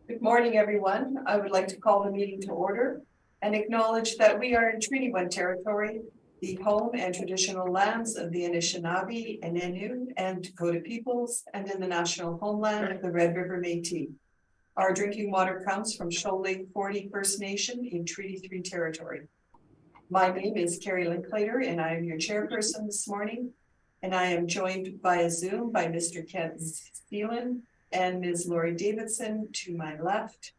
Good morning, everyone. I would like to call the meeting to order and acknowledge that we are in Treaty 1 territory, the home and traditional lands of the Anishinaabe, Innu, and Dakota peoples, and in the national homeland of the Red River Métis. Our drinking water comes from Shoal Lake 40 First Nation in Treaty 3 territory. My name is Carrie Linklater, and I am your chairperson this morning. And I am joined via Zoom by Mr. Kent Steelan and Ms. Lori Davidson to my left.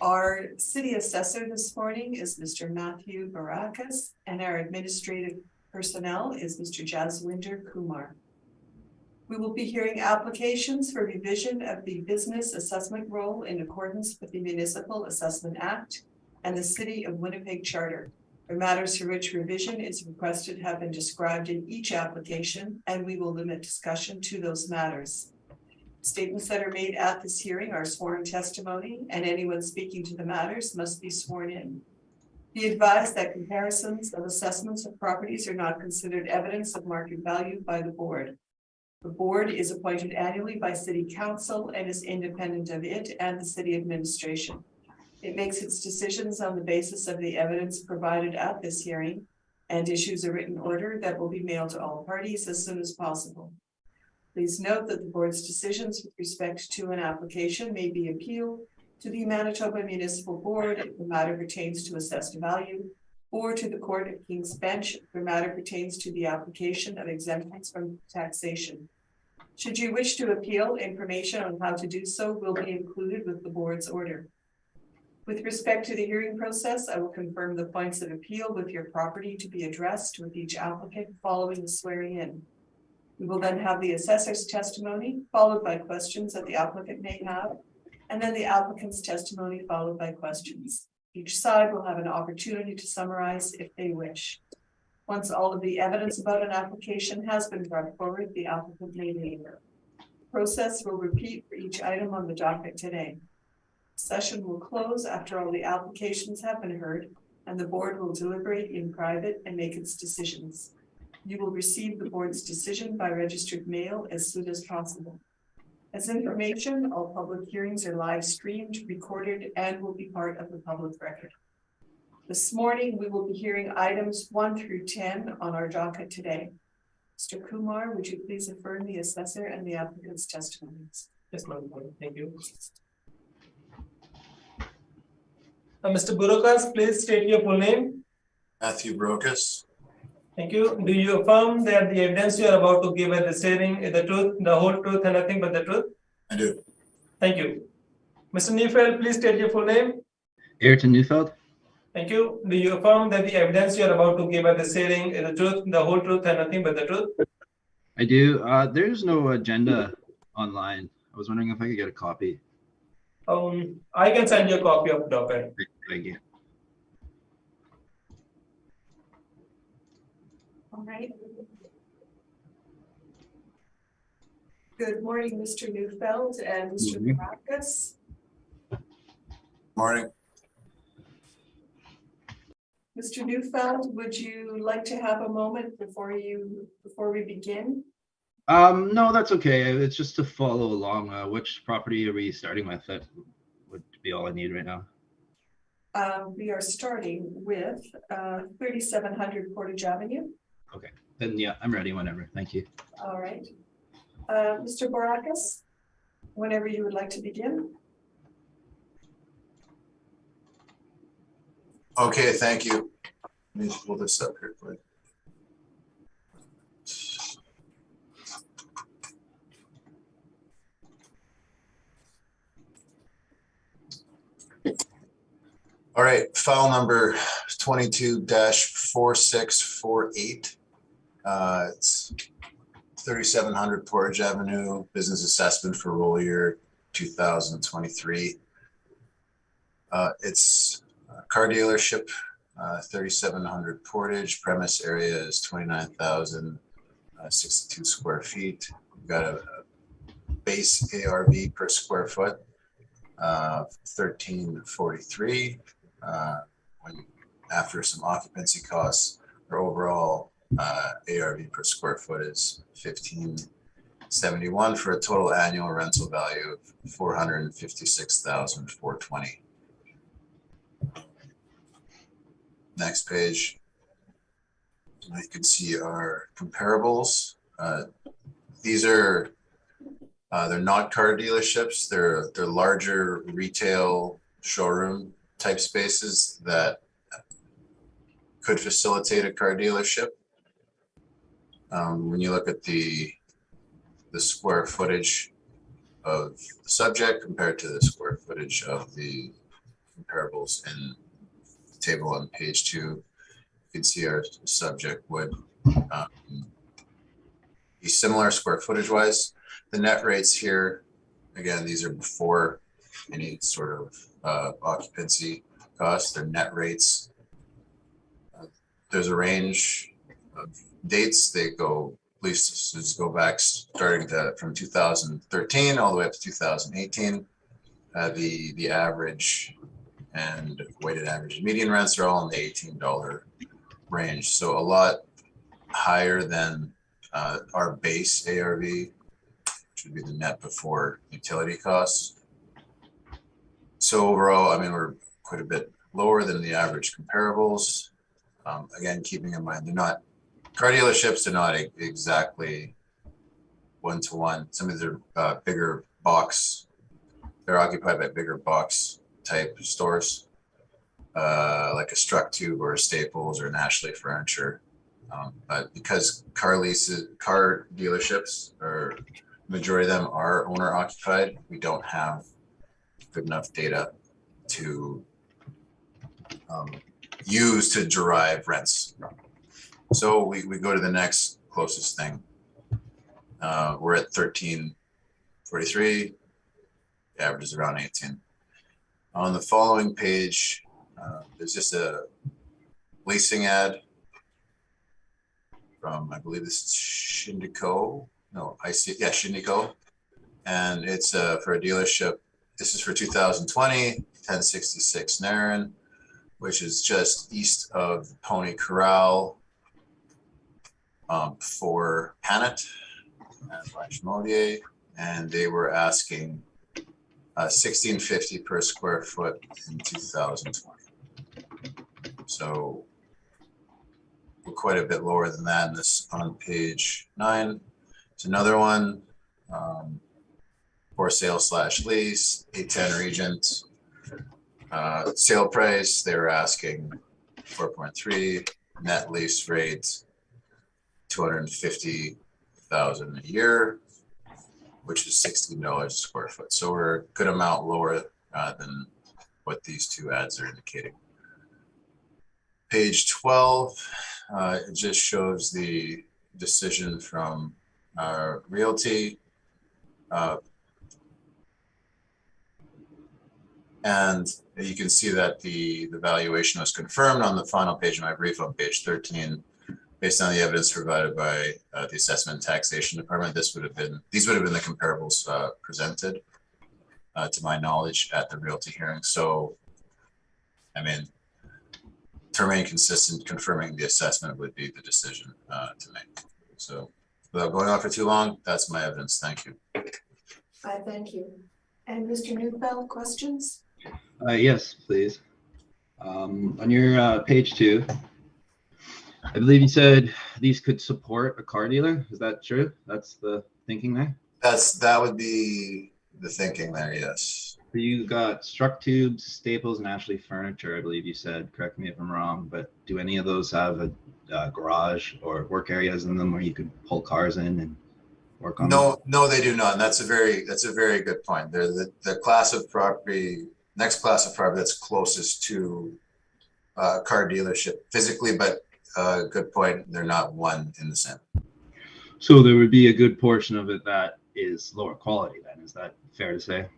Our city assessor this morning is Mr. Matthew Barakas, and our administrative personnel is Mr. Jaswinder Kumar. We will be hearing applications for revision of the business assessment role in accordance with the Municipal Assessment Act and the City of Winnipeg Charter. The matters for which revision is requested have been described in each application, and we will limit discussion to those matters. Statements that are made at this hearing are sworn testimony, and anyone speaking to the matters must be sworn in. Be advised that comparisons of assessments of properties are not considered evidence of market value by the board. The board is appointed annually by City Council and is independent of it and the city administration. It makes its decisions on the basis of the evidence provided at this hearing and issues a written order that will be mailed to all parties as soon as possible. Please note that the board's decisions with respect to an application may be appealed to the Manitoba Municipal Board if the matter pertains to assessed value, or to the Court of King's Bench if the matter pertains to the application of exemptions from taxation. Should you wish to appeal, information on how to do so will be included with the board's order. With respect to the hearing process, I will confirm the points of appeal with your property to be addressed with each applicant following the swearing in. We will then have the assessor's testimony, followed by questions that the applicant may have, and then the applicant's testimony followed by questions. Each side will have an opportunity to summarize if they wish. Once all of the evidence about an application has been brought forward, the applicant may leave. The process will repeat for each item on the docket today. Session will close after all the applications have been heard, and the board will deliberate in private and make its decisions. You will receive the board's decision by registered mail as soon as possible. As information, all public hearings are live streamed, recorded, and will be part of the public record. This morning, we will be hearing items 1 through 10 on our docket today. Mr. Kumar, would you please affirm the assessor and the applicant's testimonies? Yes, Madam. Thank you. Mr. Barakas, please state your full name. Matthew Brokus. Thank you. Do you affirm that the evidence you are about to give at this hearing is the truth, the whole truth, and nothing but the truth? I do. Thank you. Mr. Neufeld, please state your full name. Ayrton Neufeld. Thank you. Do you affirm that the evidence you are about to give at this hearing is the truth, the whole truth, and nothing but the truth? I do. There's no agenda online. I was wondering if I could get a copy. I can send you a copy of the document. Thank you. All right. Good morning, Mr. Neufeld and Mr. Barakas. Morning. Mr. Neufeld, would you like to have a moment before we begin? No, that's okay. It's just to follow along. Which property are we starting with? That would be all I need right now. We are starting with 3700 Portage Avenue. Okay, then yeah, I'm ready whenever. Thank you. All right. Mr. Barakas, whenever you would like to begin. Okay, thank you. Let me pull this up here quick. All right, file number 22-4648. It's 3700 Portage Avenue, business assessment for roll year 2023. It's a car dealership, 3700 Portage. Premise area is 29,062 square feet. We've got a base ARV per square foot, 1343. After some occupancy costs, our overall ARV per square foot is 15 71 for a total annual rental value of 456,420. Next page. You can see our comparables. These are they're not car dealerships. They're larger retail showroom type spaces that could facilitate a car dealership. When you look at the square footage of the subject compared to the square footage of the comparables in the table on page 2, you can see our subject would be similar square footage wise. The net rates here, again, these are before any sort of occupancy costs. They're net rates. There's a range of dates. They go, leases go back starting from 2013 all the way up to 2018. The average and weighted average median rents are all in the $18 range. So a lot higher than our base ARV, which would be the net before utility costs. So overall, I mean, we're quite a bit lower than the average comparables. Again, keeping in mind, they're not car dealerships, they're not exactly one-to-one. Some of them are bigger box, they're occupied by bigger box type stores, like a Struck Tube or a Staples or an Ashley Furniture. But because car dealerships, or majority of them are owner occupied, we don't have good enough data to use to derive rents. So we go to the next closest thing. We're at 1343, the average is around 18. On the following page, there's just a leasing ad from, I believe this is Shindico. No, I see, yeah, Shindico. And it's for a dealership. This is for 2020, 1066 Narren, which is just east of Pony Corral for Panet and Lachemolier. And they were asking $1,650 per square foot in 2020. So we're quite a bit lower than that in this on page 9. It's another one, for sale / lease, 810 Regent. Sale price, they were asking 4.3, net lease rate, $250,000 a year, which is $16 a square foot. So we're a good amount lower than what these two ads are indicating. Page 12, it just shows the decision from Realty. And you can see that the valuation was confirmed on the final page of my brief on page 13, based on the evidence provided by the Assessment and Taxation Department. These would have been the comparables presented, to my knowledge, at the Realty hearing. So, I mean, to remain consistent, confirming the assessment would be the decision to make. So, without going on for too long, that's my evidence. Thank you. I thank you. And Mr. Newfeld, questions? Yes, please. On your page 2, I believe you said these could support a car dealer. Is that true? That's the thinking there? That would be the thinking there, yes. So you got Struck Tubes, Staples, and Ashley Furniture, I believe you said. Correct me if I'm wrong, but do any of those have a garage or work areas in them where you could pull cars in and work on them? No, they do not. And that's a very good point. They're the class of property, next class of property that's closest to a car dealership physically, but good point. They're not one in the same. So there would be a good portion of it that is lower quality then. Is that fair to say?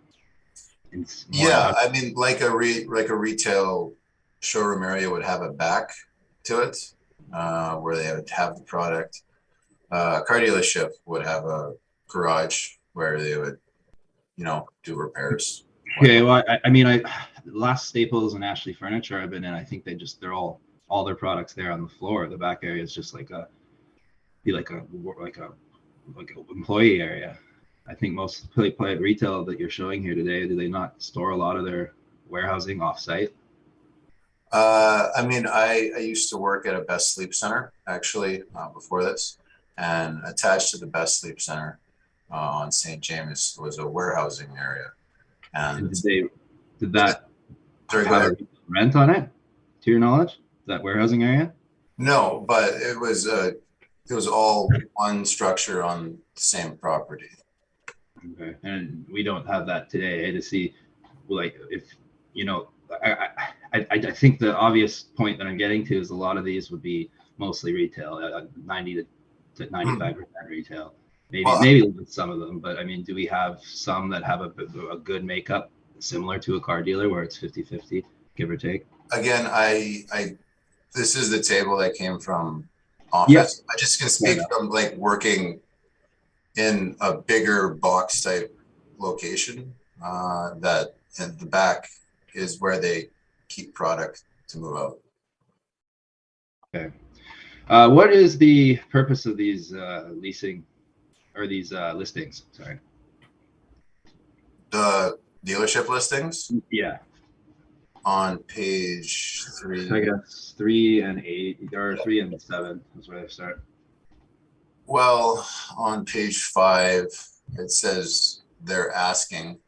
Yeah, I mean, like a retail showroom area would have a back to it, where they would have the product. A car dealership would have a garage where they would, do repairs. Okay, well, I mean, last Staples and Ashley Furniture I've been in, I think they're all their products there on the floor. The back area is just like a like employee area. I think most private retail that you're showing here today, do they not store a lot of their warehousing off-site? I mean, I used to work at a Best Sleep Center actually before this, and attached to the Best Sleep Center on St. James was a warehousing area. And Did that sorry, go have ahead. a rent on it, to your knowledge? That warehousing area? No, but it was all one structure on the same property. Okay, and we don't have that today to see, like, if you know, I think the obvious point that I'm getting to is a lot of these would be mostly retail, 90 to 95% retail. Maybe with some of them, but I mean, do we have some that have a good makeup similar to a car dealer where it's 50-50, give or take? Again, this is the table that came from office. Yep. I just can speak from like working in a bigger box type location that in the back is where they keep product to move out. Okay. What is the purpose of these leasing or these listings? Sorry. The dealership listings Yeah. on page 3. I guess 3 and 8 or 3 and 7 is where they start. Well, on page 5, it says they're asking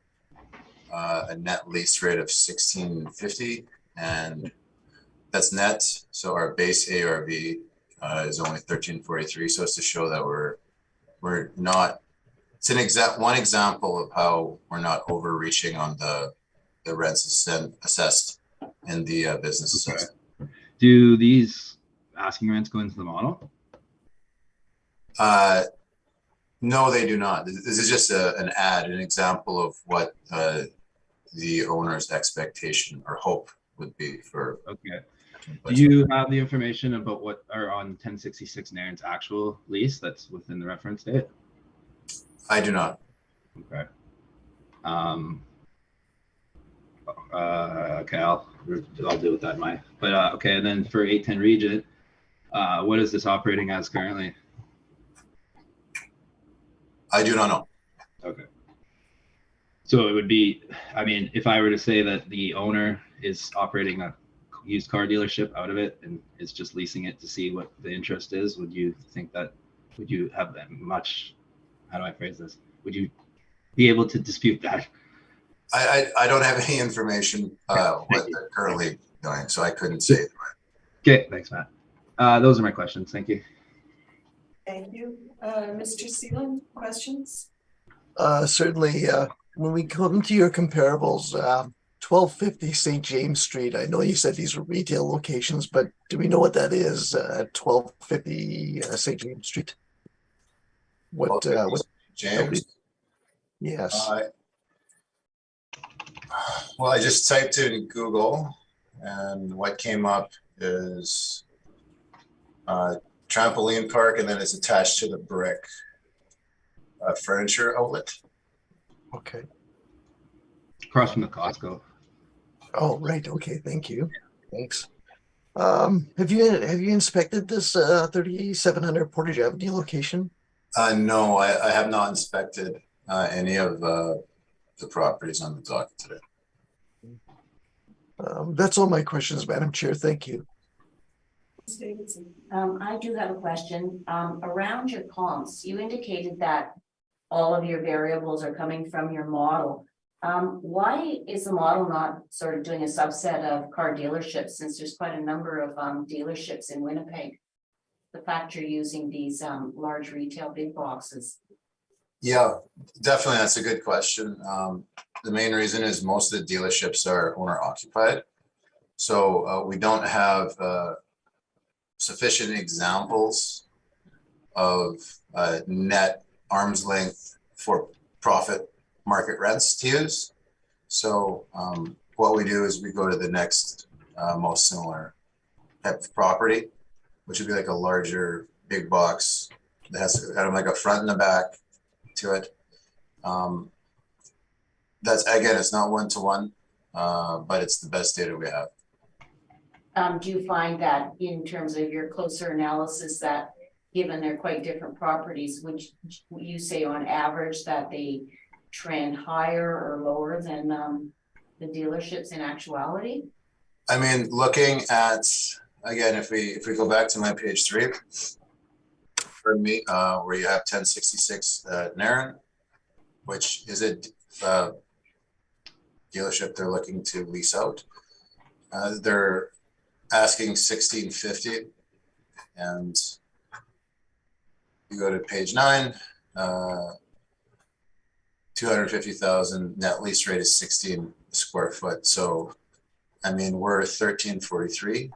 a net lease rate of $1,650, and that's net. So our base ARV is only $1,343. So it's to show that we're not. It's one example of how we're not overreaching on the rents assessed in the business assessment. Do these asking rents go into the model? No, they do not. This is just an example of what the owner's expectation or hope would be for. Okay. Do you have the information about what are on 1066 Nairn's actual lease that's within the reference date? I do not. Okay. Okay, I'll deal with that in my. But okay, and then for 810 Regent, what is this operating as currently? I do not know. Okay. So it would be, I mean, if I were to say that the owner is operating a used car dealership out of it and is just leasing it to see what the interest is, would you think that, would you have that much, how do I phrase this? Would you be able to dispute that? I don't have any information what they're currently doing, so I couldn't say it. Okay, thanks, Matt. Those are my questions. Thank you. Thank you. Mr. Seeland, questions? Certainly, when we come to your comparables, 1250 St. James Street, I know you said these were retail locations, but do we know what that is at 1250 St. James Street? What James? Yes. Well, I just typed it in Google, and what came up is trampoline park, and then it's attached to the brick furniture outlet. Okay. Across from the Costco. Oh, right. Okay. Thank you. Thanks. Have you inspected this 3700 Portage Avenue location? No, I have not inspected any of the properties on the docket today. That's all my questions, Madam Chair. Thank you. I do have a question. Around your comps, you indicated that all of your variables are coming from your model. Why is the model not sort of doing a subset of car dealerships, since there's quite a number of dealerships in Winnipeg? The fact you're using these large retail big boxes. Yeah, definitely. That's a good question. The main reason is most of the dealerships are owner occupied. So we don't have sufficient examples of net arm's length for profit market rents to use. So what we do is we go to the next most similar type of property, which would be like a larger big box that has kind of like a front and a back to it. That's, again, it's not one-to-one, but it's the best data we have. Do you find that in terms of your closer analysis that given they're quite different properties, would you say on average that they trend higher or lower than the dealerships in actuality? I mean, looking at, again, if we go back to my page 3, for me, where you have 1066 Narren, which is a dealership they're looking to lease out. They're asking 1650, and you go to page 9, 250,000 net lease rate is 16 square foot. So, I mean, we're 1343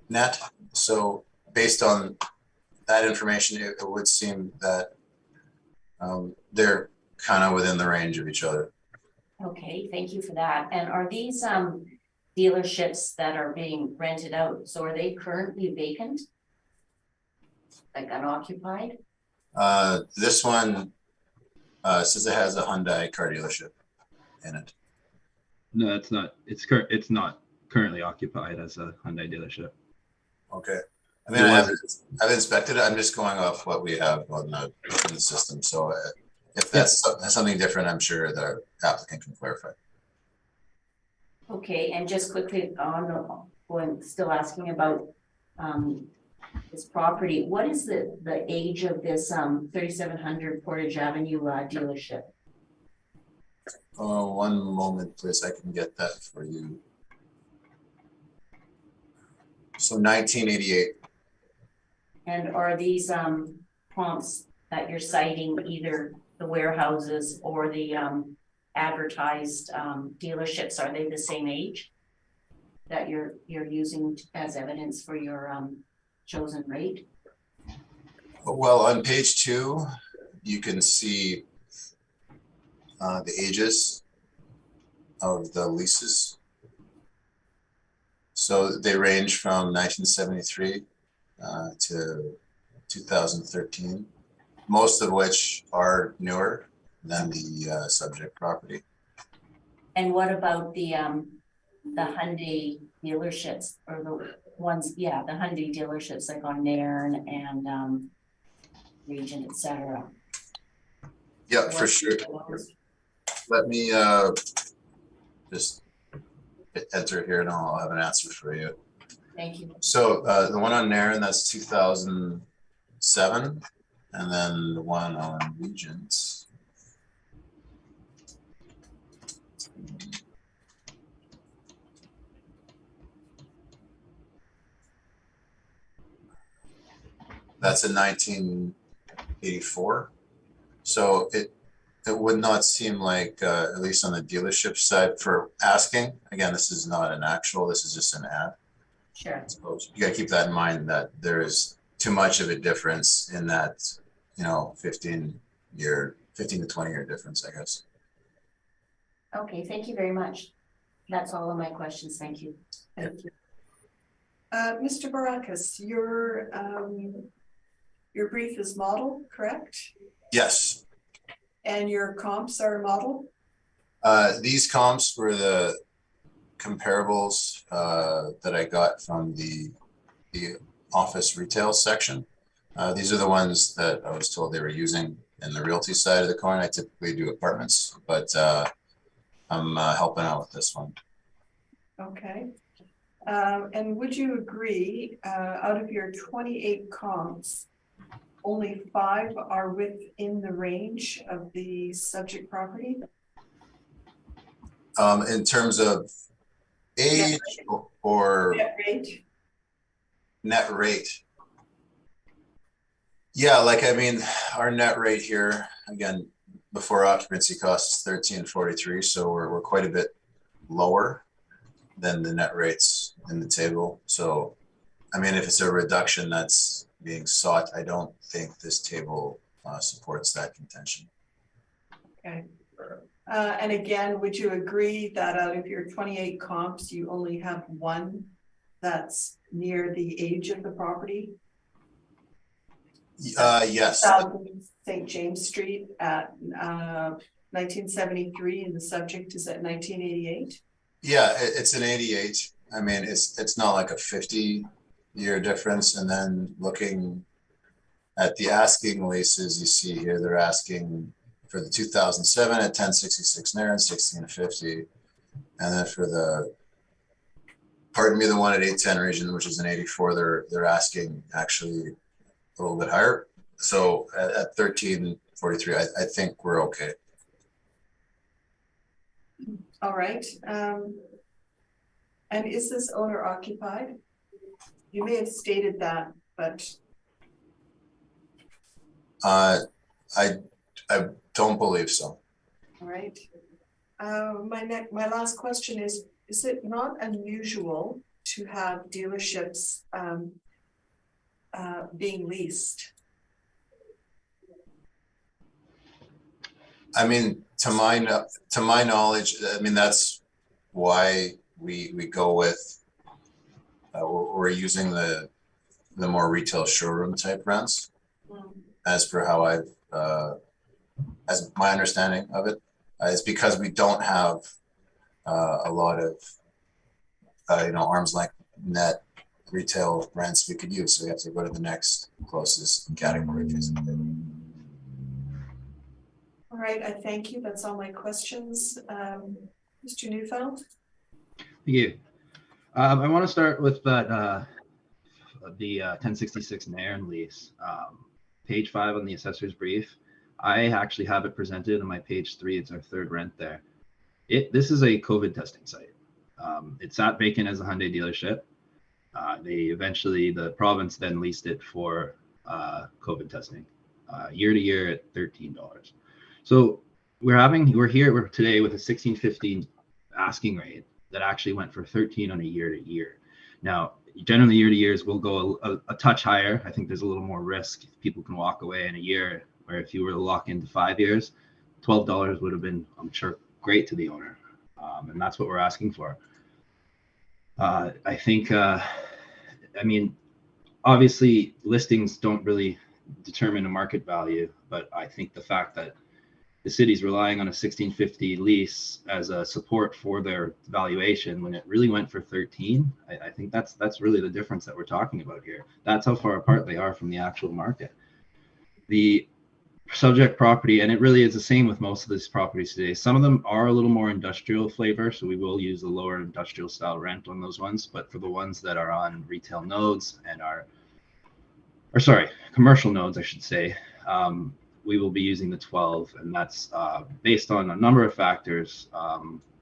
net. So, based on that information, it would seem that they're kind of within the range of each other. Okay, thank you for that. And are these dealerships that are being rented out, so are they currently vacant? Like unoccupied? This one says it has a Hyundai car dealership in it. No, it's not. It's not currently occupied as a Hyundai dealership. Okay. I mean, I've inspected it. I'm just going off what we have on in the system. So if that's something different, I'm sure the applicant can clarify. Okay, and just quickly on still asking about this property, what is the age of this 3700 Portage Avenue dealership? Oh, one moment, please. I can get that for you. So 1988. And are these comps that you're citing either the warehouses or the advertised dealerships, are they the same age that you're using as evidence for your chosen rate? Well, on page 2, you can see the ages of the leases. So they range from 1973 to 2013, most of which are newer than the subject property. And what about the Hyundai dealerships, or the ones, yeah, the Hyundai dealerships like on Nairn and Region, etc.? Yeah, for sure. Let me just hit enter here and I'll have an answer for you. Thank you. So the one on Nairn, that's 2007. And then the one on Regent. That's in 1984. So it would not seem like, at least on the dealership side, for asking, again, this is not an actual, this is just an ad. Sure. I suppose you got to keep that in mind, that there is too much of a difference in that, 15 to 20 year difference, I guess. Okay, thank you very much. That's all of my questions. Thank you. Thank you. Mr. Barakas, your brief is model, correct? Yes. And your comps are model? These comps were the comparables that I got from the office retail section. These are the ones that I was told they were using in the realty side of the coin. I typically do apartments, but I'm helping out with this one. Okay. And would you agree, out of your 28 comps, only 5 are within the range of the subject property? In terms of age or Net rate? Net rate. Yeah, our net rate here, again, before occupancy costs is 1343, so we're quite a bit lower than the net rates in the table. So, if it's a reduction that's being sought, I don't think this table supports that contention. Okay. And again, would you agree that out of your 28 comps, you only have 1 that's near the age of the property? Yes. St. James Street at 1973, and the subject is at 1988? Yeah, it's an 88. It's not like a 50 year difference, and then looking at the asking leases, you see here, they're asking for the 2007 at 1066 Nair and 1650. And then for the, pardon me, the one at 810 region, which is an 84, they're asking actually a little bit higher. So at 1343, I think we're okay. All right. And is this owner occupied? You may have stated that, but I don't believe so. all right. My last question is it not unusual to have dealerships being leased? I mean, to my knowledge, I mean, that's why we go with, we're using the more retail showroom type rents, as per how I've, as my understanding of it, is because we don't have a lot of, arm's length net retail rents we could use. So we have to go to the next closest category, basically. All right, I thank you. That's all my questions. Mr. Neufeld? Thank you. I want to start with that the 1066 Nairn lease, page 5 on the assessor's brief. I actually have it presented on my page 3. It's our third rent there. This is a COVID testing site. It sat vacant as a Hyundai dealership. The province then leased it for COVID testing, year to year at $13. So we're here today with a 16.15 asking rate that actually went for 13 on a year to year. Now, generally year to years will go a touch higher. I think there's a little more risk. People can walk away in a year, where if you were to lock into 5 years, $12 would have been, I'm sure, great to the owner. And that's what we're asking for. I think, I mean, obviously listings don't really determine a market value, but I think the fact that the city's relying on a 1650 lease as a support for their valuation when it really went for 13, I think that's really the difference that we're talking about here. That's how far apart they are from the actual market. The subject property, and it really is the same with most of these properties today. Some of them are a little more industrial flavor, so we will use the lower industrial style rent on those ones. But for the ones that are on retail nodes and commercial nodes, I should say, we will be using the 12, and that's based on a number of factors.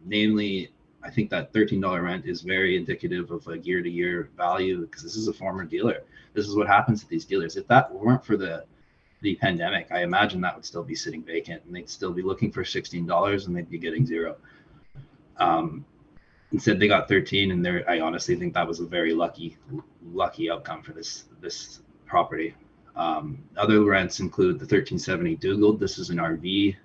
Namely, I think that $13 rent is very indicative of a year-to-year value, because this is a former dealer. This is what happens to these dealers. If that weren't for the pandemic, I imagine that would still be sitting vacant, and they'd still be looking for $16 and they'd be getting $0. Instead, they got 13, and I honestly think that was a very lucky outcome for this property. Other rents include the 1370 Dugald. This is an RV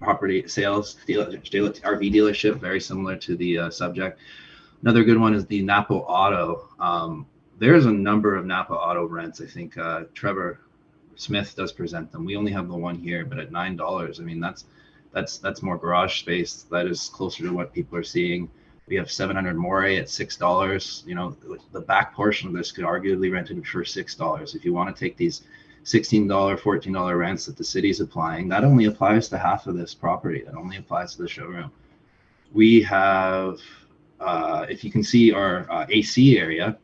property sales RV dealership, very similar to the subject. Another good one is the Napa Auto. There's a number of Napa Auto rents. I think Trevor Smith does present them. We only have the one here, but at $9, I mean, that's more garage space. That is closer to what people are seeing. We have 700 Moray at $6. You know, the back portion of this could arguably rent it for $6. If you want to take these $16, $14 rents that the city's applying, that only applies to half of this property. That only applies to the showroom. We have, if you can see our AC area,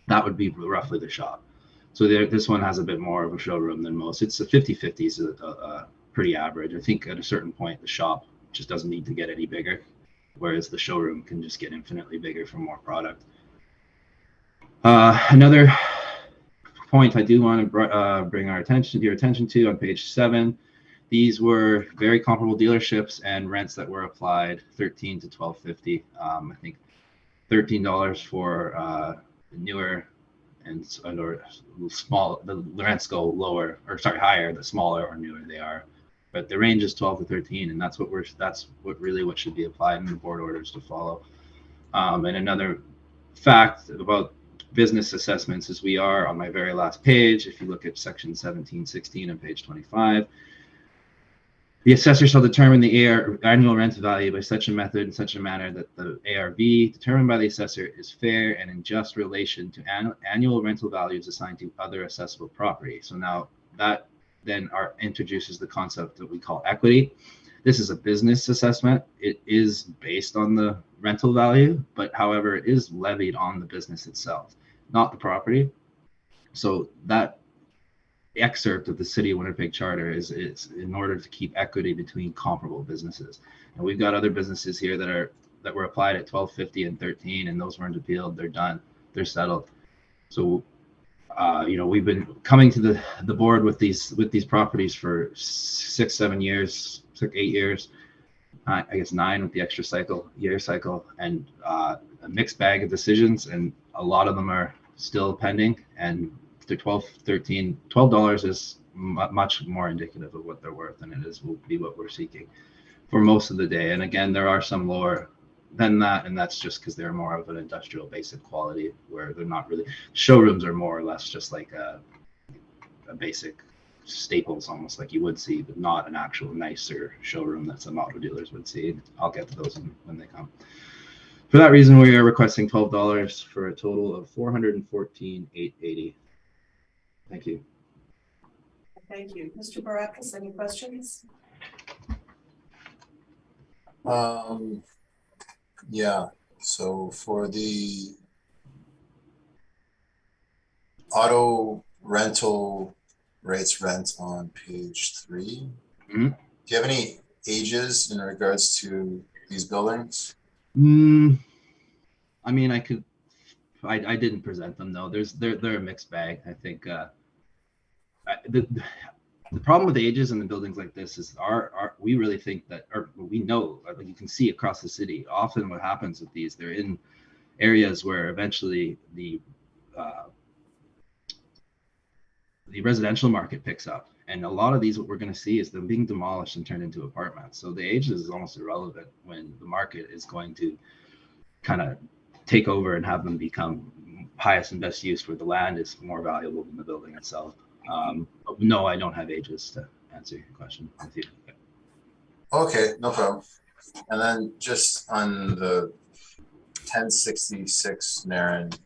that would be roughly the shop. So this one has a bit more of a showroom than most. It's a 50-50 is pretty average. I think at a certain point, the shop just doesn't need to get any bigger, whereas the showroom can just get infinitely bigger for more product. Another point I do want to bring your attention to on page 7, these were very comparable dealerships and rents that were applied, $13 to $12.50. I think $13 for newer and or small. The rents go lower, or sorry, higher the smaller or newer they are. But the range is 12 to 13, and that's what should be applied in the board orders to follow. And another fact about business assessments is we are on my very last page. If you look at section 1716 on page 25, The assessor shall determine the annual rent value by such a method and such a manner that the ARV determined by the assessor is fair and in just relation to annual rental values assigned to other assessable property. So now that then introduces the concept that we call equity. This is a business assessment. It is based on the rental value, but however, it is levied on the business itself, not the property. So that excerpt of the City of Winnipeg Charter is in order to keep equity between comparable businesses. And we've got other businesses here that were applied at 1250 and 13, and those weren't appealed. They're done. They're settled. So we've been coming to the board with these properties for 6-7 years, 8 years, I guess 9 with the extra year cycle, and a mixed bag of decisions, and a lot of them are still pending, and they're $12 is much more indicative of what they're worth than will be what we're seeking for most of the day. And again, there are some lower than that, and that's just because they're more of an industrial basic quality, where they're not really, showrooms are more or less just like a basic Staples, almost like you would see, but not an actual nicer showroom that some auto dealers would see. I'll get to those when they come. For that reason, we are requesting $12 for a total of $414,880. Thank you. Thank you. Mr. Barakas, any questions? Yeah, so for the auto rental rates rent on page 3, Mhm. do you have any ages in regards to these buildings? I mean, I didn't present them though. They're a mixed bag. I think the problem with ages in the buildings like this is we really think that, or we know, like you can see across the city, often what happens with these, they're in areas where eventually the residential market picks up, and a lot of these, what we're going to see is them being demolished and turned into apartments. So the age is almost irrelevant when the market is going to kind of take over and have them become highest and best use, where the land is more valuable than the building itself. But no, I don't have ages to answer your question with you. Okay, no problem. And then just on the 1066 Naren,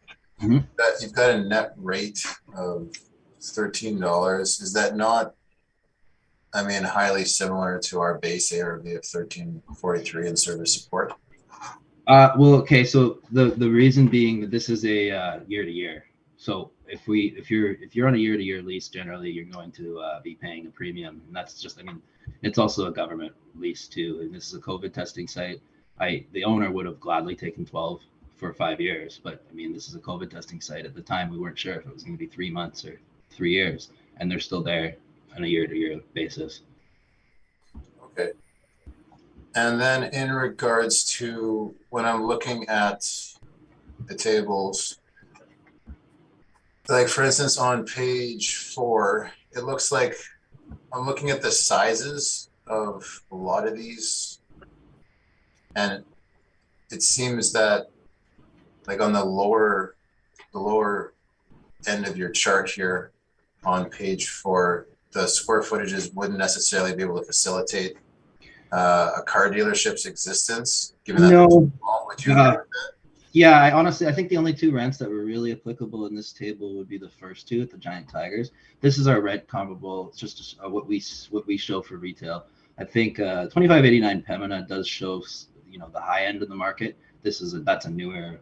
Mhm. you've got a net rate of $13. Is that not, I mean, highly similar to our base ARV of 1343 in service support? Well, okay. So the reason being that this is a year to year. So if you're on a year to year lease, generally you're going to be paying a premium, and that's just, I mean, it's also a government lease too. And this is a COVID testing site. The owner would have gladly taken 12 for 5 years, but I mean, this is a COVID testing site. At the time, we weren't sure if it was going to be 3 months or 3 years, and they're still there on a year to year basis. Okay. And then in regards to when I'm looking at the tables, like for instance, on page 4, it looks like I'm looking at the sizes of a lot of these, and it seems that like on the lower end of your chart here on page 4, the square footages wouldn't necessarily be able to facilitate a car dealership's existence, given that. No. Would you agree with that? Yeah, I think the only 2 rents that were really applicable in this table would be the first 2 at the Giant Tigers. This is our rent comparable. It's just what we show for retail. I think 2589 Pembina does show, the high end of the market. That's a newer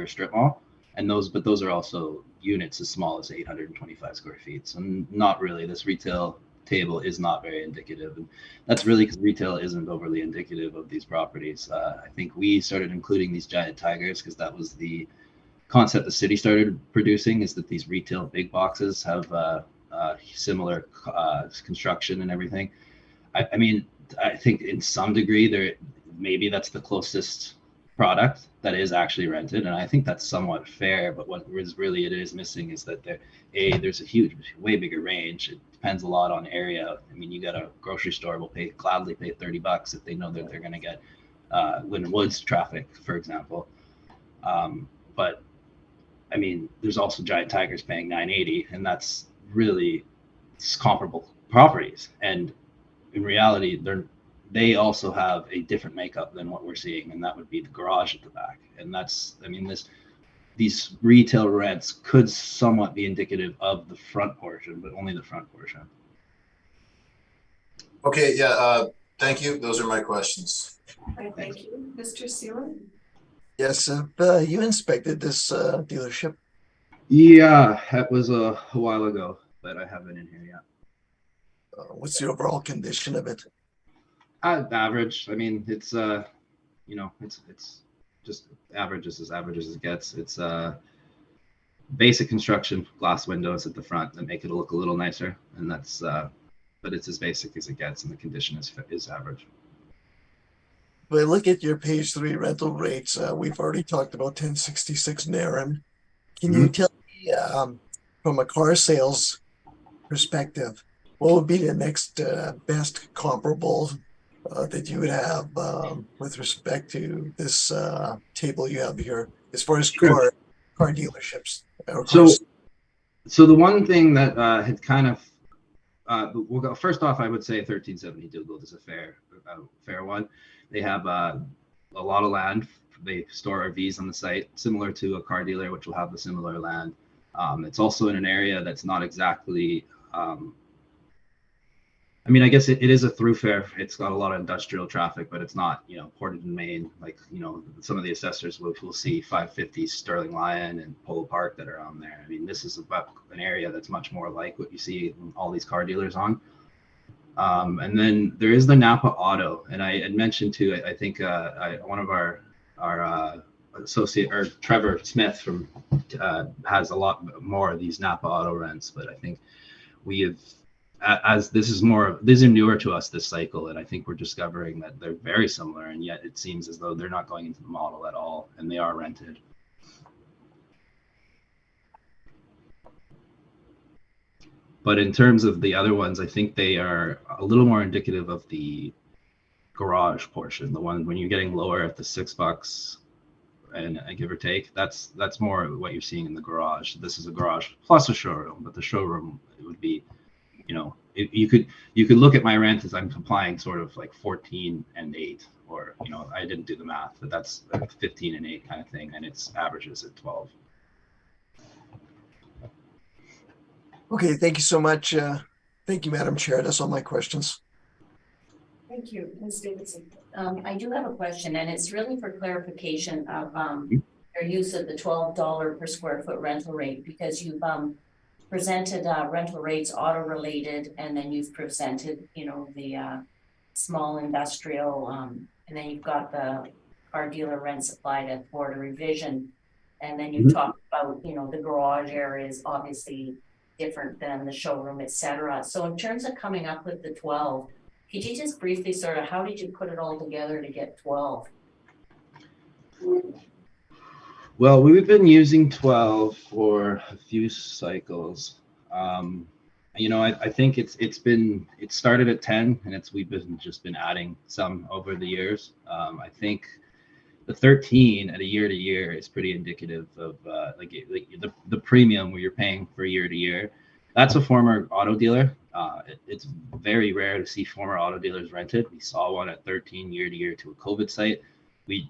strip mall, and those are also units as small as 825 square feet. So not really. This retail table is not very indicative, and that's really because retail isn't overly indicative of these properties. I think we started including these Giant Tigers because that was the concept the city started producing, is that these retail big boxes have similar construction and everything. I mean, I think in some degree maybe that's the closest product that is actually rented, and I think that's somewhat fair. But what really it is missing is that there's a way bigger range. It depends a lot on area. I mean, you got a grocery store will gladly pay $30 if they know that they're going to get Lynn Woods traffic, for example. But I mean, there's also Giant Tigers paying $980, and that's really comparable properties. And in reality, they also have a different makeup than what we're seeing, and that would be the garage at the back. And that's, I mean, these retail rents could somewhat be indicative of the front portion, but only the front portion. Okay, yeah, thank you. Those are my questions. Right, thank you. Mr. Seelan? Yes, you inspected this dealership. Yeah, that was a while ago, but I haven't in here yet. What's the overall condition of it? Average. I mean, it's you know, it's just average as it gets. It's basic construction, glass windows at the front that make it look a little nicer, and that's but it's as basic as it gets, and the condition is average. If I look at your page 3 rental rates, we've already talked about 1066 Narren. Can you tell me, from a car sales perspective, what would be the next best comparable that you would have with respect to this table you have here, as far as car dealerships? Or So the one thing that had kind of we'll go first off, I would say 1370 Douglas is a fair one. They have a lot of land. They store RVs on the site, similar to a car dealer, which will have the similar land. It's also in an area that's not exactly, I mean, I guess it is a thoroughfare. It's got a lot of industrial traffic, but it's not, you know, Portage and Main. Like, you know, some of the assessors will see 550 Sterling Lion and Polo Park that are on there. I mean, this is about an area that's much more like what you see all these car dealers on. And then there is the Napa Auto, and I had mentioned too. I think one of our associate, or Trevor Smith from has a lot more of these Napa Auto rents, but I think we have, as these are newer to us this cycle, and I think we're discovering that they're very similar, and yet it seems as though they're not going into the model at all, and they are rented. But in terms of the other ones, I think they are a little more indicative of the garage portion, the one when you're getting lower at the $6 and give or take. That's more what you're seeing in the garage. This is a garage plus a showroom, but the showroom, it would be, you know, you could look at my rent as I'm complying sort of like 14 and 8, or, you know, I didn't do the math, but that's like 15 and 8 kind of thing, and it's averages at 12. Okay, thank you so much. Thank you, Madam Chair. That's all my questions. Thank you, Ms. Davidson. I do have a question, and it's really for clarification of your use of the $12 per square foot rental rate, because you've presented rental rates auto-related, and then you've presented, you know, the small industrial, and then you've got the car dealer rents applied at Board of Revision, and then you've talked about, you know, the garage area is obviously different than the showroom, etc. So in terms of coming up with the 12, could you just briefly sort of, how did you put it all together to get 12? Well, we've been using 12 for a few cycles. You know, I think it started at 10, and we've been adding some over the years. I think the 13 at a year to year is pretty indicative of like the premium where you're paying for year to year. That's a former auto dealer. It's very rare to see former auto dealers rented. We saw one at 13 year to year to a COVID site. We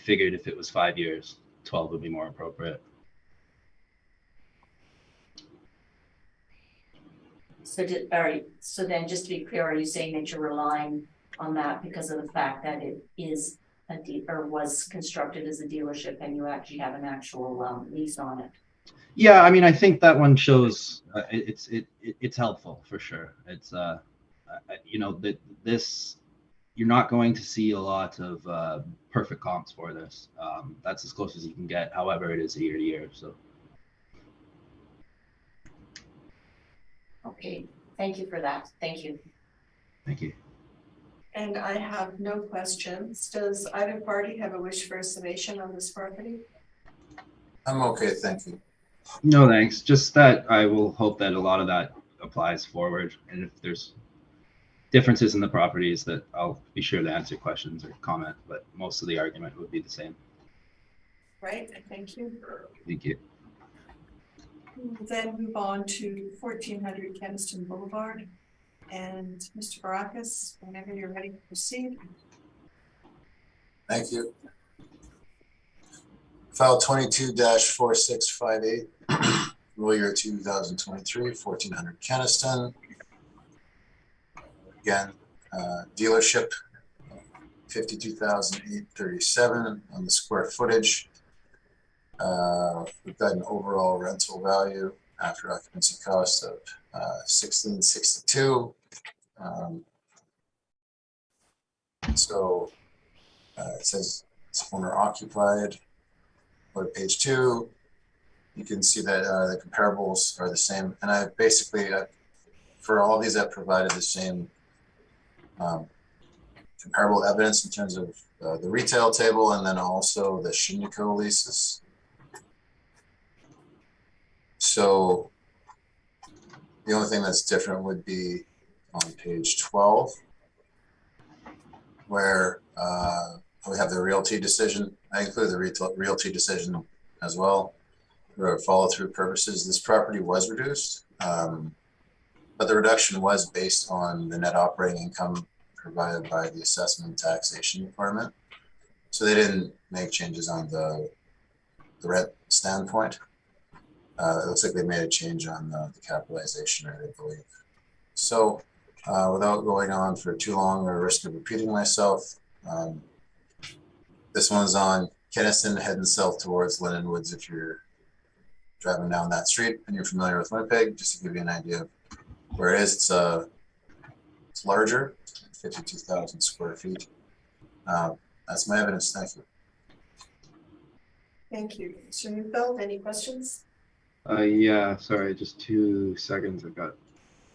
figured if it was 5 years, 12 would be more appropriate. So then just to be clear, are you saying that you're relying on that because of the fact that it is was constructed as a dealership, and you actually have an actual lease on it? Yeah, I mean, I think that one shows it's helpful for sure. It's you know, this, you're not going to see a lot of perfect comps for this. That's as close as you can get. However, it is a year to year. So. Okay, thank you for that. Thank you. Thank you. And I have no questions. Does either party have a wish for a summation on this property? I'm okay, thank you. No, thanks. Just that I will hope that a lot of that applies forward. And if there's differences in the properties, that I'll be sure to answer questions or comment, but most of the argument would be the same. Right, thank you. Thank you. We'll then move on to 1400 Keniston Boulevard. And Mr. Barakas, whenever you're ready to proceed. Thank you. File 22-4658, rule year 2023, 1400 Keniston. Again, dealership, 52,837 on the square footage. We've got an overall rental value after occupancy cost of 1662. So it says it's owner occupied. Go to page 2. You can see that the comparables are the same, and I basically for all these I've provided the same comparable evidence in terms of the retail table and then also the Shinjuku leases. So the only thing that's different would be on page 12, where we have the realty decision. I include the realty decision as well for follow-through purposes. This property was reduced, but the reduction was based on the net operating income provided by the assessment and taxation department. So they didn't make changes on the rent standpoint. It looks like they made a change on the capitalization rate, I believe. So without going on for too long or risk of repeating myself, this one's on Keniston heading south towards Linden Woods. If you're driving down that street and you're familiar with Winnipeg, just to give you an idea of where it is, it's larger, 52,000 square feet. That's my evidence. Thank you. Thank you. Mr. Neufeld, any questions? Yeah, sorry, just 2 seconds. I've got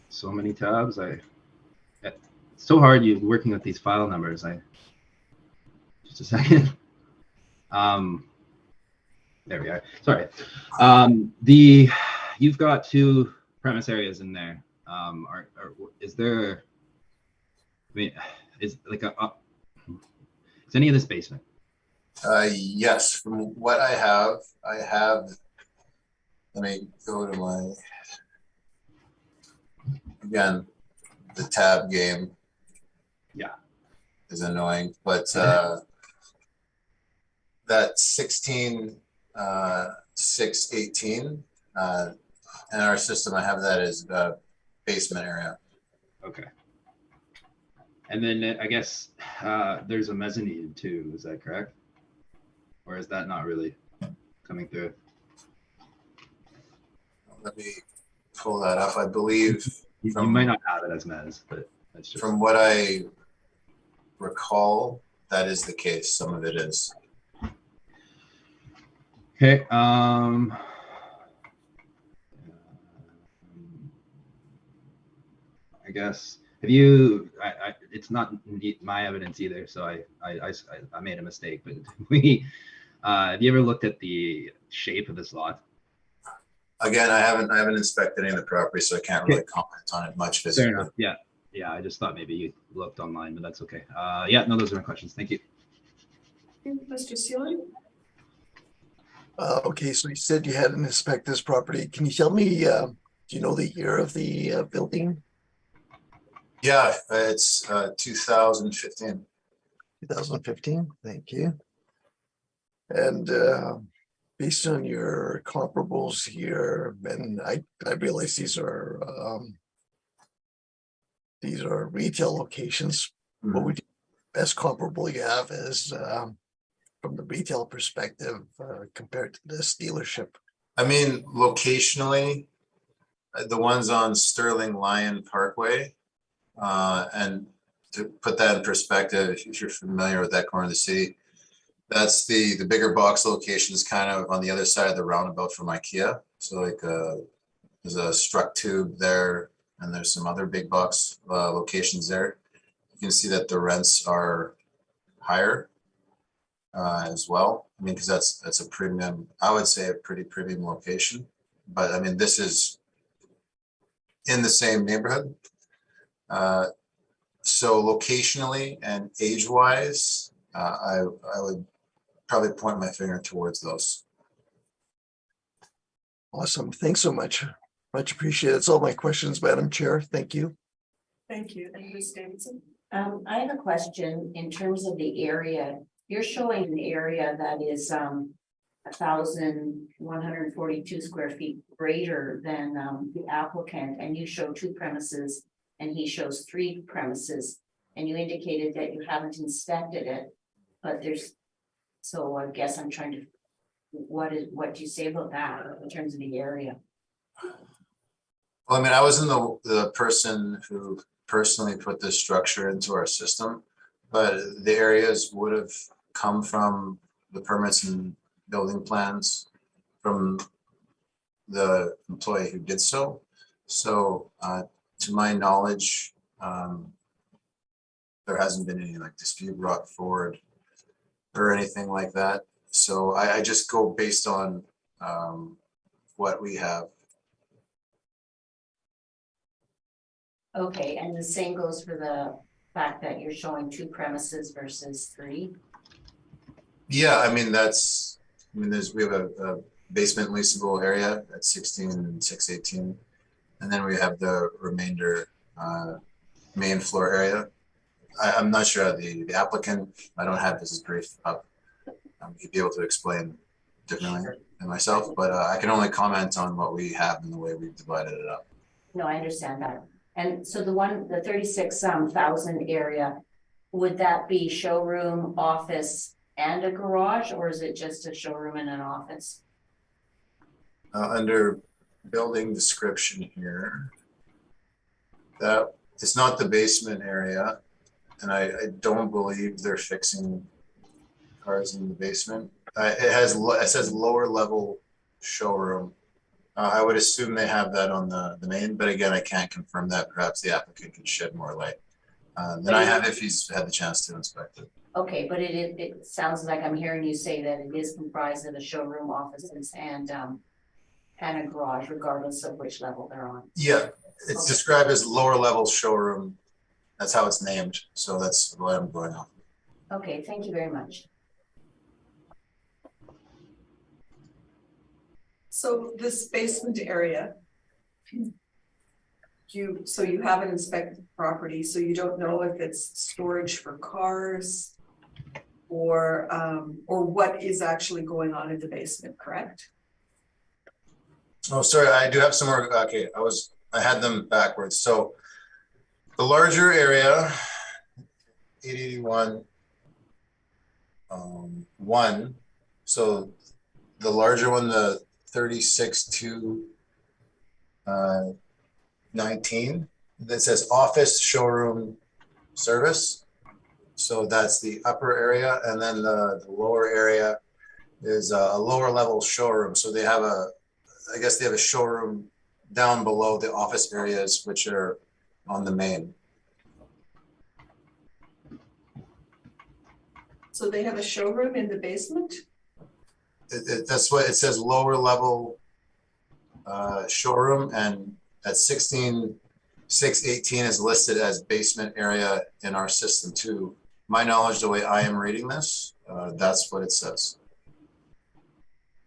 so many tabs. It's so hard you working with these file numbers. Just a second. There we are. Sorry. You've got 2 premise areas in there. Is there? I mean, is like is any of this basement? Yes, from what I have. Let me go to my, again, the tab game. Yeah. Is annoying, but that 16,618 in our system, I have that as basement area. Okay. And then I guess there's a mezzanine too. Is that correct? Or is that not really coming through? Let me pull that up. I believe you might not have it as mezz, but that's just from what I recall, that is the case. Some of it is. Okay. I guess have you? It's not my evidence either, so I made a mistake. But have you ever looked at the shape of this lot? Again, I haven't inspected any of the property, so I can't really comment on it much physically. Fair enough. Yeah. I just thought maybe you looked online, but that's okay. Yeah, no, those are my questions. Thank you. Mr. Sealy? Okay, so you said you had to inspect this property. Can you tell me, do you know the year of the building? Yeah, it's 2015. 2015, thank you. And based on your comparables here, and I realize these are retail locations. Mm-hmm. What would you best comparable you have is from the retail perspective compared to this dealership? I mean, locationally, the ones on Sterling Lion Parkway, and to put that in perspective, if you're familiar with that corner of the city, that's the bigger box location is kind of on the other side of the roundabout from IKEA. So like there's a Struck Tube there, and there's some other big box locations there. You can see that the rents are higher as well. I mean, because that's a premium, I would say a pretty premium location. But I mean, this is in the same neighborhood. So locationally and age-wise, I would probably point my finger towards those. Awesome. Thanks so much. Much appreciated. That's all my questions, Madam Chair. Thank you. Thank you. And Ms. Davidson? I have a question in terms of the area. You're showing an area that is 1,142 square feet greater than the applicant, and you show 2 premises and he shows 3 premises. And you indicated that you haven't inspected it, but so I guess I'm trying to, what do you say about that in terms of the area? Well, I mean, I wasn't the person who personally put this structure into our system, but the areas would have come from the permits and building plans from the employee who did so. So to my knowledge, there hasn't been any like dispute brought forward or anything like that. So I just go based on what we have. Okay, and the same goes for the fact that you're showing 2 premises versus 3? Yeah, I mean, we have a basement leasable area at 16,618. And then we have the remainder main floor area. I'm not sure the applicant, I don't have his brief up. He'd be able to explain differently than myself, but I can only comment on what we have and the way we've divided it up. No, I understand that. And so the 36,000 area, would that be showroom, office, and a garage, or is it just a showroom and an office? Under building description here, that it's not the basement area, and I don't believe they're fixing cars in the basement. It says lower level showroom. I would assume they have that on the main, but again, I can't confirm that. Perhaps the applicant could shed more light than I have if he's had the chance to inspect it. Okay, but it sounds like I'm hearing you say that it is comprised of a showroom, offices, and a garage, regardless of which level they're on. Yeah, it's described as lower level showroom. That's how it's named. So that's what I'm going on. Okay, thank you very much. So this basement area, you haven't inspected the property, so you don't know if it's storage for cars or what is actually going on in the basement, correct? Oh, sorry, I do have some more. Okay, I had them backwards. So the larger area, 881, 1. So the larger one, the 36,219, that says office showroom service. So that's the upper area, and then the lower area is a lower level showroom. So they have I guess they have a showroom down below the office areas, which are on the main. So they have a showroom in the basement? That's what it says, lower level showroom, and at 16,618 is listed as basement area in our system too. My knowledge, the way I am reading this, that's what it says.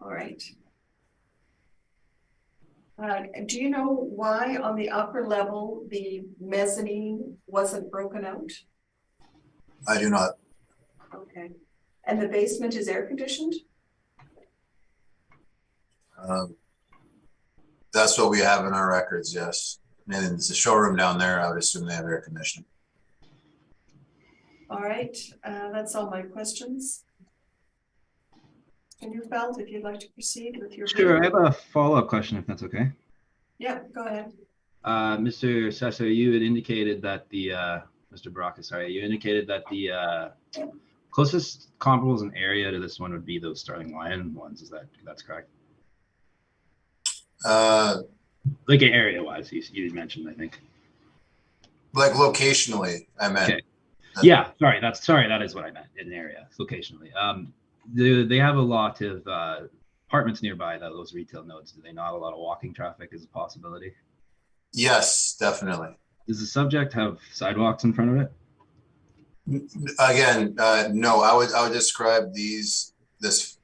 All right. Do you know why on the upper level the mezzanine wasn't broken out? I do not. Okay. And the basement is air conditioned? That's what we have in our records, yes. And it's a showroom down there. I would assume they have air conditioning. All right, that's all my questions. Can you, Feld, if you'd like to proceed with your— Sure, I have a follow-up question, if that's okay. Yeah, go ahead. Mr. Sessa, you had indicated that Mr. Baraka, sorry, you indicated that the closest comparables in area to this one would be those Starling Lion ones. That's correct? Like area-wise, you mentioned, I think. Like locationally, I meant. Okay. Yeah, sorry, that is what I meant, in area, locationally. They have a lot of apartments nearby, those retail nodes. Do they not? A lot of walking traffic is a possibility? Yes, definitely. Does the subject have sidewalks in front of it? Again, no, I would describe this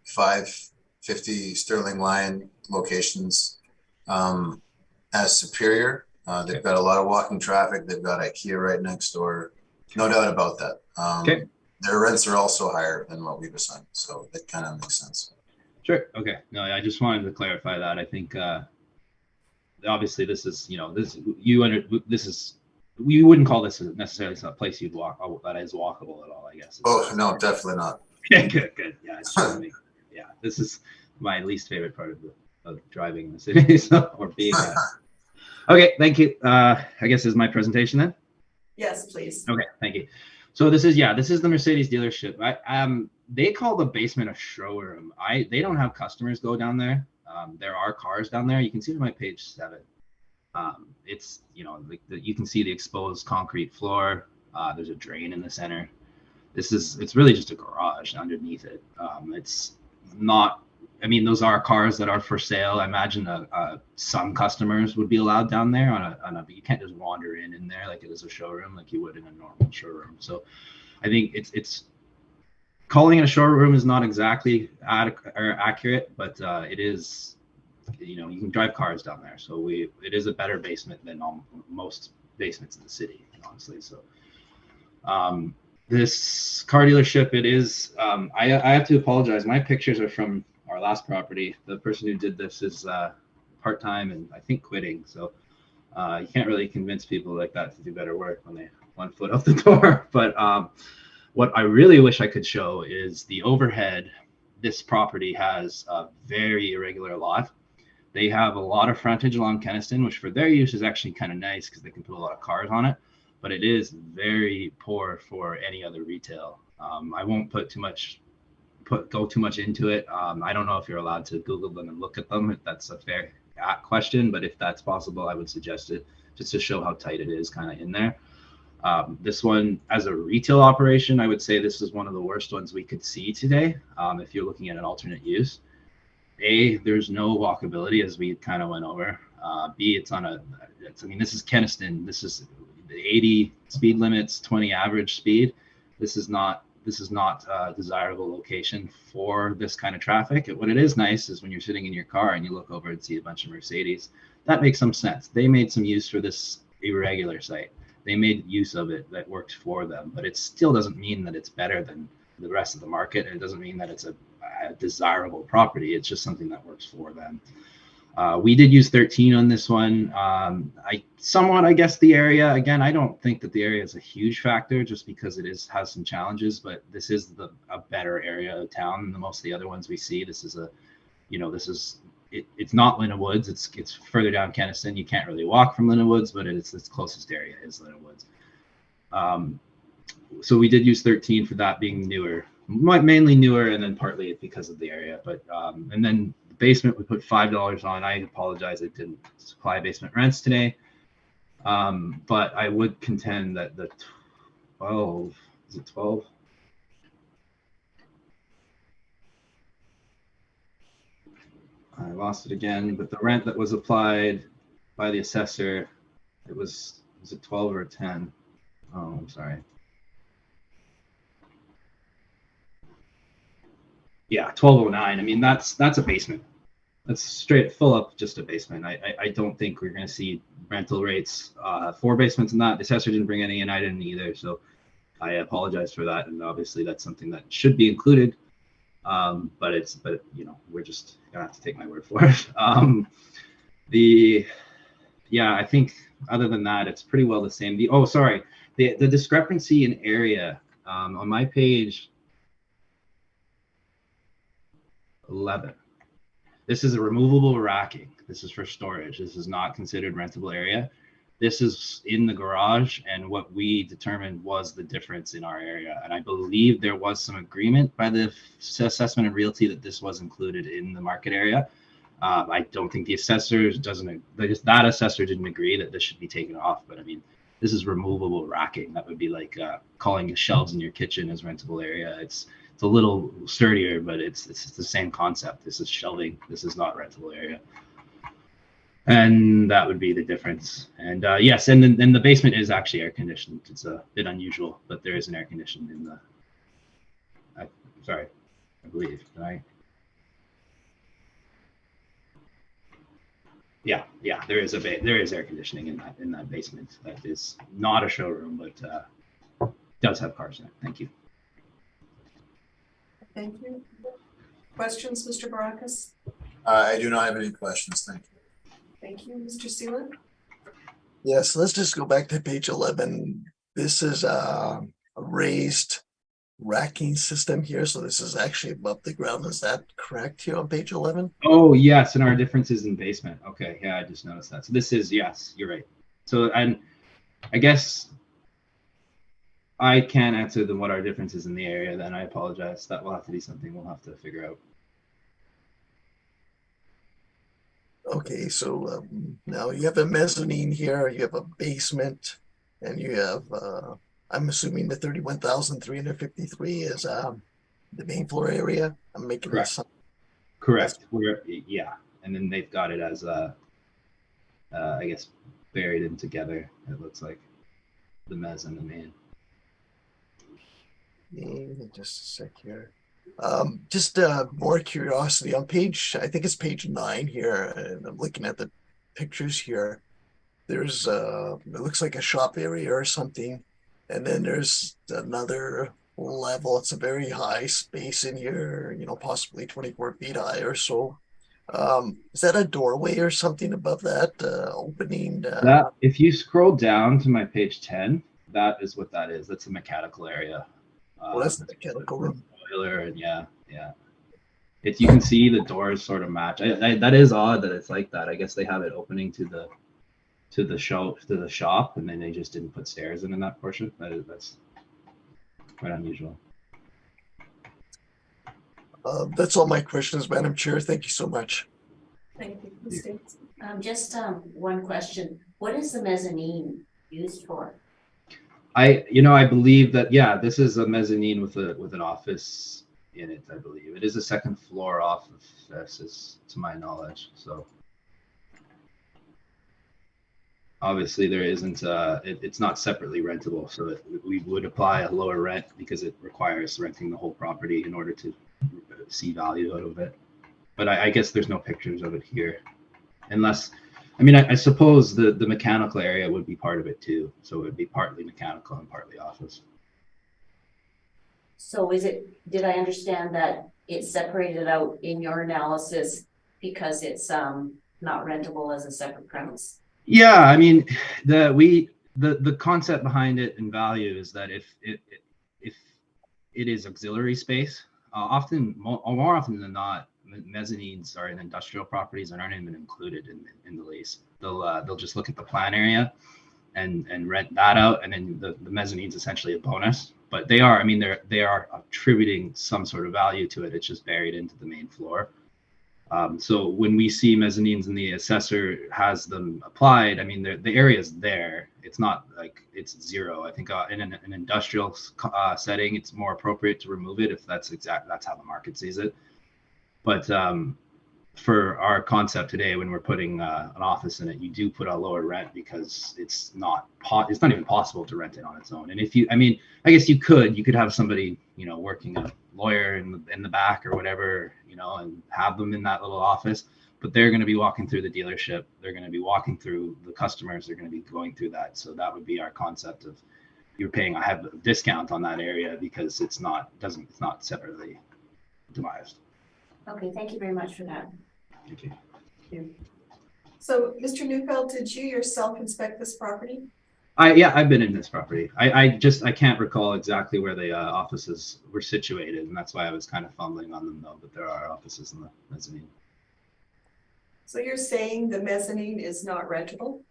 550 Sterling Lion locations as superior. They've got a lot of walking traffic. They've got IKEA right next door. No doubt about that. Okay. Their rents are also higher than what we've assigned, so that kind of makes sense. Sure. Okay. No, I just wanted to clarify that. I think obviously this is, this is, we wouldn't call this necessarily a place you'd walk that is walkable at all, I guess. Oh, no, definitely not. Good. Yeah. It's just yeah. This is my least favorite part of driving in the city, so, or being there. Okay. Thank you. I guess this is my presentation then. Yes, please. Okay. Thank you. So this is the Mercedes dealership. They call the basement a showroom. They don't have customers go down there. There are cars down there. You can see it on my page 7. It's, you can see the exposed concrete floor. There's a drain in the center. It's really just a garage underneath it. It's not, those are cars that are for sale. I imagine some customers would be allowed down there but you can't just wander in there like it is a showroom, like you would in a normal showroom. So I think it's calling it a showroom is not exactly accurate, but it is, you can drive cars down there. So it is a better basement than most basements in the city, honestly. So this car dealership, it is, I have to apologize. My pictures are from our last property. The person who did this is part-time and I think quitting. So you can't really convince people like that to do better work when they 1 foot out the door. But what I really wish I could show is the overhead. This property has a very irregular lot. They have a lot of frontage along Kenniston, which for their use is actually kind of nice because they can put a lot of cars on it, but it is very poor for any other retail. I won't go too much into it. I don't know if you're allowed to Google them and look at them, if that's a fair question, but if that's possible, I would suggest it just to show how tight it is kind of in there. This one, as a retail operation, I would say this is one of the worst ones we could see today. If you're looking at an alternate use, there's no walkability, as we kind of went over. B, this is Kenniston. This is the 80 speed limits, 20 average speed. This is not a desirable location for this kind of traffic. What it is nice is when you're sitting in your car and you look over and see a bunch of Mercedes, that makes some sense. They made some use for this irregular site. They made use of it that worked for them, but it still doesn't mean that it's better than the rest of the market. It doesn't mean that it's a desirable property. It's just something that works for them. We did use 13 on this one. I guess the area, again, I don't think that the area is a huge factor just because it has some challenges, but this is a better area of town than most of the other ones we see. This is it's not Lynn Woods. It's further down Kenniston. You can't really walk from Lynn Woods, but its closest area is Lynn Woods. So we did use 13 for that being newer, mainly newer, and then partly because of the area. But and then the basement we put $5 on. I apologize, I didn't supply basement rents today. But I would contend that the 12, is it 12? I lost it again, but the rent that was applied by the assessor, was it 12 or 10? Oh, I'm sorry. Yeah, 1209. That's a basement. That's straight full up just a basement. I don't think we're going to see rental rates for basements in that. The assessor didn't bring any and I didn't either. So I apologize for that. And obviously that's something that should be included. But we're just gonna have to take my word for it. I think other than that, it's pretty well the same. The discrepancy in area on my page 11. This is a removable racking. This is for storage. This is not considered rentable area. This is in the garage, and what we determined was the difference in our area. And I believe there was some agreement by the assessment and realty that this was included in the market area. I don't think the assessor that assessor didn't agree that this should be taken off. But this is removable racking. That would be like calling the shelves in your kitchen as rentable area. It's a little sturdier, but it's the same concept. This is shelving. This is not rentable area. And that would be the difference. And yes, and then the basement is actually air conditioned. It's a bit unusual, but there is an air conditioned in the. I believe, right? Yeah, there is there is air conditioning in that basement. That is not a showroom, but does have cars in it. Thank you. Thank you. Questions, Mr. Barakas? I do not have any questions. Thank you. Thank you, Mr. Seelan. Yes, let's just go back to page 11. This is a raised racking system here, so this is actually above the ground. Is that correct here on page 11? Oh yes, and our difference is in basement. Okay, yeah, I just noticed that. So this is, yes, you're right. So, and I guess I can't answer what our difference is in the area. Then I apologize. That will have to be something we'll have to figure out. Okay, so now you have a mezzanine here, you have a basement, and you have, I'm assuming the 31,353 is the main floor area. I'm making Correct. this up. Correct. Yeah, and then they've got it as I guess buried in together. It looks like the mezz and the main. Just a sec here. Just more curiosity on page, I think it's page 9 here, and I'm looking at the pictures here. There's it looks like a shop area or something, and then there's another level. It's a very high space in here, you know, possibly 24 feet high or so. Is that a doorway or something above that opening? That, if you scroll down to my page 10, that is what that is. That's a mechanical area. Well, that's the mechanical room. Boiler, and yeah. If you can see the doors sort of match. That is odd that it's like that. I guess they have it opening to the shop, and then they just didn't put stairs in that portion. That's quite unusual. That's all my questions, Madam Chair. Thank you so much. Thank you, Ms. Davis. Just one question. What is the mezzanine used for? I believe that, yeah, this is a mezzanine with an office in it. I believe it is a second floor office, is to my knowledge. So obviously there isn't it's not separately rentable, so we would apply a lower rent because it requires renting the whole property in order to see value out of it. But I guess there's no pictures of it here, unless, I mean, I suppose the mechanical area would be part of it too. So it would be partly mechanical and partly office. So did I understand that it's separated out in your analysis because it's not rentable as a separate premise? Yeah, I mean, the concept behind it and value is that if it is auxiliary space, more often than not, mezzanines are in industrial properties and aren't even included in the lease. They'll just look at the plan area and rent that out, and then the mezzanine's essentially a bonus. But they are attributing some sort of value to it. It's just buried into the main floor. So when we see mezzanines and the assessor has them applied, I mean, the area is there. It's not like it's zero. I think in an industrial setting, it's more appropriate to remove it if that's how the market sees it. But for our concept today, when we're putting an office in it, you do put a lower rent because it's not even possible to rent it on its own. And I guess you could have somebody, working, a lawyer in the back or whatever, and have them in that little office, but they're going to be walking through the dealership. They're going to be walking through the customers. They're going to be going through that. So that would be our concept of you're paying a discount on that area because it's not separately demised. Okay, thank you very much for that. Thank you. Thank you. So, Mr. Neufeld, did you yourself inspect this property? I've been in this property. I can't recall exactly where the offices were situated, and that's why I was kind of fumbling on them, though. But there are offices in the mezzanine. So you're saying the mezzanine is not rentable?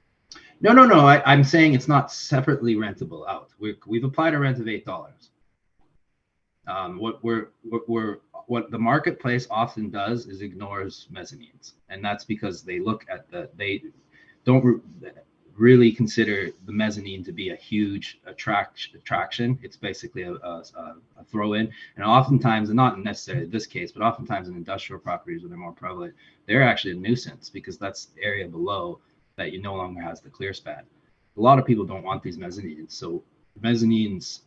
No. I'm saying it's not separately rentable out. We've applied a rent of $8. What the marketplace often does is ignores mezzanines, and that's because they don't really consider the mezzanine to be a huge attraction. It's basically a throw-in, and oftentimes, and not necessarily this case, but oftentimes in industrial properties where they're more prevalent, they're actually a nuisance because that's the area below that no longer has the clear span. A lot of people don't want these mezzanines, so mezzanines,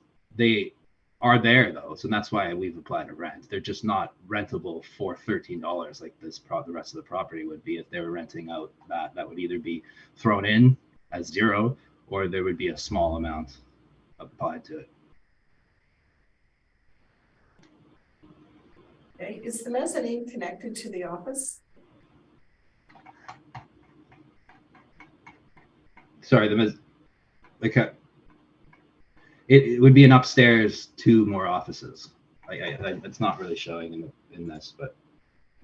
are there though, so that's why we've applied to rent. They're just not rentable for $13 like the rest of the property would be. If they were renting out, that would either be thrown in as zero, or there would be a small amount applied to it. Okay, is the mezzanine connected to the office? Sorry, it would be an upstairs, 2 more offices. It's not really showing in this, but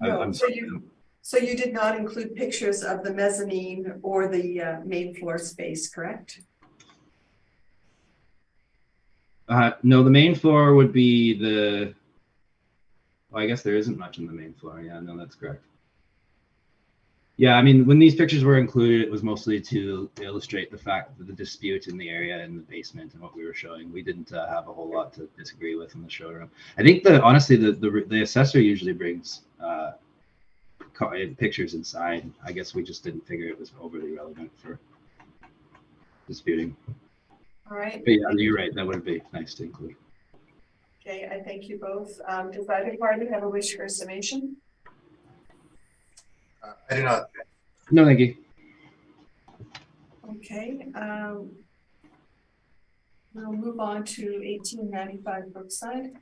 No, I'm so you did not include pictures of the mezzanine or the main floor space, correct? no, the main floor would be the. Well, I guess there isn't much in the main floor. Yeah, no, that's correct. Yeah, I mean, when these pictures were included, it was mostly to illustrate the fact that the dispute in the area in the basement and what we were showing. We didn't have a whole lot to disagree with in the showroom. I think honestly, the assessor usually brings pictures inside. I guess we just didn't figure it was overly relevant for disputing. All right. But yeah, you're right. That would be nice to include. Okay, I thank you both. Does either party have a wish for a summation? I do not. No, thank you. Okay, we'll move on to 1895 Brookside.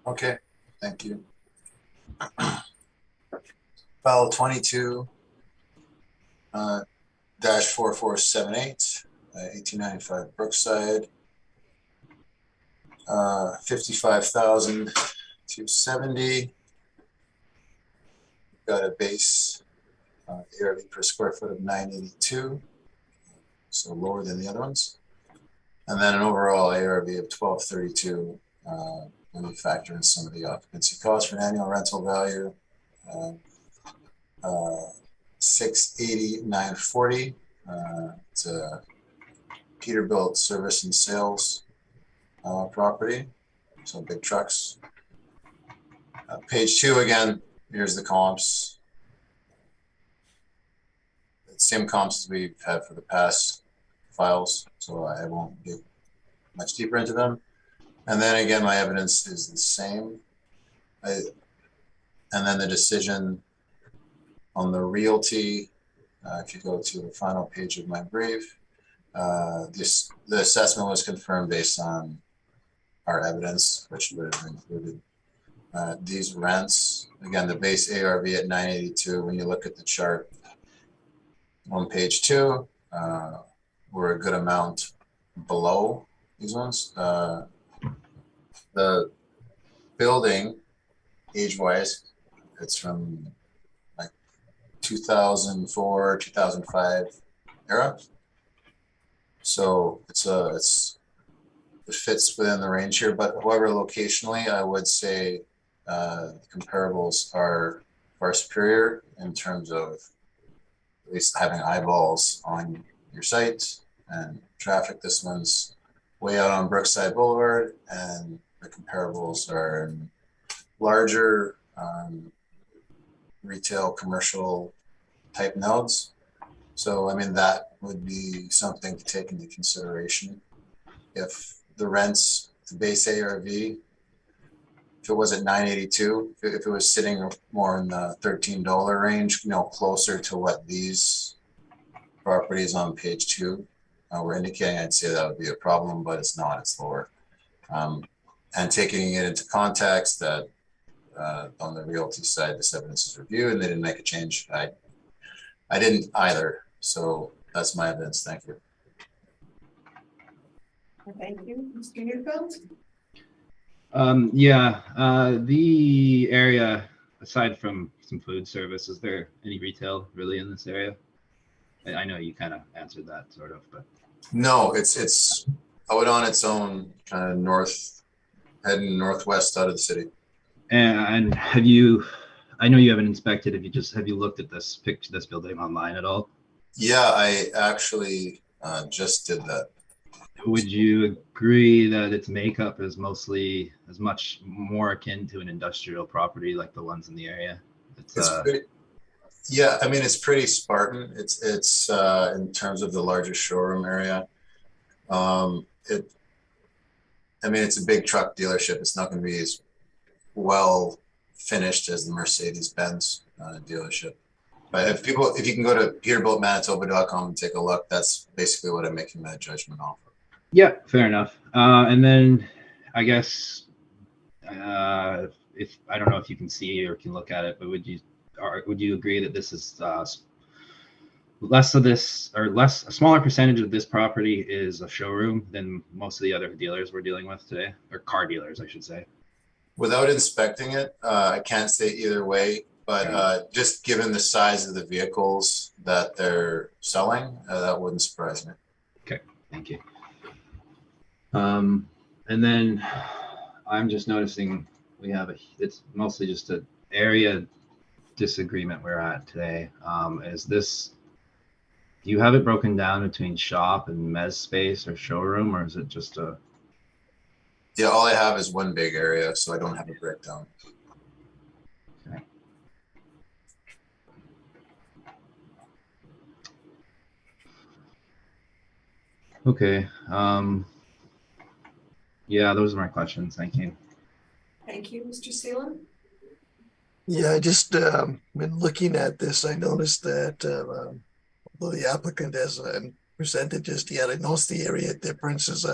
Okay, thank you. File 22 dash 4478, 1895 Brookside, 55,270. Got a base ARV per square foot of 982, so lower than the other ones, and then an overall ARV of 1232 when we factor in some of the occupancy costs for an annual rental value. 680,940. It's a Peterbilt service and sales property, so big trucks. Page 2 again. Here's the comps. Same comps as we've had for the past files, so I won't get much deeper into them. And then again, my evidence is the same. And then the decision on the realty, if you go to the final page of my brief, the assessment was confirmed based on our evidence, which would have included these rents. Again, the base ARV at 982, when you look at the chart on page 2, we're a good amount below these ones. The building, age-wise, it's from like 2004, 2005 era. So it fits within the range here, but however, locationally, I would say the comparables are far superior in terms of at least having eyeballs on your site and traffic. This one's way out on Brookside Boulevard, and the comparables are in larger retail commercial type nodes. So, I mean, that would be something to take into consideration. If the rents, the base ARV, if it was at 982, if it was sitting more in the $13 range, closer to what these properties on page 2 were indicating, I'd say that would be a problem, but it's not, it's lower. And taking it into context that on the realty side, this evidence is reviewed and they didn't make a change. I didn't either. So that's my evidence. Thank you. Thank you. Mr. Newfield? The area, aside from some food service, is there any retail really in this area? I know you kind of answered that sort of, but no, it's out on its own, kind of heading northwest out of the city. And have you? I know you haven't inspected. Have you looked at this building online at all? Yeah, I actually just did that. Would you agree that its makeup is mostly as much more akin to an industrial property like the ones in the area? Yeah, I mean, it's pretty Spartan. It's in terms of the larger showroom area. And I mean, it's a big truck dealership. It's not going to be as well finished as the Mercedes-Benz dealership. But if you can go to peterbiltmanitoba.com and take a look, that's basically what I'm making that judgment off of. Yeah, fair enough. And then I guess if I don't know if you can see or can look at it, but would you agree that this is a smaller percentage of this property is a showroom than most of the other dealers we're dealing with today, or car dealers, I should say? Without inspecting it, I can't say either way, but just given the size of the vehicles that they're selling, that wouldn't surprise me. Okay, thank you. And then I'm just noticing it's mostly just an area disagreement we're at today. Do you have it broken down between shop and mezz space or showroom, or is it just a? Yeah, all I have is one big area, so I don't have a breakdown. Okay. Okay. Yeah, those are my questions. Thank you. Thank you, Mr. Seelan. Yeah, I just when looking at this, I noticed that although the applicant has presented just yet, I noticed the area difference is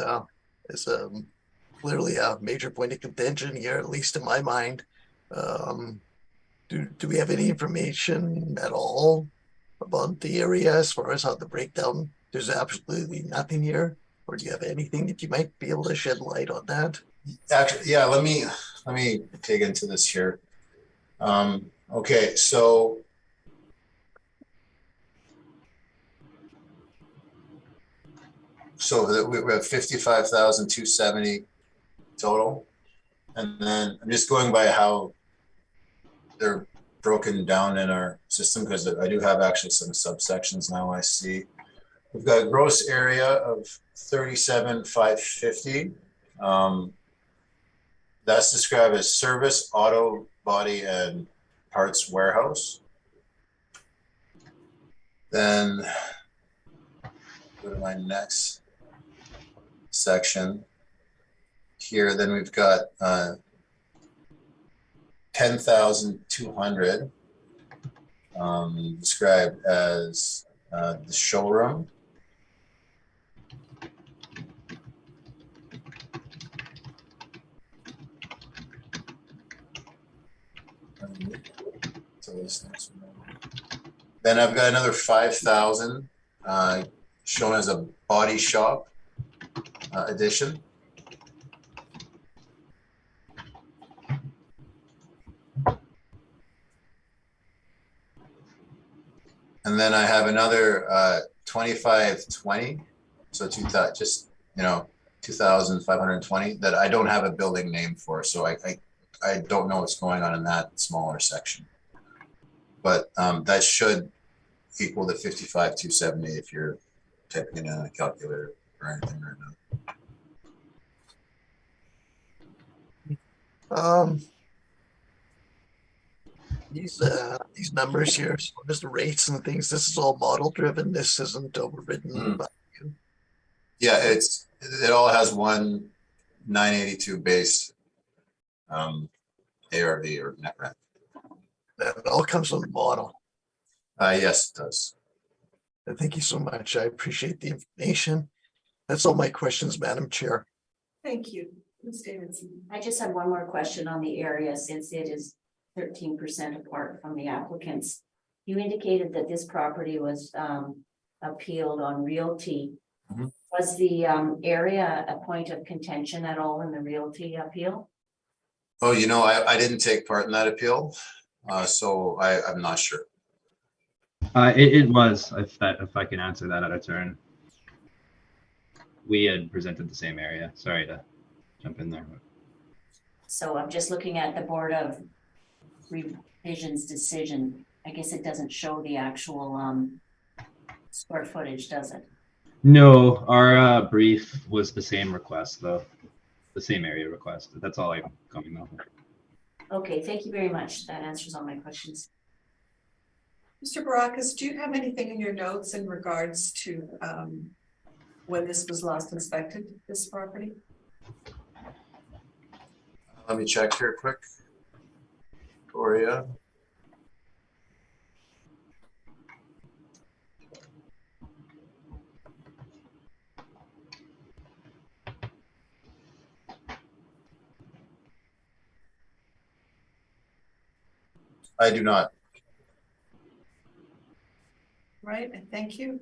clearly a major point of contention here, at least in my mind. Do we have any information at all about the area as far as how the breakdown? There's absolutely nothing here, or do you have anything that you might be able to shed light on that? Actually, yeah, let me dig into this here. Okay, so we have 55,270 total, and then I'm just going by how they're broken down in our system, because I do have actually some subsections now. I see we've got a gross area of 37,550. That's described as service, auto, body, and parts warehouse. Then go to my next section here. Then we've got 10,200 described as the showroom. Then I've got another 5,000 shown as a body shop addition. And then I have another 2,520, so 2,000, just 2,520 that I don't have a building name for, so I don't know what's going on in that smaller section. But that should equal the 55,270 if you're typing it in a calculator or anything right now. These numbers here, so there's the rates and things. This is all model driven. This isn't overridden by you. Yeah, it all has one 982 base ARV or net rent. That all comes from the model. Yes, it does. Thank you so much. I appreciate the information. That's all my questions, Madam Chair. Thank you, Ms. Davidson. I just have one more question on the area, since it is 13% apart from the applicants. You indicated that this property was appealed on realty. Mm-hmm. Was the area a point of contention at all in the realty appeal? Oh, I didn't take part in that appeal, so I'm not sure. It was, if I can answer that at a turn. We had presented the same area. Sorry to jump in there. So I'm just looking at the Board of Revision's decision. I guess it doesn't show the actual square footage, does it? No, our brief was the same request, though. The same area request. That's all I'm coming off of. Okay, thank you very much. That answers all my questions. Mr. Barakas, do you have anything in your notes in regards to when this was last inspected, this property? Let me check here quick. Gloria. I do not. Right, and thank you.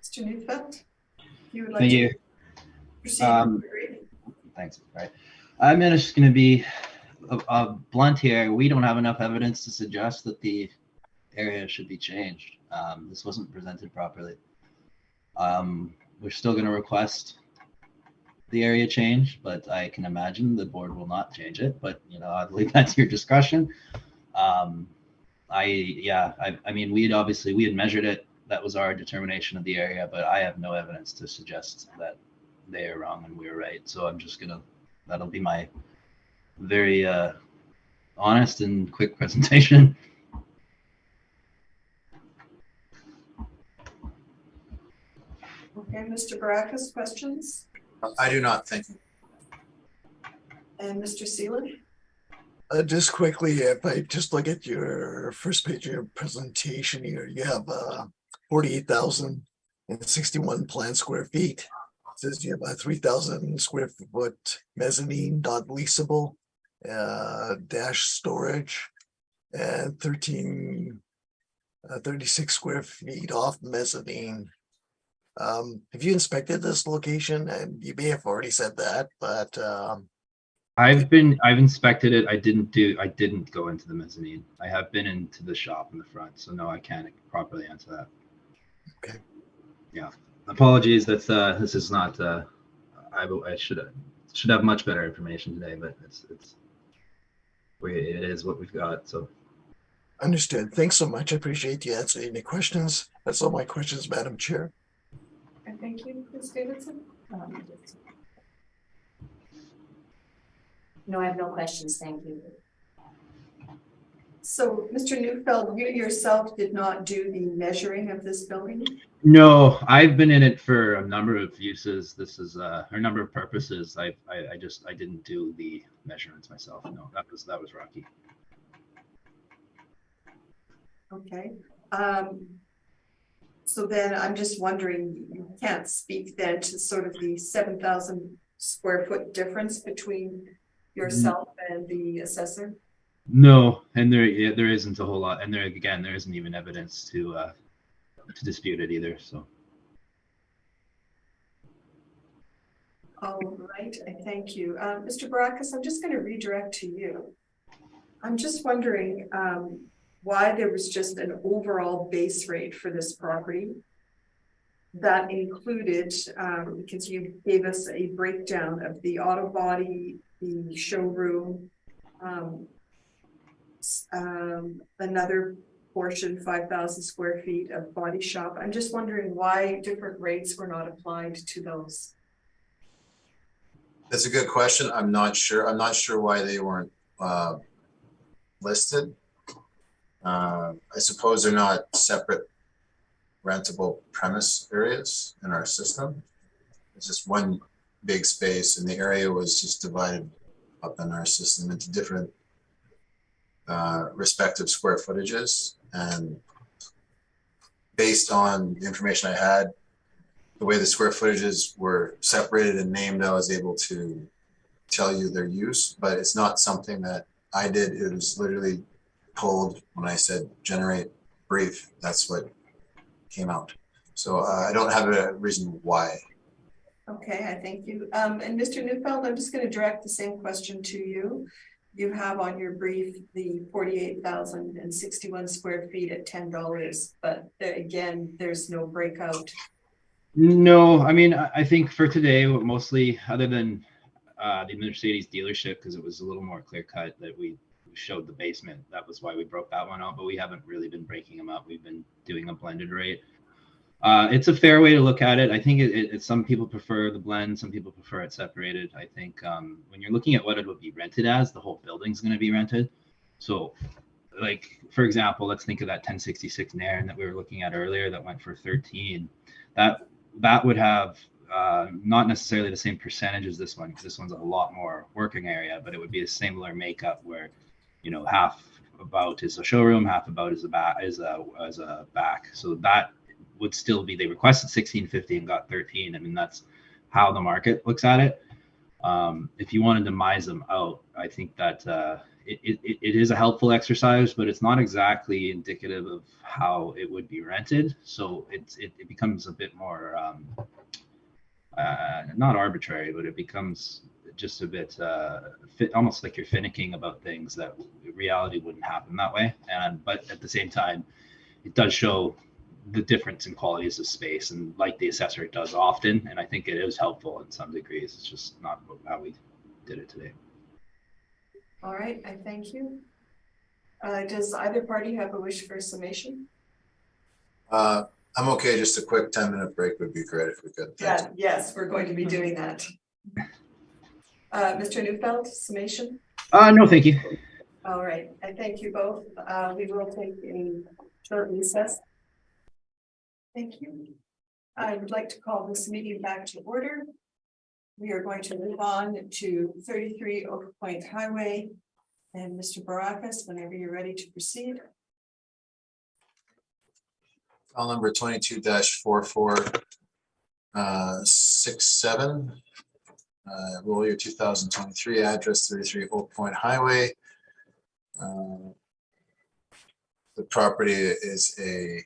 Mr. Neufeld, you would like Thank to you. proceed? Thanks. All right. I'm just going to be blunt here. We don't have enough evidence to suggest that the area should be changed. This wasn't presented properly. We're still going to request the area change, but I can imagine the board will not change it. But I'll leave that to your discussion. I mean, we had measured it. That was our determination of the area, but I have no evidence to suggest that they are wrong and we're right. So I'm just that'll be my very honest and quick presentation. Okay, Mr. Baracus, questions? I do not think. And Mr. Seelan? Just quickly, if I just look at your first page of your presentation here, you have 48,061 planned square feet. It says you have a 3,000 square foot mezzanine, not leasable, dash storage, and 36 square feet off mezzanine. Have you inspected this location? And you may have already said that, but I've inspected it. I didn't go into the mezzanine. I have been into the shop in the front, so no, I can't properly answer that. Okay. Yeah. Apologies. This is not. I should have much better information today, but it is what we've got. So. Understood. Thanks so much. I appreciate you answering any questions. That's all my questions, Madam Chair. And thank you, Ms. Davidson. No, I have no questions. Thank you. So, Mr. Neufeld, you yourself did not do the measuring of this building? No, I've been in it for a number of uses. This is a number of purposes. I didn't do the measurements myself. No, that was Rocky. Okay. So then I'm just wondering, you can't speak then to sort of the 7,000 square foot difference between yourself and the assessor? No, and there isn't a whole lot, and there isn't even evidence to dispute it either. So. All right, I thank you. Mr. Baracus, I'm just going to redirect to you. I'm just wondering why there was just an overall base rate for this property that included, because you gave us a breakdown of the auto body, the showroom, another portion, 5,000 square feet of body shop. I'm just wondering why different rates were not applied to those. That's a good question. I'm not sure. I'm not sure why they weren't listed. I suppose they're not separate rentable premise areas in our system. It's just one big space, and the area was just divided up in our system into different respective square footages. And based on the information I had, the way the square footages were separated and named, I was able to tell you their use, but it's not something that I did. It was literally pulled when I said generate brief. That's what came out. So I don't have a reason why. Okay, I thank you. And Mr. Neufeld, I'm just going to direct the same question to you. You have on your brief the 48,061 square feet at $10, but again, there's no breakout. No, I mean, I think for today, mostly other than the Mercedes dealership, because it was a little more clear cut that we showed the basement. That was why we broke that one out, but we haven't really been breaking them up. We've been doing a blended rate. It's a fair way to look at it. I think some people prefer the blend, some people prefer it separated. I think when you're looking at what it would be rented as, the whole building's going to be rented. So, like, for example, let's think of that 1066 Nairn that we were looking at earlier that went for 13. That would have not necessarily the same percentage as this one, because this one's a lot more working area, but it would be a similar makeup where, you know, half about is a showroom, half about is a back. So that would still be, they requested 1650 and got 13. I mean, that's how the market looks at it. If you wanted to demise them out, I think that it is a helpful exercise, but it's not exactly indicative of how it would be rented. So it becomes a bit more not arbitrary, but it becomes just a bit almost like you're finicking about things that in reality wouldn't happen that way. But at the same time, it does show the difference in qualities of space, and like the assessor does often, and I think it is helpful in some degrees. It's just not how we did it today. All right, I thank you. Does either party have a wish for a summation? I'm okay. Just a quick 10-minute break would be great if we could. Yeah, yes, we're going to be doing that. Mr. Neufeld, summation? No, thank you. All right, I thank you both. We will take a short recess. Thank you. I would like to call this meeting back to order. We are going to move on to 33 Oak Point Highway. And Mr. Barakas, whenever you're ready to proceed. File number 22-4467. Roll year 2023, address 33 Oak Point Highway. The property is a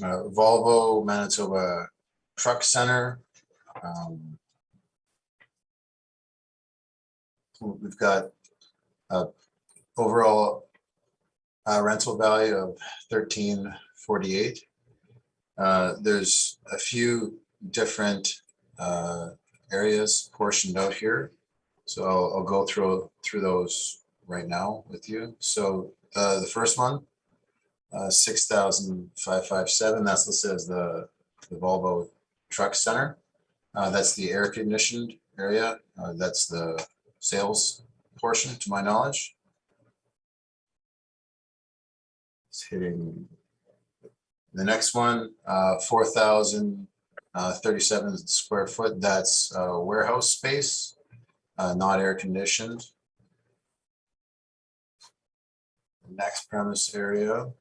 Volvo Manitoba Truck Center. We've got overall rental value of $13.48. There's a few different areas portioned out here, so I'll go through those right now with you. So the first one, 6,557. That's listed as the Volvo Truck Center. That's the air conditioned area. That's the sales portion, to my knowledge. It's hitting the next one, 4,037 square foot. That's warehouse space, not air conditioned. The next premise area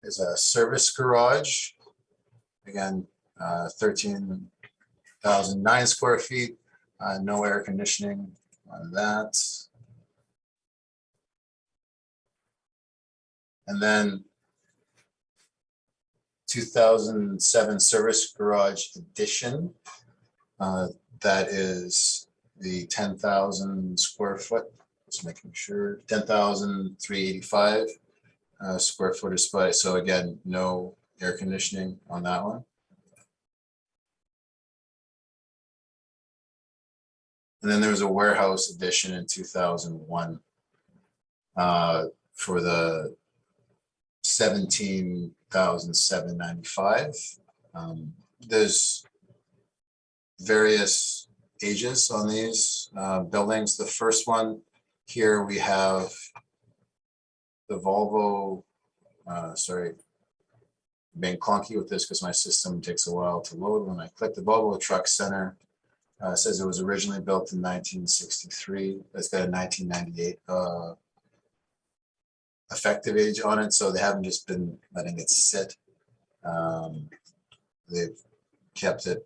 is a service garage. Again, 13,009 square feet. No air conditioning on that. And then 2007 service garage addition. That is the 10,000 square foot. Just making sure 10,385 square foot of space. So again, no air conditioning on that one. And then there was a warehouse addition in 2001 for the 17,795. There's various ages on these buildings. The first one here we have the Volvo, sorry, being clunky with this because my system takes a while to load. When I click the Volvo Truck Center, it says it was originally built in 1963. It's got a 1998 effective age on it, so they haven't just been letting it sit. They've kept it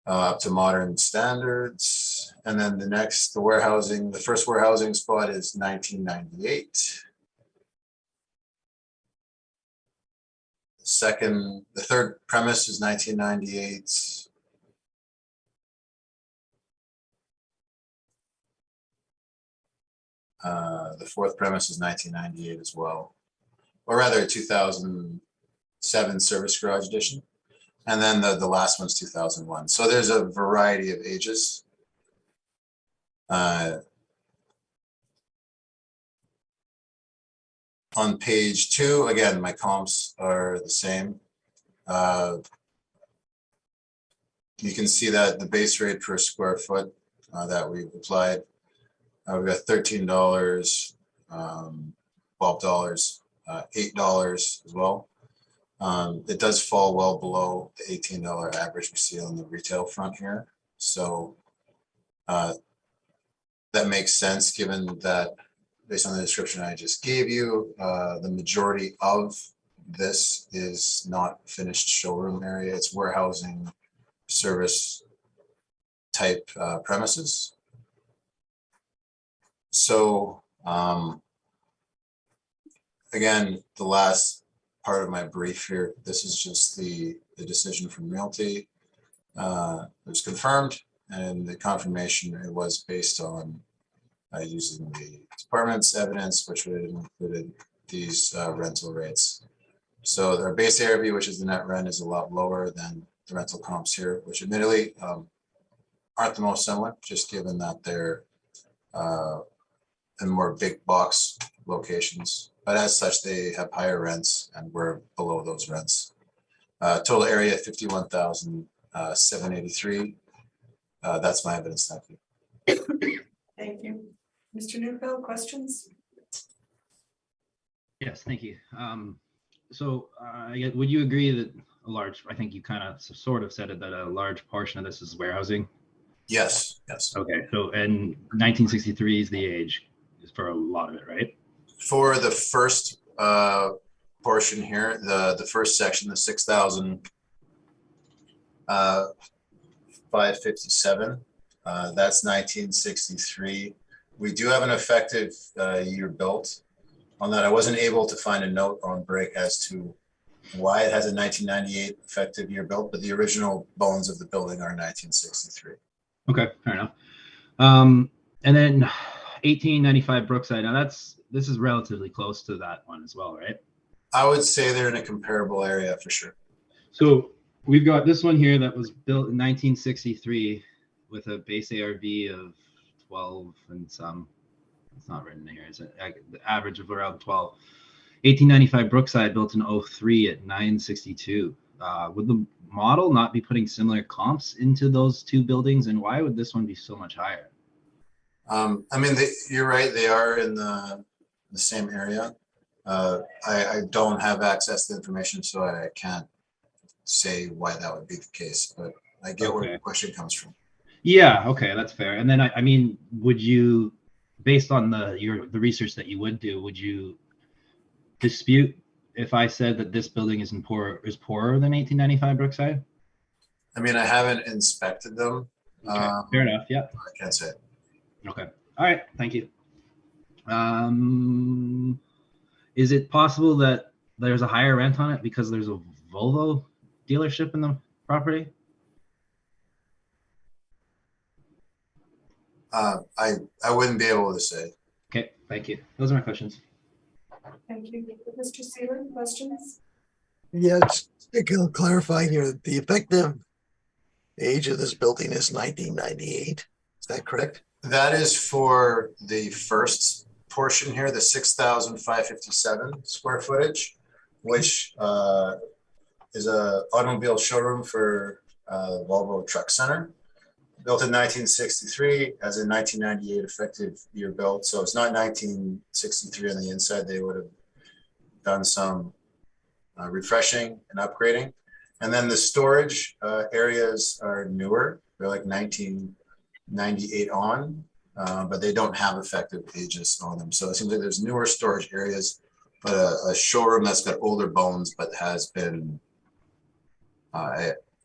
up to modern standards. And then the next, the warehousing, the first warehousing spot is 1998. The third premise is 1998. The fourth premise is 1998 as well, or rather 2007 service garage edition. And then the last one's 2001. So there's a variety of ages. On page 2, again, my comps are the same. You can see that the base rate per square foot that we've applied, we've got $13, $12, $8 as well. It does fall well below the $18 average we see on the retail front here. So that makes sense given that based on the description I just gave you, the majority of this is not finished showroom area. It's warehousing service type premises. So again, the last part of my brief here, this is just the decision from Realty. It was confirmed, and the confirmation, it was based on using the department's evidence, which would have included these rental rates. So their base ARV, which is the net rent, is a lot lower than the rental comps here, which admittedly aren't the most similar, just given that they're in more big box locations. But as such, they have higher rents, and we're below those rents. Total area 51,783. That's my evidence. Thank you. Thank you. Mr. Newfield, questions? Yes, thank you. So would you agree that a large, I think you kind of sort of said it, that a large portion of this is warehousing? Yes, yes. Okay, so and 1963 is the age for a lot of it, right? For the first portion here, the first section, the 6,557, that's 1963. We do have an effective year built on that. I wasn't able to find a note on break as to why it has a 1998 effective year built, but the original bones of the building are 1963. Okay, fair enough. And then 1895 Brookside. Now this is relatively close to that one as well, right? I would say they're in a comparable area for sure. So we've got this one here that was built in 1963 with a base ARV of 12 and some. It's not written here. Is it the average of around 12? 1895 Brookside built in 03 at 962. Would the model not be putting similar comps into those two buildings, and why would this one be so much higher? I mean, you're right. They are in the same area. I don't have access to the information, so I can't say why that would be the case, but I get where the question comes from. Yeah, okay, that's fair. And then I mean, would you, based on the research that you would do, would you dispute if I said that this building is poorer than 1895 Brookside? I mean, I haven't inspected them. Okay, fair enough. Yeah, I can't say. Okay. All right. Thank you. Is it possible that there's a higher rent on it because there's a Volvo dealership in the property? I wouldn't be able to say. Okay. Thank you. Those are my questions. Thank you. Mr. Sealer, questions? Yeah, just to clarify here, the effective age of this building is 1998. Is that correct? That is for the first portion here, the 6,557 square footage, which is a automobile showroom for Volvo Truck Center. Built in 1963, as a 1998 effective year built. So it's not 1963 on the inside. They would have done some refreshing and upgrading. And then the storage areas are newer. They're like 1998 on, but they don't have effective ages on them. So it seems like there's newer storage areas, but a showroom that's got older bones, but has been,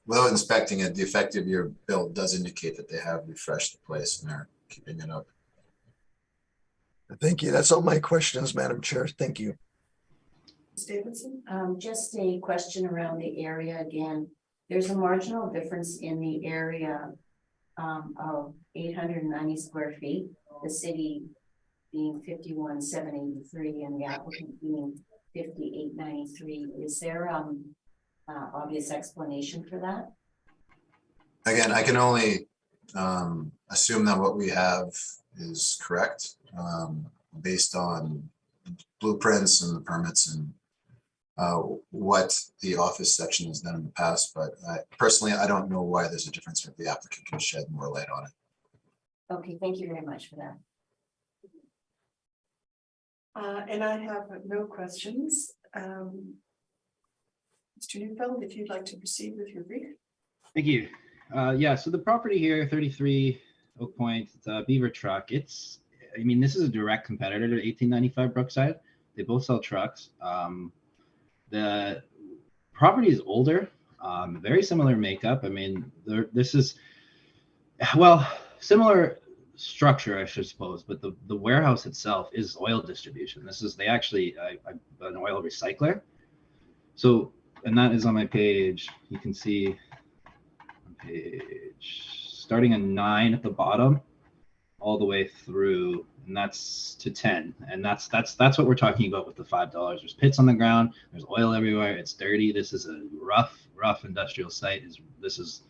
without inspecting it, the effective year build does indicate that they have refreshed the place and they're keeping it up. Thank you. That's all my questions, Madam Chair. Thank you. Ms. Davidson? Just a question around the area again. There's a marginal difference in the area of 890 square feet, the city being 51,783 and the applicant being 5893. Is there obvious explanation for that? Again, I can only assume that what we have is correct based on blueprints and the permits and what the office section has done in the past. But personally, I don't know why there's a difference if the applicant can shed more light on it. Okay, thank you very much for that. And I have no questions. Mr. Newfeld, if you'd like to proceed with your brief. Thank you. Yeah, so the property here, 33 Oak Point, it's a Beaver Truck. I mean, this is a direct competitor to 1895 Brookside. They both sell trucks. The property is older, very similar makeup. I mean, this is, well, similar structure, I should suppose, but the warehouse itself is oil distribution. They actually, an oil recycler. So, and that is on my page. You can see on page, starting at 9 at the bottom, all the way through, and that's to 10. And that's what we're talking about with the $5. There's pits on the ground, there's oil everywhere, it's dirty. This is a rough industrial site. This is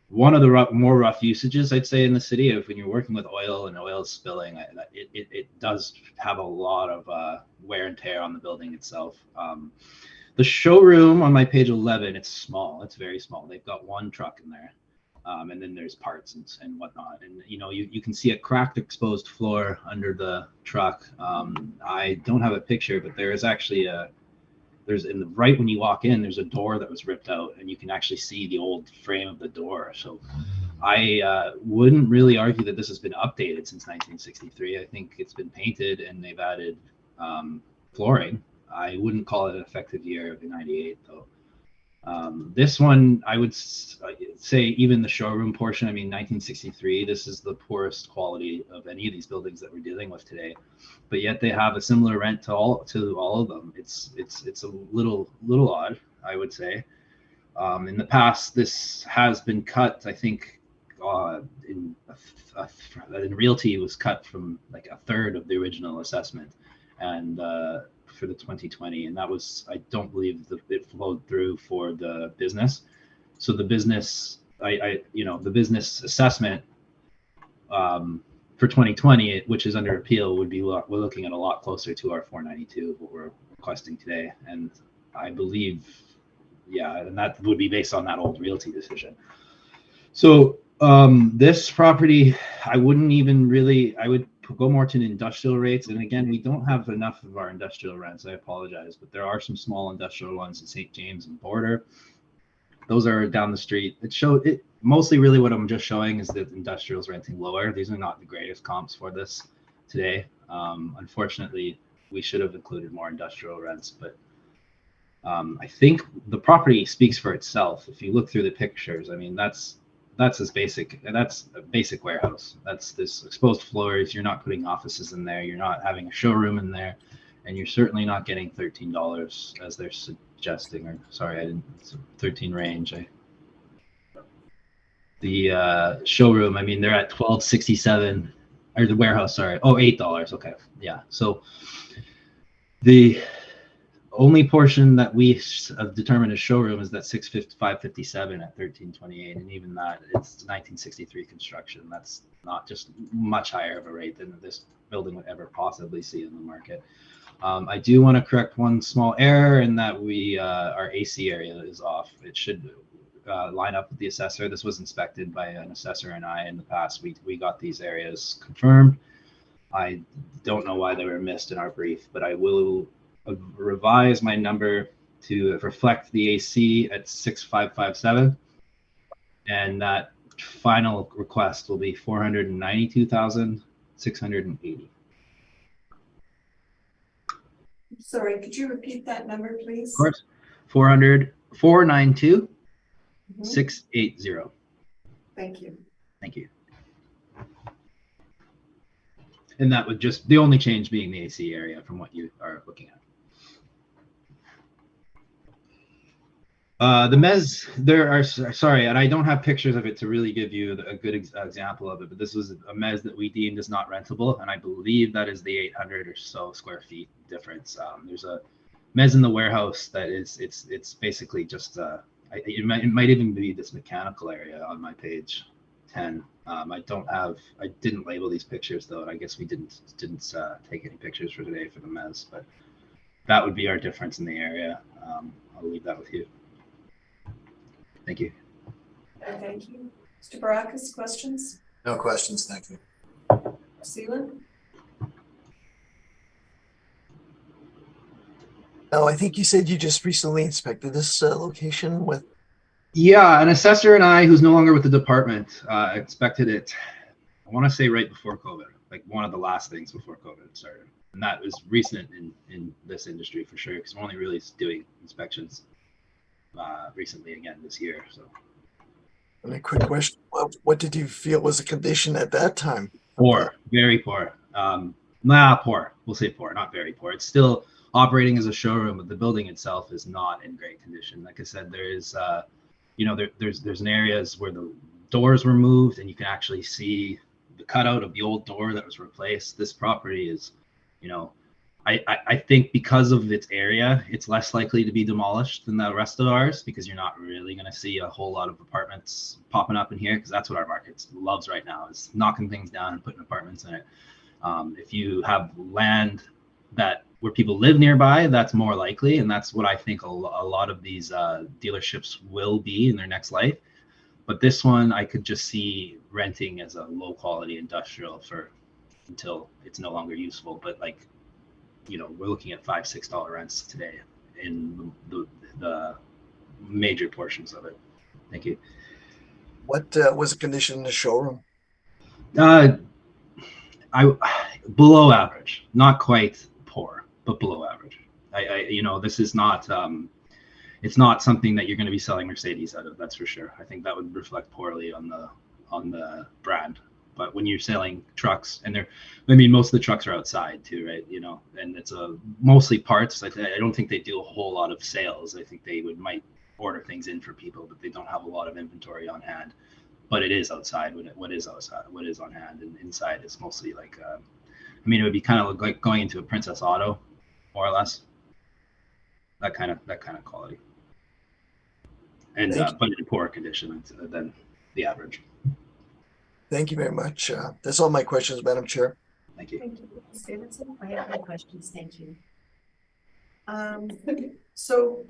one of the more rough usages, I'd say, in the city. Of when you're working with oil and oil spilling, it does have a lot of wear and tear on the building itself. The showroom on my page 11, it's small. It's very small. They've got one truck in there. And then there's parts and whatnot. And, you can see a cracked exposed floor under the truck. I don't have a picture, but there is actually right when you walk in, there's a door that was ripped out, and you can actually see the old frame of the door. So I wouldn't really argue that this has been updated since 1963. I think it's been painted and they've added flooring. I wouldn't call it an effective year of the 98 though. This one, I would say, even the showroom portion, I mean, 1963, this is the poorest quality of any of these buildings that we're dealing with today, but yet they have a similar rent to all of them. It's a little odd, I would say. In the past, this has been cut, I think, in realty, was cut from like a third of the original assessment, and for the 2020, and that was, I don't believe it flowed through for the business. So the business, the business assessment for 2020, which is under appeal, would be, we're looking at a lot closer to our 492 of what we're requesting today. And I believe, yeah, and that would be based on that old realty decision. So this property, I would go more to industrial rates. And again, we don't have enough of our industrial rents. I apologize, but there are some small industrial ones in St. James and Border. Those are down the street. It mostly really what I'm just showing is that industrial's renting lower. These are not the greatest comps for this today. Unfortunately, we should have included more industrial rents, but I think the property speaks for itself. If you look through the pictures, I mean, that's as basic, and that's a basic warehouse. That's this exposed floors. You're not putting offices in there. You're not having a showroom in there, and you're certainly not getting $13 as they're suggesting. Or sorry, I didn't. It's a 13 range. The showroom, I mean, they're at $12.67, or the warehouse. Sorry, $8. Okay, yeah. So the only portion that we have determined as showroom is that 557 at 1328, and even that, it's 1963 construction. That's not just much higher of a rate than this building would ever possibly see in the market. I do want to correct one small error in that our AC area is off. It should line up with the assessor. This was inspected by an assessor and I in the past. We got these areas confirmed. I don't know why they were missed in our brief, but I will revise my number to reflect the AC at 6557, and that final request will be 492,680. Sorry, could you repeat that number, please? Of course, 492,680. Thank you. Thank you. And that would just, the only change being the AC area from what you are looking at. The mezz, sorry, and I don't have pictures of it to really give you a good example of it, but this was a mezz that we deemed as not rentable, and I believe that is the 800 or so square feet difference. There's a mezz in the warehouse that it's basically just, it might even be this mechanical area on my page 10. I didn't label these pictures though, and I guess we didn't take any pictures for today for the mezz, but that would be our difference in the area. I'll leave that with you. Thank you. Thank you. Mr. Baracus, questions? No questions, thank you. Seelan? Now, I think you said you just recently inspected this location with, Yeah, an assessor and I, who's no longer with the department, expected it, I want to say right before COVID, like one of the last things before COVID started. And that was recent in this industry for sure, because we're only really doing inspections recently again this year. So and a quick question, what did you feel was the condition at that time? poor, very poor. Poor. We'll say poor, not very poor. It's still operating as a showroom, but the building itself is not in great condition. Like I said, there is, there's an areas where the doors were moved, and you can actually see the cutout of the old door that was replaced. This property is, I think because of its area, it's less likely to be demolished than the rest of ours, because you're not really going to see a whole lot of apartments popping up in here, because that's what our market loves right now, is knocking things down and putting apartments in it. If you have land where people live nearby, that's more likely, and that's what I think a lot of these dealerships will be in their next life. But this one, I could just see renting as a low quality industrial until it's no longer useful. But we're looking at $5-6 rents today in the major portions of it. Thank you. What was the condition in the showroom? I below average, not quite poor, but below average. This is not it's not something that you're going to be selling Mercedes out of, that's for sure. I think that would reflect poorly on the brand. But when you're selling trucks, and most of the trucks are outside too, right? And it's mostly parts. I don't think they do a whole lot of sales. I think they might order things in for people, but they don't have a lot of inventory on hand. But it is outside. What is on hand, and inside is mostly like, it would be kind of like going into a Princess Auto, more or less. That kind of quality, and but in poorer condition than the average. Thank you very much. That's all my questions, Madam Chair. Thank you. Thank you, Ms. Davidson. I have no questions, thank you. So,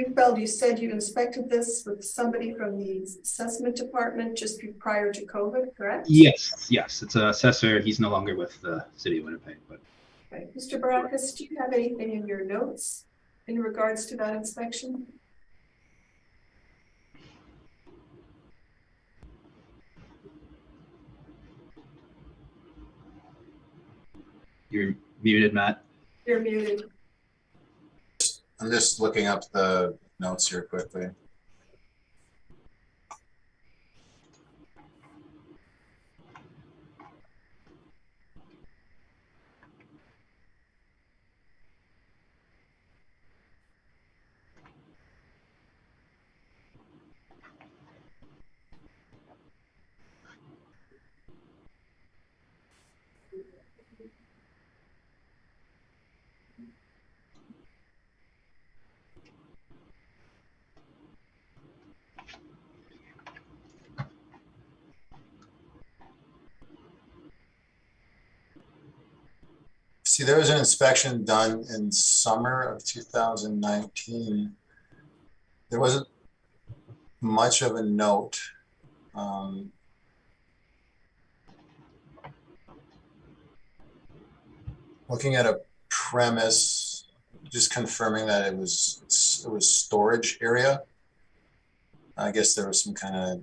Bell, you said you inspected this with somebody from the assessment department just prior to COVID, correct? Yes, it's an assessor. He's no longer with the city of Winnipeg. But okay. Mr. Baracus, do you have anything in your notes in regards to that inspection? You're muted, Matt. You're muted. I'm just looking up the notes here quickly. See, there was an inspection done in summer of 2019. There wasn't much of a note. Looking at a premise, just confirming that it was storage area. I guess there was some kind of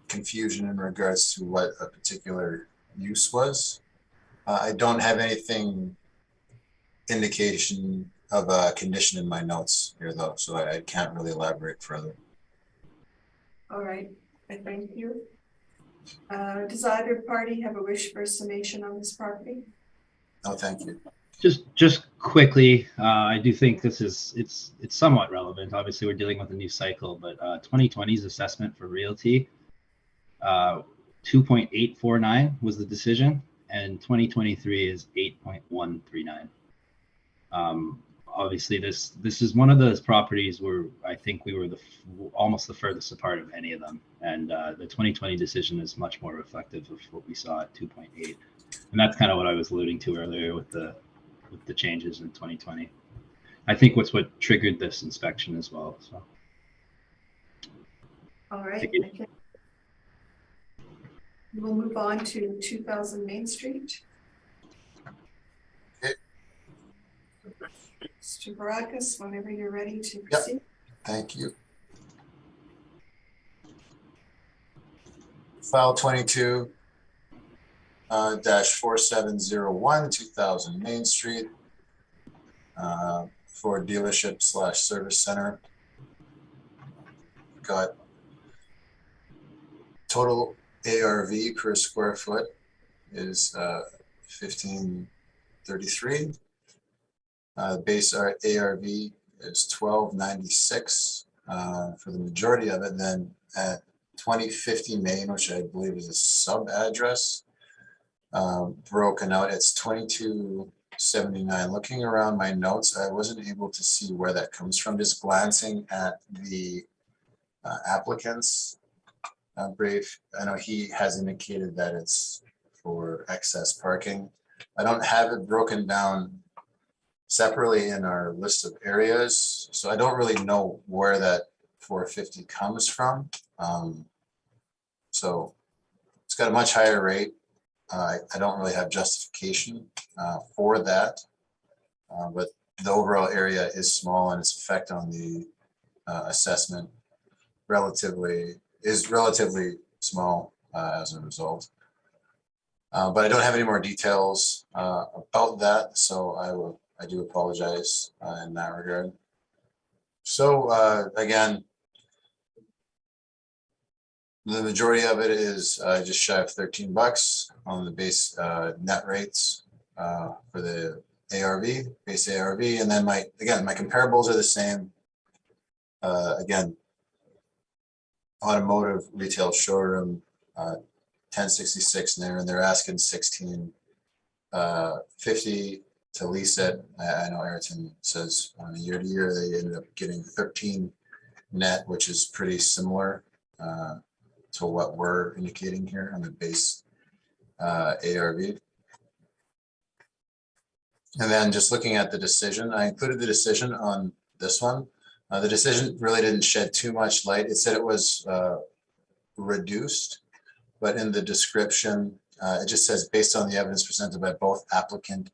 confusion in regards to what a particular use was. I don't have anything indication of a condition in my notes here though, so I can't really elaborate further. All right, I thank you. Does either party have a wish for a summation on this property? No, thank you. Just quickly, I do think it's somewhat relevant. Obviously, we're dealing with a new cycle, but 2020's assessment for realty, 2.849 was the decision, and 2023 is 8.139. Obviously, this is one of those properties where I think we were almost the furthest apart of any of them, and the 2020 decision is much more reflective of what we saw at 2.8, and that's kind of what I was alluding to earlier with the changes in 2020. I think what triggered this inspection as well. So. All right. Okay. We'll move on to 2000 Main Street. Mr. Barakas, whenever you're ready to proceed. Thank you. File 22 -4701, 2000 Main Street, for dealership / service center. Got total ARV per square foot is 1533. Base ARV is 1296 for the majority of it. And then at 2050 Main, which I believe is a sub address, broken out, it's 2279. Looking around my notes, I wasn't able to see where that comes from. Just glancing at the applicant's brief, I know he has indicated that it's for excess parking. I don't have it broken down separately in our list of areas, so I don't really know where that 450 comes from. So it's got a much higher rate. I don't really have justification for that, but the overall area is small, and its effect on the assessment is relatively small as a result. But I don't have any more details about that, so I do apologize in that regard. So again, the majority of it is just shy of $13 on the base net rates for the ARV, base ARV, and then my comparables are the same. Again, automotive retail showroom, 1066 there, and they're asking 1650 to lease it. I know Ayrton says on a year to year they ended up getting 13 net, which is pretty similar to what we're indicating here on the base ARV. And then just looking at the decision, I included the decision on this one. The decision really didn't shed too much light. It said it was reduced, but in the description, it just says based on the evidence presented by both applicant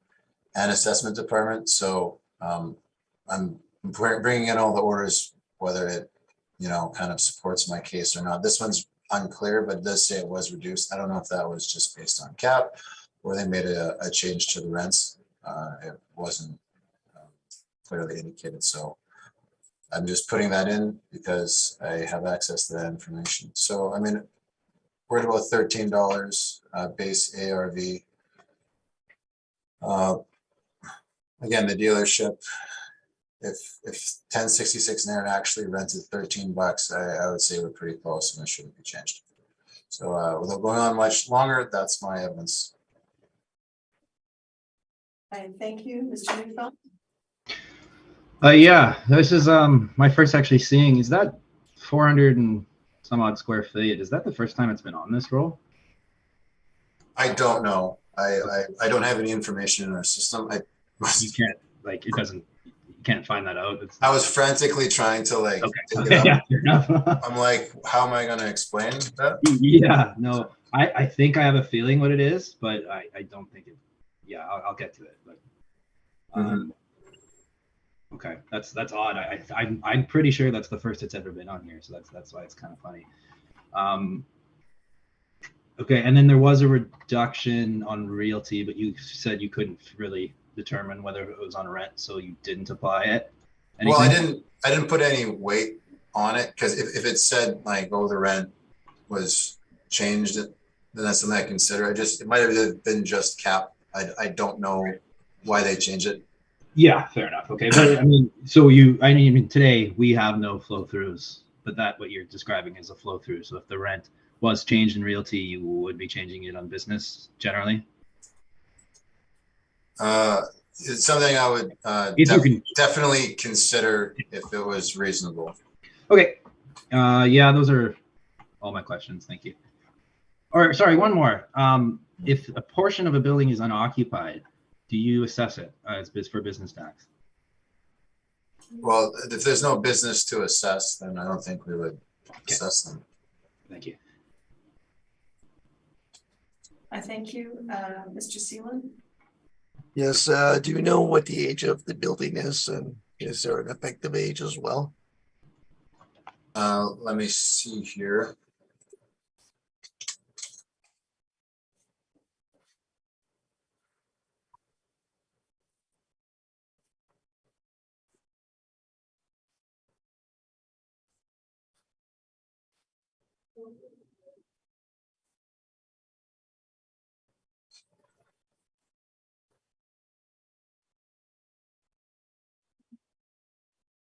and assessment department. So I'm bringing in all the orders, whether it, kind of supports my case or not. This one's unclear, but it does say it was reduced. I don't know if that was just based on cap or they made a change to the rents. It wasn't clearly indicated. So I'm just putting that in because I have access to that information. So, I mean, we're at about $13 base ARV. Again, the dealership, if 1066 Nairn actually rented $13, I would say we're pretty close and it shouldn't be changed. So without going on much longer, that's my evidence. And thank you, Mr. Neufeld. Yeah, this is my first actually seeing. Is that 400 and some odd square feet? Is that the first time it's been on this roll? I don't know. I don't have any information in our system. You can't, like, it doesn't. You can't find that out. I was frantically trying to dig it up. Yeah, fair enough. I'm like, how am I going to explain that? Yeah, no, I think I have a feeling what it is, but I don't think it. Yeah, I'll get to it. But okay, that's odd. I'm pretty sure that's the first it's ever been on here, so that's why it's kind of funny. Okay, and then there was a reduction on realty, but you said you couldn't really determine whether it was on rent, so you didn't apply it. Anything? Well, I didn't put any weight on it because if it said like, oh, the rent was changed, then that's something I consider. It might have been just cap. I don't know why they changed it. Yeah, fair enough. Okay, but I mean, today we have no flow throughs, but what you're describing is a flow through. So if the rent was changed in realty, you would be changing it on business generally. It's something I would definitely consider if it was reasonable. Okay. Yeah, those are all my questions. Thank you. Or sorry, one more. If a portion of a building is unoccupied, do you assess it as for business tax? Well, if there's no business to assess, then I don't think we would assess them. Thank you. I thank you, Mr. Seelan. Yes, do you know what the age of the building is, and is there an effective age as well? Let me see here.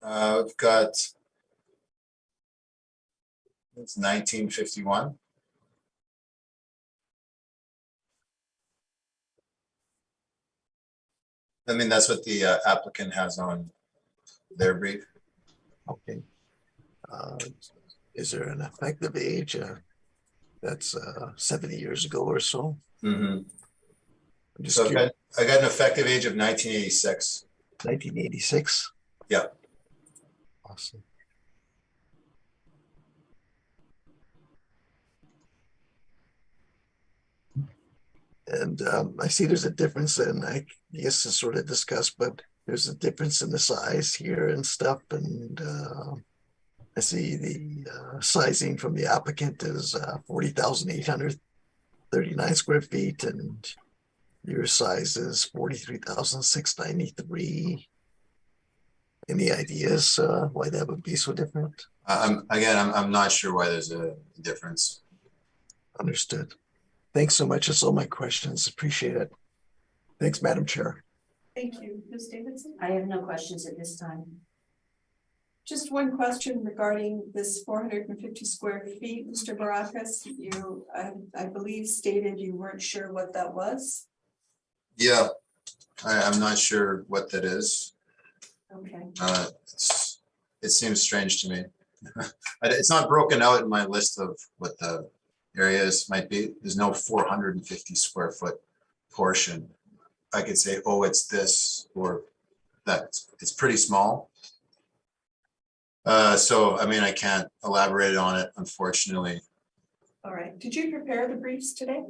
We've got, it's 1951. I mean, that's what the applicant has on their brief. Okay. Is there an effective age? That's 70 years ago or so. Mhm. I'm just So curious. I got an effective age of 1986. 1986. Yeah. Awesome. And I see there's a difference, and I guess it's sort of discussed, but there's a difference in the size here and stuff. And I see the sizing from the applicant is 40,839 square feet, and your size is 43,693. Any ideas why that would be so different? I'm not sure why there's a difference. Understood. Thanks so much. That's all my questions. Appreciate it. Thanks, Madam Chair. Thank you, Ms. Davidson. I have no questions at this time. Just one question regarding this 450 square feet, Mr. Barakas. You, I believe stated you weren't sure what that was. Yeah, I'm not sure what that is. Okay, It seems strange to me. It's not broken out in my list of what the areas might be. There's no 450 square foot portion. I could say, oh, it's this or that. It's pretty small. So, I mean, I can't elaborate on it, unfortunately. all right. Did you prepare the briefs today?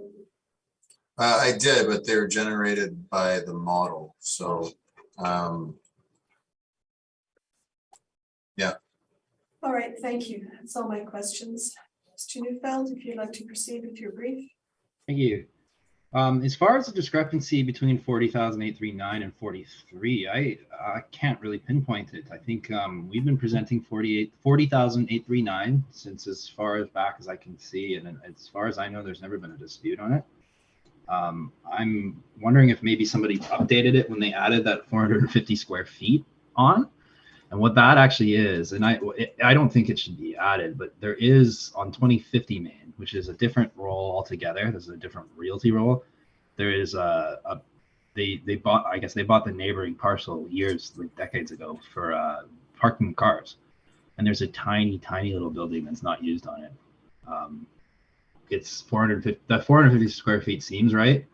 I did, but they were generated by the model. So, yeah. All right, thank you. That's all my questions. Mr. Neufeld, if you'd like to proceed with your brief. Thank you. As far as the discrepancy between 40,839 and 43, I can't really pinpoint it. I think we've been presenting 40,839 since as far as back as I can see, and as far as I know, there's never been a dispute on it. I'm wondering if maybe somebody updated it when they added that 450 square feet on, and what that actually is. And I don't think it should be added, but there is on 2050 Main, which is a different role altogether. There's a different realty role. There is they bought, I guess they bought the neighboring parcel years, like decades ago, for parking cars, and there's a tiny little building that's not used on it. It's 450. That 450 square feet seems right,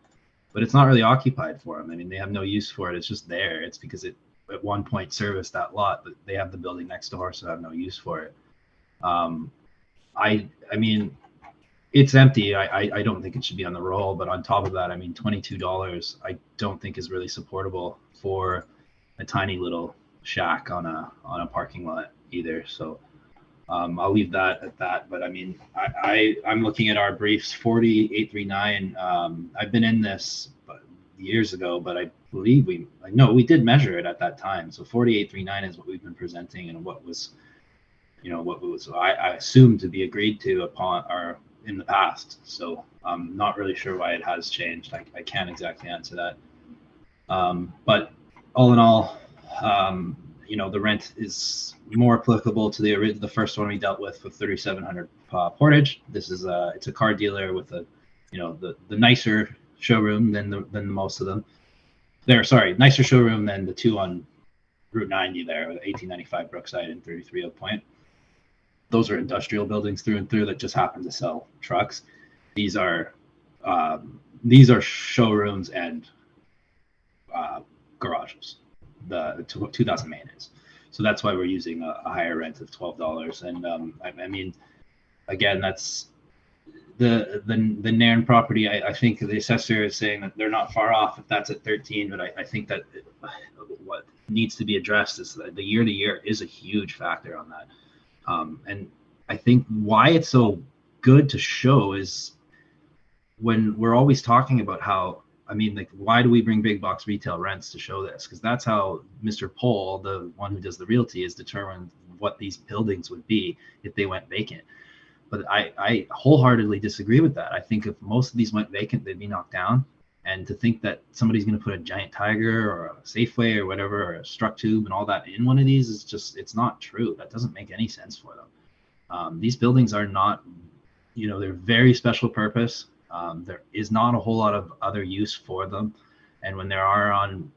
but it's not really occupied for them. I mean, they have no use for it. It's just there. It's because it at one point serviced that lot, but they have the building next door, so have no use for it. I mean, it's empty. I don't think it should be on the roll, but on top of that, I mean, $22 I don't think is really supportable for a tiny little shack on a parking lot either. So I'll leave that at that. But I mean, I'm looking at our briefs 4839. I've been in this years ago, but I believe we did measure it at that time. So 4839 is what we've been presenting, and what was, I assumed to be agreed to upon our in the past. So I'm not really sure why it has changed. I can't exactly answer that. But all in all, the rent is more applicable to the first one we dealt with 3700 Portage. This is it's a car dealer with the nicer showroom than most of them. Nicer showroom than the two on Route 90 there, 1895 Brookside and 33 Oak Point. Those are industrial buildings through and through that just happen to sell trucks. These are showrooms and garages. The 2000 Main is. So that's why we're using a higher rent of $12. And I mean, again, that's the Nairn property, I think the assessor is saying that they're not far off if that's at 13, but I think that what needs to be addressed is that the year to year is a huge factor on that. And I think why it's so good to show is when we're always talking about how, I mean, like, why do we bring big box retail rents to show this? Because that's how Mr. Pohl, the one who does the realty, is determined what these buildings would be if they went vacant. But I wholeheartedly disagree with that. I think if most of these went vacant, they'd be knocked down. And to think that somebody's going to put a giant Tiger or a Safeway or whatever, or a Struck Tube and all that in one of these is just, it's not true. That doesn't make any sense for them. These buildings are not, you know, they're very special purpose. There is not a whole lot of other use for them. And when there are on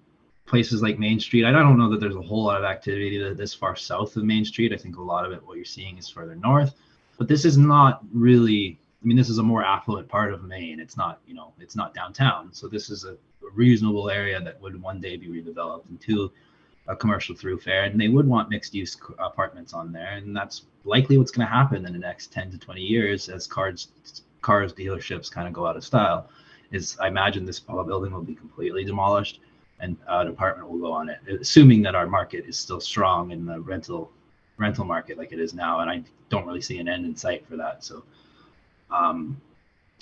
places like Main Street, I don't know that there's a whole lot of activity this far south of Main Street. I think a lot of it, what you're seeing, is further north. But this is not really, I mean, this is a more affluent part of Maine. It's not, you know, it's not downtown. So this is a reasonable area that would one day be redeveloped into a commercial thoroughfare, and they would want mixed use apartments on there. And that's likely what's going to happen in the next 10 to 20 years as cars dealerships kind of go out of style. Is I imagine this building will be completely demolished and an apartment will go on it, assuming that our market is still strong in the rental market like it is now. And I don't really see an end in sight for that. So,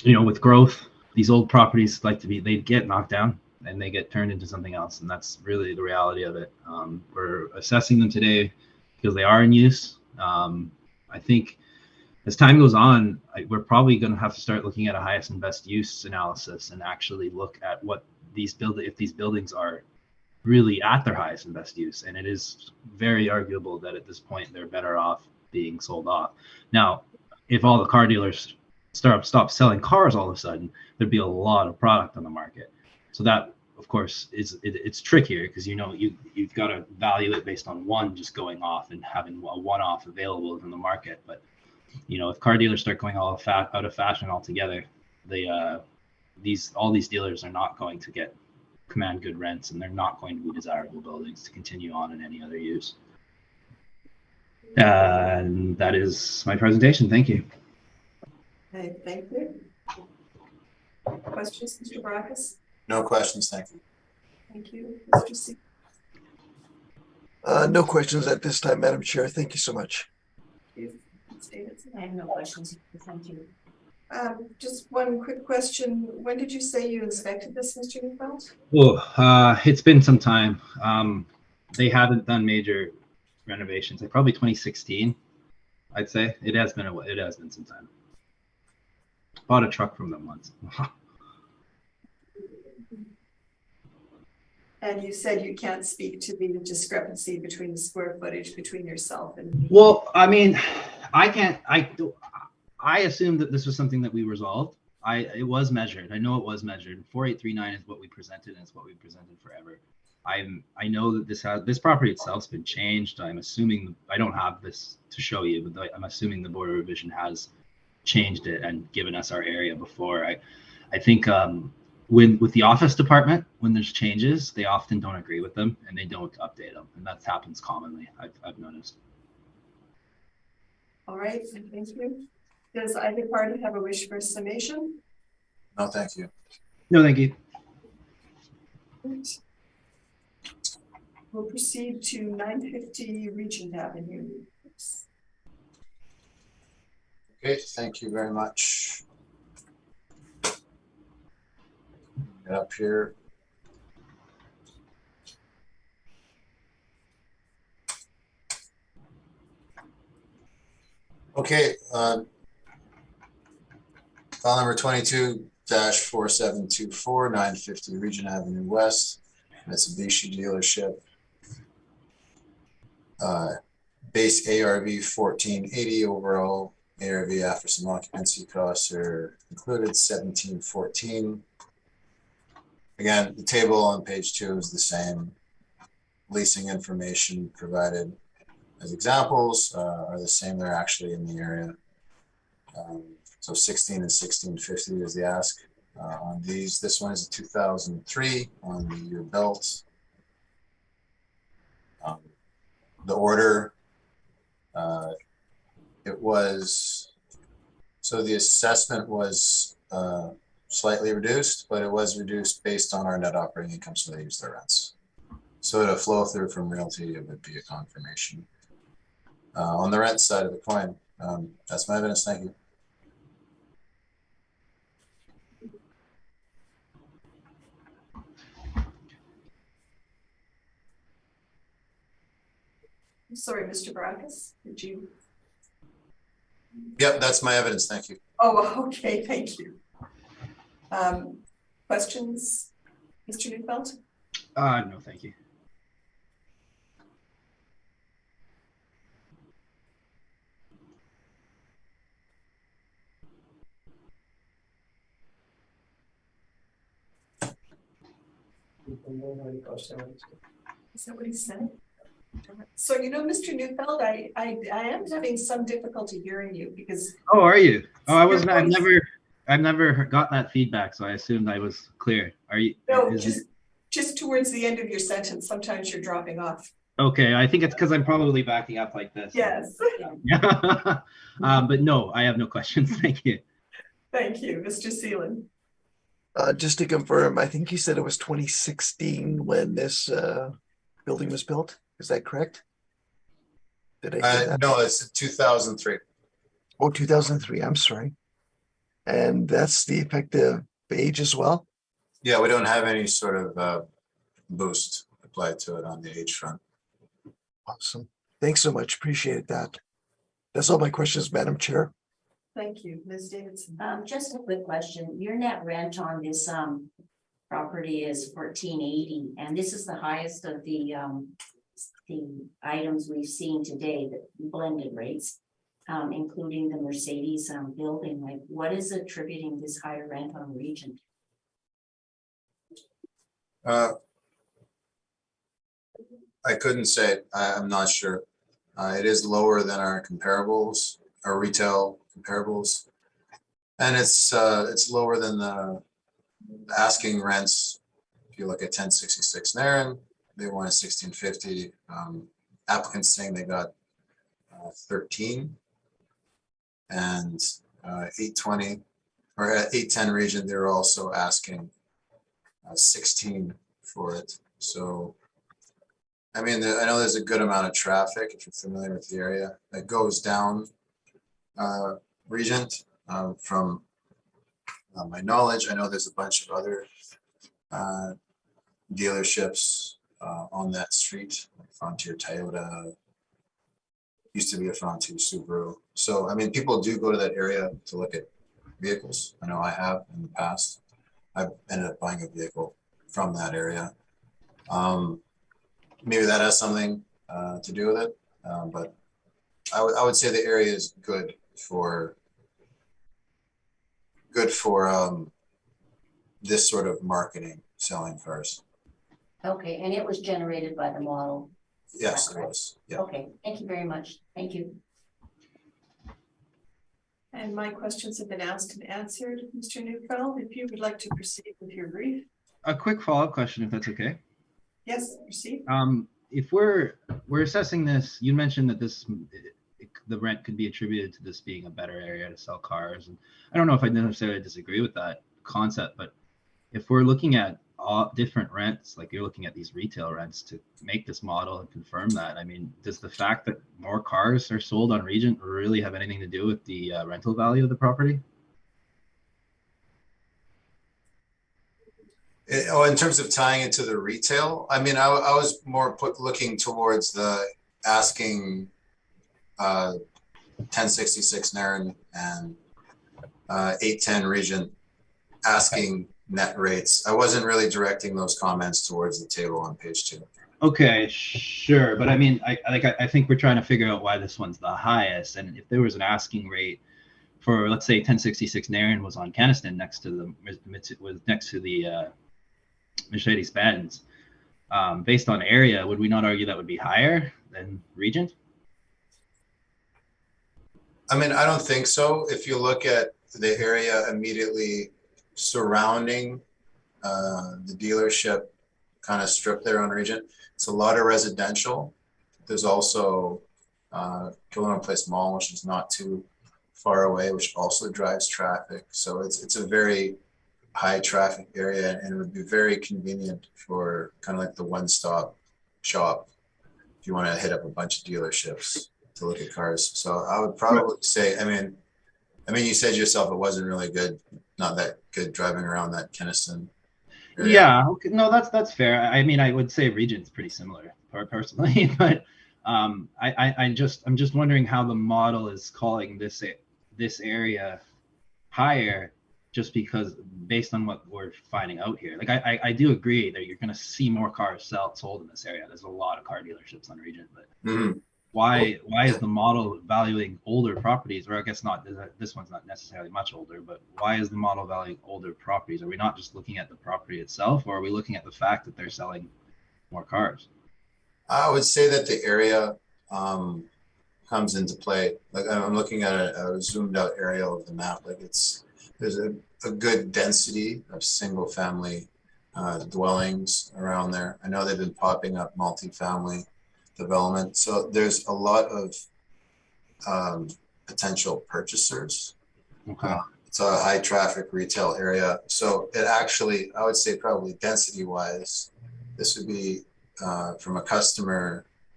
you know, with growth, these old properties they get knocked down and they get turned into something else. And that's really the reality of it. We're assessing them today because they are in use. I think as time goes on, we're probably going to have to start looking at a highest and best use analysis and actually look at what if these buildings are really at their highest and best use. And it is very arguable that at this point they're better off being sold off. Now, if all the car dealers stop selling cars all of a sudden, there'd be a lot of product on the market. So that, of course, it's trickier because, you know, you've got to value it based on one just going off and having a one-off available in the market. But, you know, if car dealers start going out of fashion altogether, all these dealers are not going to command good rents, and they're not going to be desirable buildings to continue on in any other use. And that is my presentation. Thank you. Okay, thank you. Questions, Mr. Brackus? No questions, thank you. Thank you, Mr. C. No questions at this time, Madam Chair. Thank you so much. I have no questions. Thank you. Just one quick question. When did you say you inspected this, Mr. Neufeld? Oh, it's been some time. They haven't done major renovations. Like probably 2016, I'd say. It has been some time. Bought a truck from them once. And you said you can't speak to the discrepancy between the square footage between yourself and. Well, I mean, I assumed that this was something that we resolved. It was measured. I know it was measured. 4839 is what we presented, and it's what we presented forever. I know that this property itself's been changed. I'm assuming, I don't have this to show you, but I'm assuming the Board of Revision has changed it and given us our area before. I think with the office department, when there's changes, they often don't agree with them and they don't update them, and that happens commonly. I've noticed. All right, thank you. Does either party have a wish for summation? No, thank you. No, thank you. We'll proceed to 950 Regent Avenue. Okay, thank you very much. Get up here. Okay, file number 22-4724, 950 Regent Avenue West, Mitsubishi dealership. Base ARV 1480, overall ARV after some occupancy costs are included 1714. Again, the table on page 2 is the same. Leasing information provided as examples are the same. They're actually in the area. So 16 and 1650 is the ask on these. This one is a 2003 on the year built. The order, it was So the assessment was slightly reduced, but it was reduced based on our net operating income, so they used their rents. So to flow through from realty, it would be a confirmation. On the rent side of the coin, that's my evidence. Thank you. Sorry, Mr. Baracus, did you? Yep, that's my evidence. Thank you. Oh, okay, thank you. Questions, Mr. Neufeld? No, thank you. Is that what he said? So, you know, Mr. Neufeld, I am having some difficulty hearing you because. Oh, are you? Oh, I your wasn't. I've voice- never got that feedback, so I assumed I was clear. Are you? No, is it- just towards the end of your sentence, sometimes you're dropping off. Okay, I think it's because I'm probably backing up like this. Yes, Yeah. But no, I have no questions. Thank you. thank you, Mr. Seelan. Just to confirm, I think you said it was 2016 when this building was built. Is that correct? Did I hear that? No, it's 2003. Oh, 2003. I'm sorry. And that's the effective age as well? Yeah, we don't have any sort of boost applied to it on the age front. Awesome. Thanks so much. Appreciate that. That's all my questions, Madam Chair. Thank you, Ms. Davidson. Just a quick question. Your net rent on this property is $14.80, and this is the highest of the items we've seen today, the blended rates, including the Mercedes building. Like, what is attributing this higher rent on Regent? I couldn't say. I'm not sure. It is lower than our comparables, our retail comparables, and it's lower than the asking rents. If you look at 1066 Nairn, they wanted 1650. Applicants saying they got 13, and 820 or at 810 Regent, they're also asking 16 for it. So. I mean, I know there's a good amount of traffic, if you're familiar with the area, that goes down Regent. From my knowledge, I know there's a bunch of other dealerships on that street, like Frontier Toyota, used to be a Frontier Subaru. So, I mean, people do go to that area to look at vehicles. I know I have in the past. I've ended up buying a vehicle from that area. Maybe that has something to do with it, but I would say the area is good for this sort of marketing, selling cars. Okay, and it was generated by the model. Yes, it was. Yeah. Okay, thank you very much. Thank you. And my questions have been asked and answered, Mr. Neufeld. If you would like to proceed with your brief. A quick follow-up question, if that's okay. Yes, proceed. If we're assessing this, you mentioned that the rent could be attributed to this being a better area to sell cars, and I don't know if I necessarily disagree with that concept, but if we're looking at all different rents, like you're looking at these retail rents to make this model and confirm that, I mean, does the fact that more cars are sold on Regent really have anything to do with the rental value of the property? In terms of tying it to the retail, I mean, I was more looking towards the asking 1066 Nairn and 810 Regent asking net rates. I wasn't really directing those comments towards the table on page 2. Okay, sure, but I mean, I think we're trying to figure out why this one's the highest, and if there was an asking rate for, let's say, 1066 Nairn was on Keniston next to the Mercedes-Benz, based on area, would we not argue that would be higher than Regent? I mean, I don't think so. If you look at the area immediately surrounding the dealership kind of strip there on Regent, it's a lot of residential. There's also Kilburn Place Mall, which is not too far away, which also drives traffic. So it's a very high traffic area, and it would be very convenient for kind of like the one-stop shop if you want to hit up a bunch of dealerships to look at cars. So I would probably say, I mean, you said yourself it wasn't really good, not that good driving around that Keniston area. Yeah, okay. No, that's fair. I mean, I would say region's pretty similar personally, but I'm just wondering how the model is calling this area higher, just because based on what we're finding out here. Like I do agree that you're going to see more cars sold in this area. There's a lot of car dealerships on region, but why is the model valuing older properties? Or I guess not, this one's not necessarily much older, but why is the model valuing older properties? Are we not just looking at the property itself, or are we looking at the fact that they're selling more cars? I would say that the area comes into play. Like I'm looking at a zoomed out aerial of the map. Like there's a good density of single family dwellings around there. I know they've been popping up multifamily development. So there's a lot of potential purchasers. Okay. It's a high traffic retail area. So it actually, I would say probably density wise, this would be from a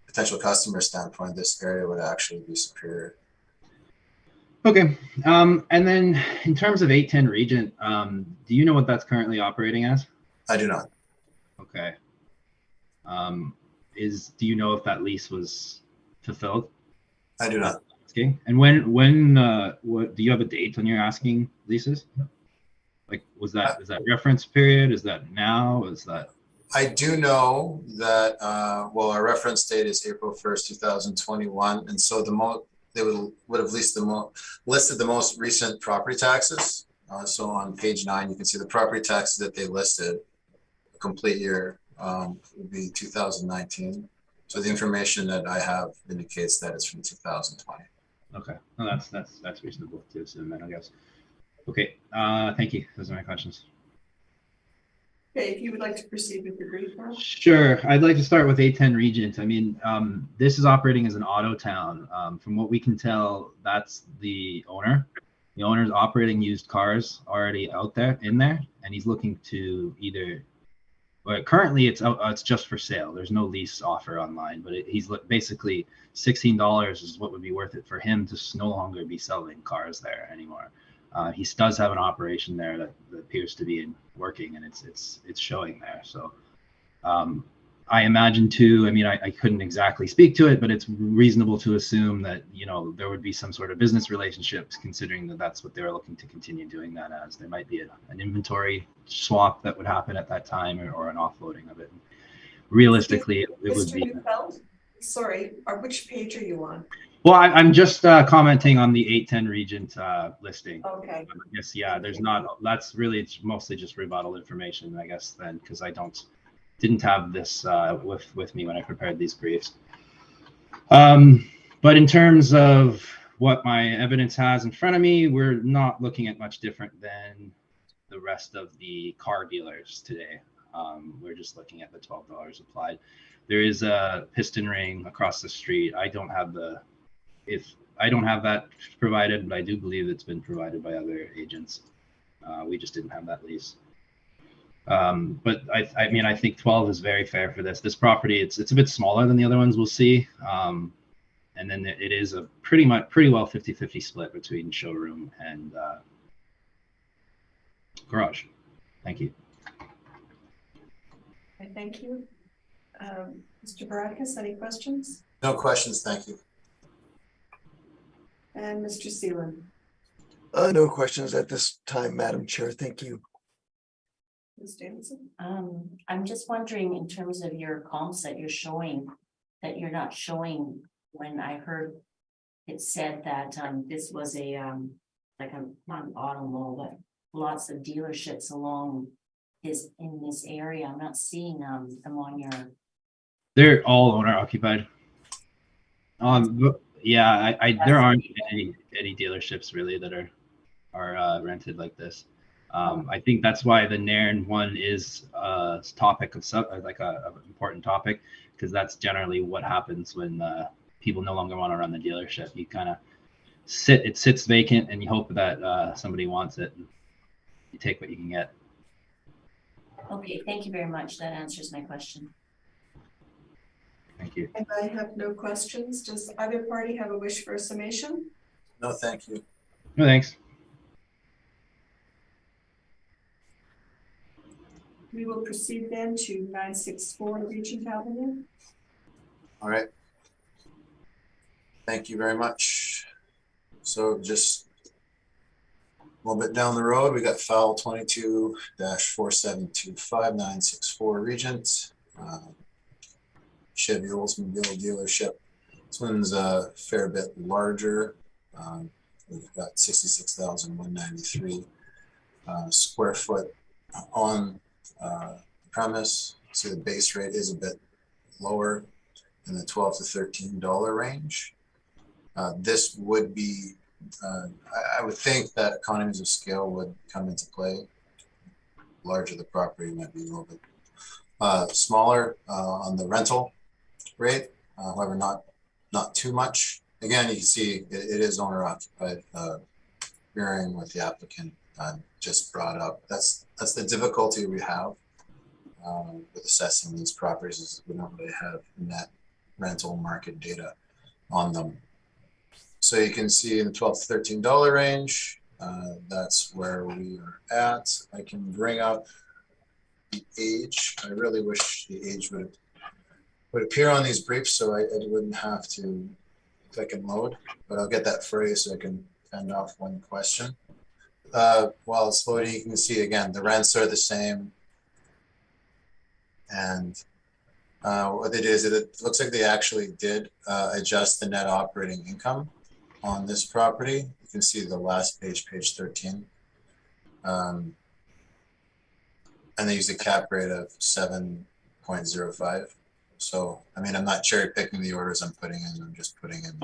potential customer standpoint, this area would actually be superior. Okay. And then in terms of 810 Regent, do you know what that's currently operating as? I do not. Okay. Do you know if that lease was fulfilled? I do not. Okay. And when what do you have a date on your asking leases? Like, is that reference period? Is that now? Is that? I do know that well, our reference date is April 1st, 2021, and so they would have listed the most recent property taxes. So on page 9, you can see the property taxes that they listed. A complete year would be 2019. So the information that I have indicates that it's from 2020. Okay, no, that's reasonable to assume then, I guess. Okay, thank you. Those are my questions. Okay, if you would like to proceed with your brief now. Sure. I'd like to start with 810 Regent. I mean, this is operating as an auto town. From what we can tell, that's the owner. The owner's operating used cars already in there, and he's looking to either. Well, currently it's just for sale. There's no lease offer online, but he's basically $16 is what would be worth it for him to no longer be selling cars there anymore. He does have an operation there that appears to be working, and it's showing there. So I imagine too. I mean, I couldn't exactly speak to it, but it's reasonable to assume that there would be some sort of business relationships, considering that that's what they're looking to continue doing that as. There might be an inventory swap that would happen at that time, or an offloading of it. Realistically, it would be. Sorry, which page are you on? Well, I'm just commenting on the 810 Regent listing. Okay. Yes, yeah. There's not. That's really, it's mostly just rebuttal information, I guess. Then, because I didn't have this with me when I prepared these briefs. But in terms of what my evidence has in front of me, we're not looking at much different than the rest of the car dealers today. We're just looking at the $12 applied. There is a piston ring across the street. I don't have that provided, but I do believe it's been provided by other agents. We just didn't have that lease. But I mean, I think 12 is very fair for this. This property, it's a bit smaller than the other ones we'll see. And then it is a pretty well 50-50 split between showroom and garage. Thank you. Okay, thank you. Mr. Barakis, any questions? No questions, thank you. And Mr. Seelan? No questions at this time, Madam Chair. Thank you. Ms. Davidson? I'm just wondering, in terms of your comps that you're showing, that you're not showing, when I heard it said that this was not an auto mall, but lots of dealerships along in this area. I'm not seeing them on your. They're all owner occupied. Yeah, there aren't any dealerships really that are rented like this. I think that's why the Nairn one is a topic of an important topic, because that's generally what happens when people no longer want to run the dealership. You kind of sits vacant and you hope that somebody wants it. And you take what you can get. Okay, thank you very much. That answers my question. Thank you. And I have no questions. Does either party have a wish for a summation? No, thank you. No, thanks. We will proceed then to 964 Regent Avenue. All right. Thank you very much. So just a little bit down the road, we got file 22-4725964 Regent. Chevy Oldsmobile dealership. This one's a fair bit larger. We've got 66,193 square foot on the premise. So the base rate is a bit lower in the $12 to $13 range. This would be, I would think that economies of scale would come into play. Larger the property might be a little bit smaller on the rental rate, however, not too much. Again, you can see it is owner occupied, mirroring what the applicant just brought up. That's the difficulty we have with assessing these properties, is we don't really have net rental market data on them. So you can see in the $12 to $13 range, that's where we are at. I can bring up the age. I really wish the age would appear on these briefs, so I wouldn't have to click and load, but I'll get that for you so I can fend off one question. While it's loading, you can see again, the rents are the same. And what they did is it looks like they actually did adjust the net operating income on this property. You can see the last page, page 13. And they used a cap rate of 7.05. So, I mean, I'm not cherry picking the orders I'm putting in, I'm just putting in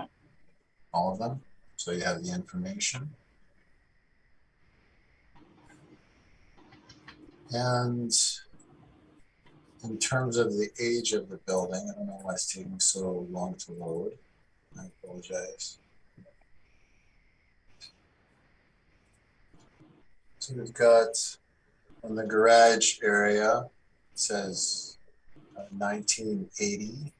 all of them. So you have the information. And in terms of the age of the building, I don't know why it's taking so long to load. I apologize. So we've got on the garage area, it says 1980.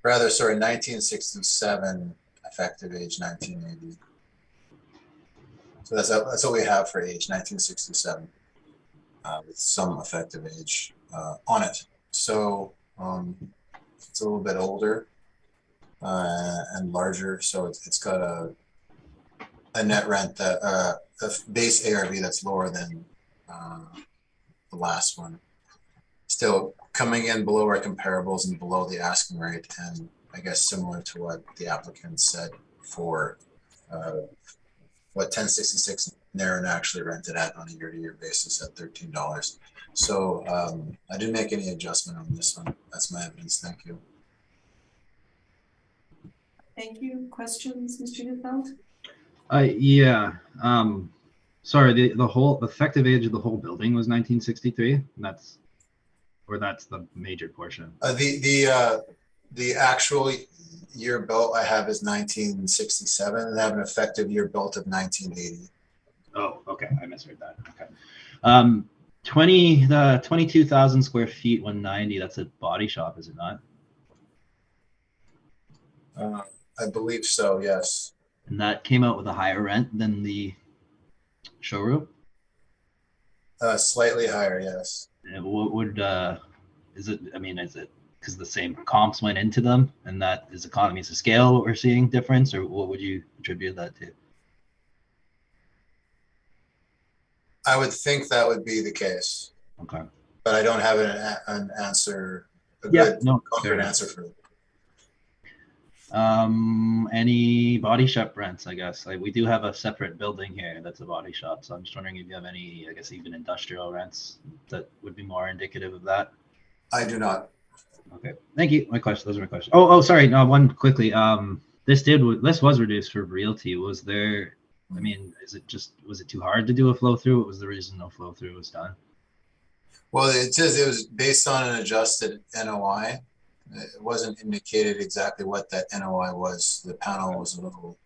Rather, sorry, 1967, effective age 1980. So that's what we have for age, 1967, with some effective age on it. So it's a little bit older and larger. So it's got a net rent that a base ARV that's lower than the last one. Still coming in below our comparables and below the asking rate, and I guess similar to what the applicant said for what 1066 Narron actually rented at on a year-to-year basis at $13. So I didn't make any adjustment on this one. That's my evidence. Thank you. Thank you. Questions, Mr. Neufeld? Yeah. Sorry, the whole effective age of the whole building was 1963, and that's the major portion. The actual year built I have is 1967, and I have an effective year built of 1980. Oh, okay. I misread that. Okay. 22,000 square feet, 190. That's a body shop, is it not? I believe so, yes. And that came out with a higher rent than the showroom? Slightly higher, yes. And what would, is it because the same comps went into them and that is economies of scale what we're seeing difference, or what would you attribute that to? I would think that would be the case. Okay. But I don't have an answer, concrete answer for it. Any body shop rents, I guess. Like we do have a separate building here that's a body shop. So I'm just wondering if you have any, I guess, even industrial rents that would be more indicative of that. I do not. Okay. Thank you. Those are my questions. Oh, sorry. No, one quickly. this was reduced for realty. Was there, I mean, was it too hard to do a flow through? What was the reason no flow through was done? Well, it says it was based on an adjusted NOI. It wasn't indicated exactly what that NOI was. The panel was a little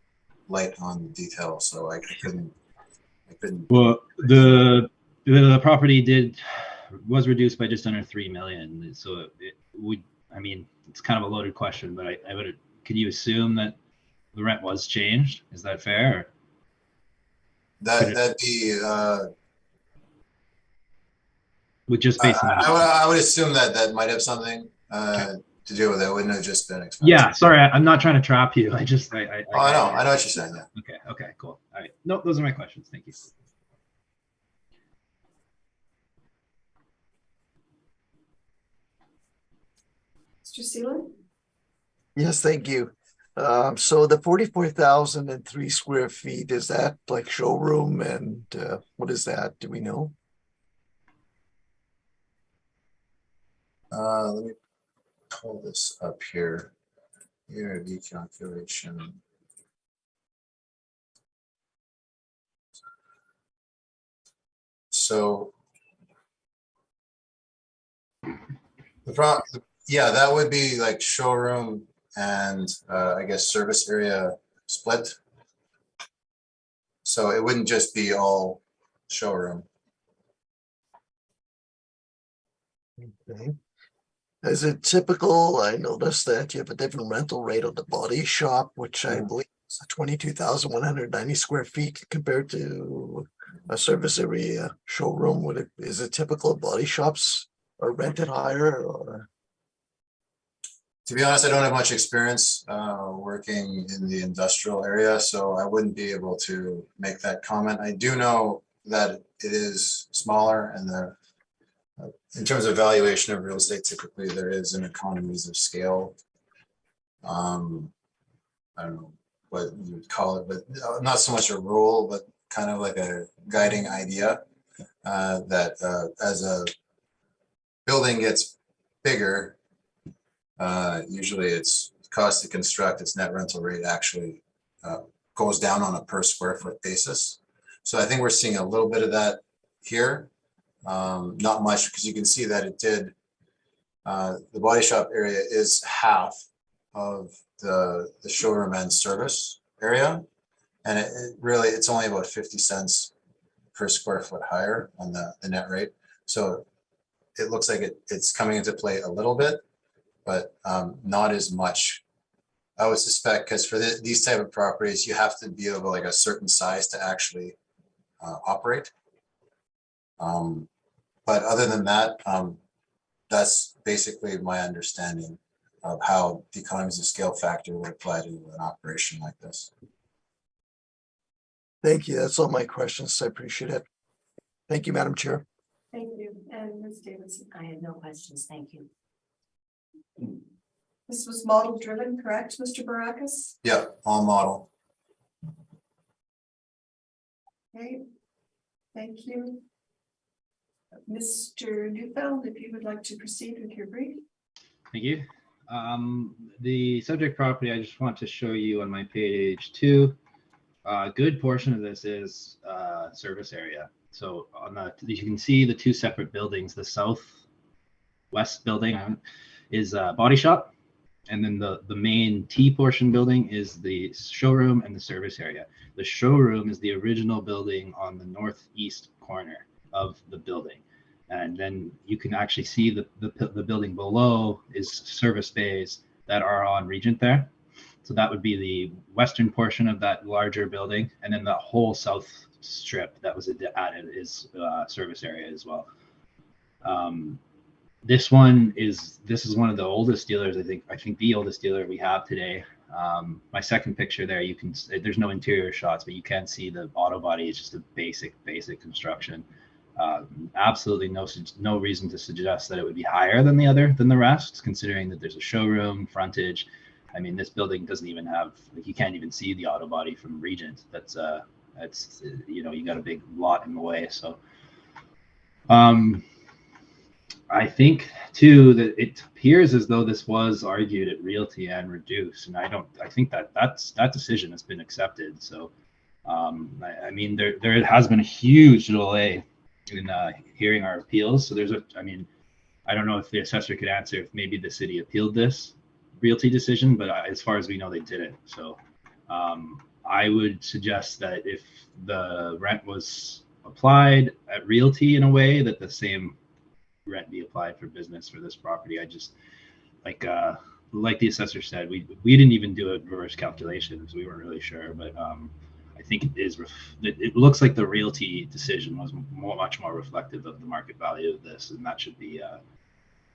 light on the detail, so I couldn't. Well, the property was reduced by just under 3 million. So it would, I mean, it's kind of a loaded question, but I would, could you assume that the rent was changed? Is that fair? That'd be. With just based on I would assume that might have something to do with it. It wouldn't have just been expensive. Yeah, sorry, I'm not trying to trap you. I know what you're saying. Yeah. Okay, cool. All right. No, those are my questions. Thank you. Mr. Seelan? Yes, thank you. So the 44,003 square feet, is that like showroom, and what is that? Do we know? Let me pull this up here. Here, the calculation. So yeah, that would be like showroom and I guess service area split. So it wouldn't just be all showroom. Okay. Is it typical? I noticed that you have a different rental rate on the body shop, which I believe is 22,190 square feet compared to a service area showroom. Is it typical body shops are rented higher, or? To be honest, I don't have much experience working in the industrial area, so I wouldn't be able to make that comment. I do know that it is smaller, and in terms of valuation of real estate, typically there is an economies of scale. I don't know what you would call it, but not so much a rule, but kind of like a guiding idea that as a building gets bigger, usually its cost to construct, its net rental rate actually goes down on a per square foot basis. So I think we're seeing a little bit of that here. Not much, because you can see that it did, the body shop area is half of the showroom and service area. And it's only about 50 cents per square foot higher on the net rate. So it looks like it's coming into play a little bit, but not as much. I would suspect, because for these type of properties, you have to be of like a certain size to actually operate. But other than that, that's basically my understanding of how the economies of scale factor would apply to an operation like this. Thank you. That's all my questions. I appreciate it. Thank you, Madam Chair. Thank you. And Ms. Davidson? I had no questions. Thank you. This was model driven, correct, Mr. Baracus? Yeah, all model. Okay, thank you. Mr. Neufeld, if you would like to proceed with your brief. Thank you. The subject property, I just want to show you on my page 2. A good portion of this is service area. So you can see the 2 separate buildings. The southwest building is a body shop, and then the main T portion building is the showroom and the service area. The showroom is the original building on the northeast corner of the building, and then you can actually see the building below is service bays that are on Regent there. So that would be the western portion of that larger building, and then the whole south strip that was added is service area as well. This is one of the oldest dealers. I think the oldest dealer we have today. My second picture there, there's no interior shots, but you can see the auto body is just a basic construction. Absolutely no reason to suggest that it would be higher than the rest, considering that there's a showroom frontage. I mean, this building doesn't even have, like, you can't even see the auto body from Regent. That's you got a big lot in the way. So I think Two, that it appears as though this was argued at Realty and reduced, and I think that decision has been accepted. So, I mean, there has been a huge delay in hearing our appeals. So I don't know if the assessor could answer if maybe the city appealed this Realty decision, but as far as we know, they didn't. So, I would suggest that if the rent was applied at Realty in a way, that the same rent be applied for business for this property. I just like the assessor said, we didn't even do a reverse calculation because we weren't really sure, but I think it looks like the Realty decision was much more reflective of the market value of this, and that should be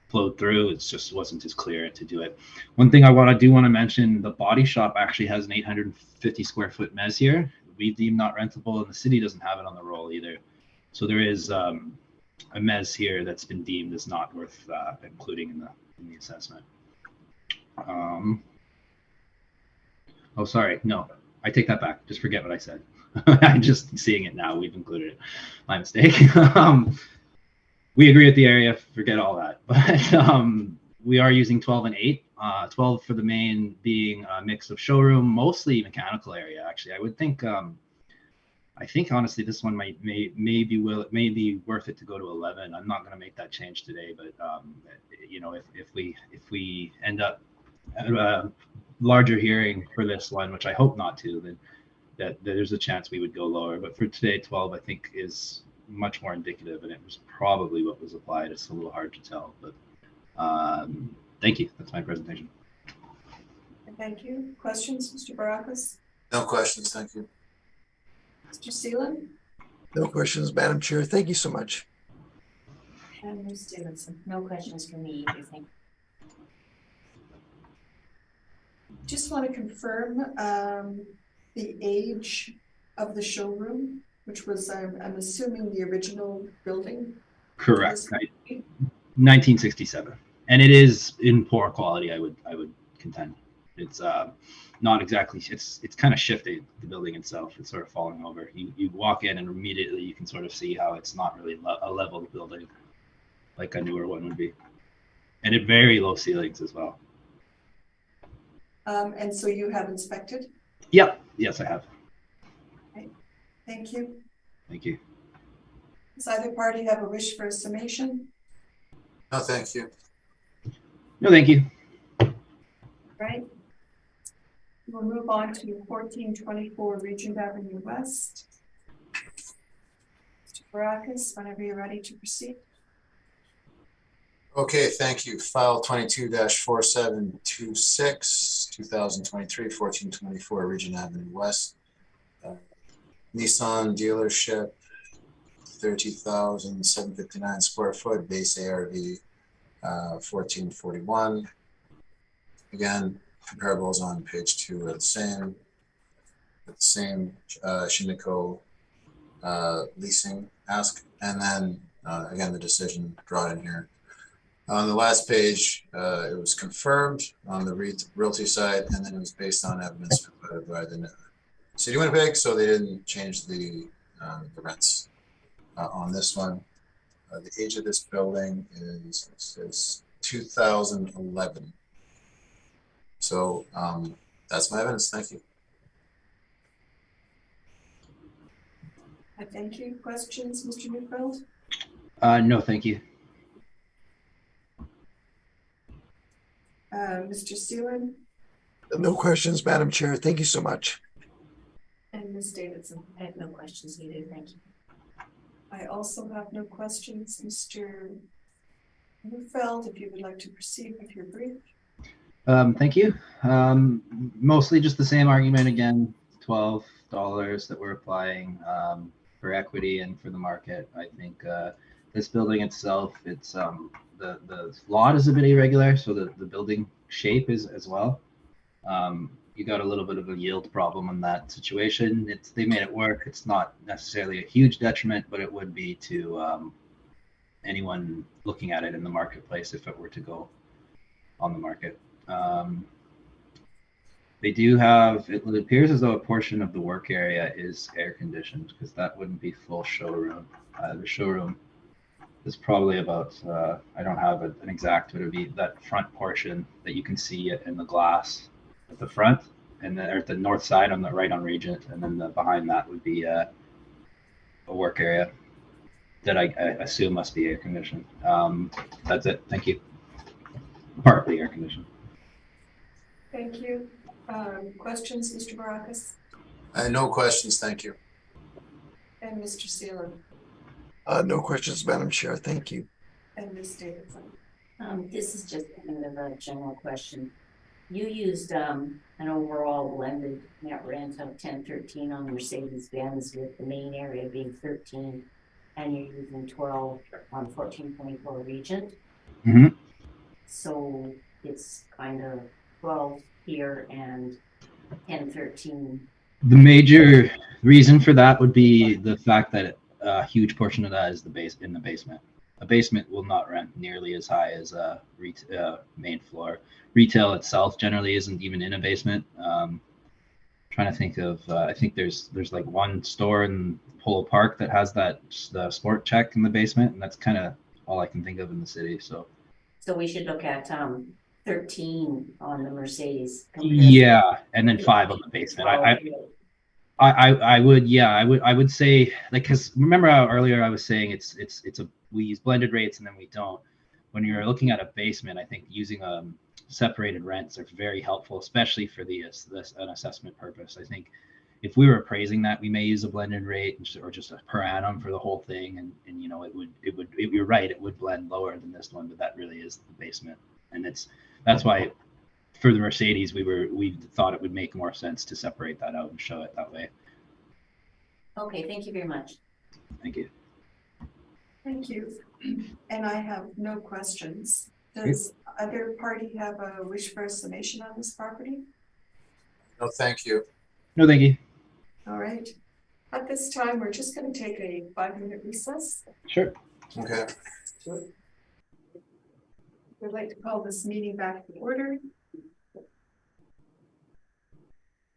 flowed through. It just wasn't as clear to do it. One thing I want to mention, the body shop actually has an 850 square foot mezz here. We deem not rentable, and the city doesn't have it on the roll either. So there is a mezz here that's been deemed as not worth including in the assessment. Oh, sorry, no, I take that back. Just forget what I said. I'm just seeing it now. We've included it. My mistake. We agree with the area. Forget all that. But we are using 12 and 8. 12 for the main being a mix of showroom, mostly mechanical area. Actually, I would think. I think honestly, this one may be worth it to go to 11. I'm not going to make that change today, but you know, if we end up at a larger hearing for this one, which I hope not to, then that there's a chance we would go lower. But for today, 12 I think is much more indicative, and it was probably what was applied. It's a little hard to tell, but thank you. That's my presentation. Thank you. Questions, Mr. Barakas? No questions, thank you. Mr. Seelan? No questions, Madam Chair. Thank you so much. And Ms. Davidson? No questions for me either, thank you. Just want to confirm the age of the showroom, which was, I'm assuming, the original building. Correct. 1967, and it is in poor quality. I would contend. It's not exactly. It's kind of shifted, the building itself. It's sort of falling over. You walk in and immediately you can sort of see how it's not really a level building like a newer one would be, and it very low ceilings as well. And so you have inspected? Yep. Yes, I have. Okay. Thank you. Thank you. Does either party have a wish for a summation? No, thank you. No, thank you. Right. We'll move on to 1424 Regent Avenue West. Mr. Barakas, whenever you're ready to proceed. Okay, thank you. File 22-4726, 2023, 1424 Regent Avenue West. Nissan dealership, 30,759 square foot, base ARV 1441. Again, comparables on page 2 are the same. Shinnecoe leasing ask, and then again the decision brought in here. On the last page, it was confirmed on the realty side, and then it was based on evidence provided by the City of Winnipeg, so they didn't change the rents on this one. The age of this building is 2011. So that's my evidence. Thank you. Thank you. Questions, Mr. Neufeld? No, thank you. Mr. Seelan? No questions, Madam Chair. Thank you so much. And Ms. Davidson? I have no questions either, thank you. I also have no questions. Mr. Neufeld, if you would like to proceed with your brief. Thank you. Mostly just the same argument again, $12 that we're applying for equity and for the market. I think this building itself, it's the lot is a bit irregular, so the building shape is as well. You got a little bit of a yield problem in that situation. They made it work. It's not necessarily a huge detriment, but it would be to anyone looking at it in the marketplace if it were to go on the market. They do have, it appears as though a portion of the work area is air conditioned, because that wouldn't be full showroom. The is probably about, I don't have an exact, but it would be that front portion that you can see it in the glass at the front, and then or at the north side on the right on Regent, and then behind that would be a work area that I assume must be air conditioned. That's it. Thank you. Partly air conditioned. Thank you. Questions, Mr. Barakas No questions, thank you. and Mr. Seelan No questions, Madam Chair. Thank you. and Ms. Davidson? This is just kind of a general question. You used an overall blended net rent of 1013 on Mercedes-Benz, with the main area being 13, and you're using 12 on 1424 Regent. Mhm. So it's kind of 12 here and 1013. The major reason for that would be the fact that a huge portion of that is in the basement. A basement will not rent nearly as high as a main floor. Retail itself generally isn't even in a basement. Trying to think of, I think there's like one store in Polo Park that has the sport check in the basement, and that's kind of all I can think of in the city. So we should look at 13 on the Mercedes. yeah, and then 5 on the basement. I would say, like, because remember how earlier I was saying we use blended rates and then we don't. When you're looking at a basement, I think using separated rents are very helpful, especially for an assessment purpose. I think if we were appraising that, we may use a blended rate or just a per annum for the whole thing, and you're right, it would blend lower than this one, but that really is the basement, and that's why. For the Mercedes, we thought it would make more sense to separate that out and show it that way. Okay, thank you very much. Thank you. Thank you. And I have no questions. Does either party have a wish for a summation on this property? No, thank you. No, thank you. All right. At this time, we're just going to take a 5-minute recess. Sure. Okay. We'd like to call this meeting back to order.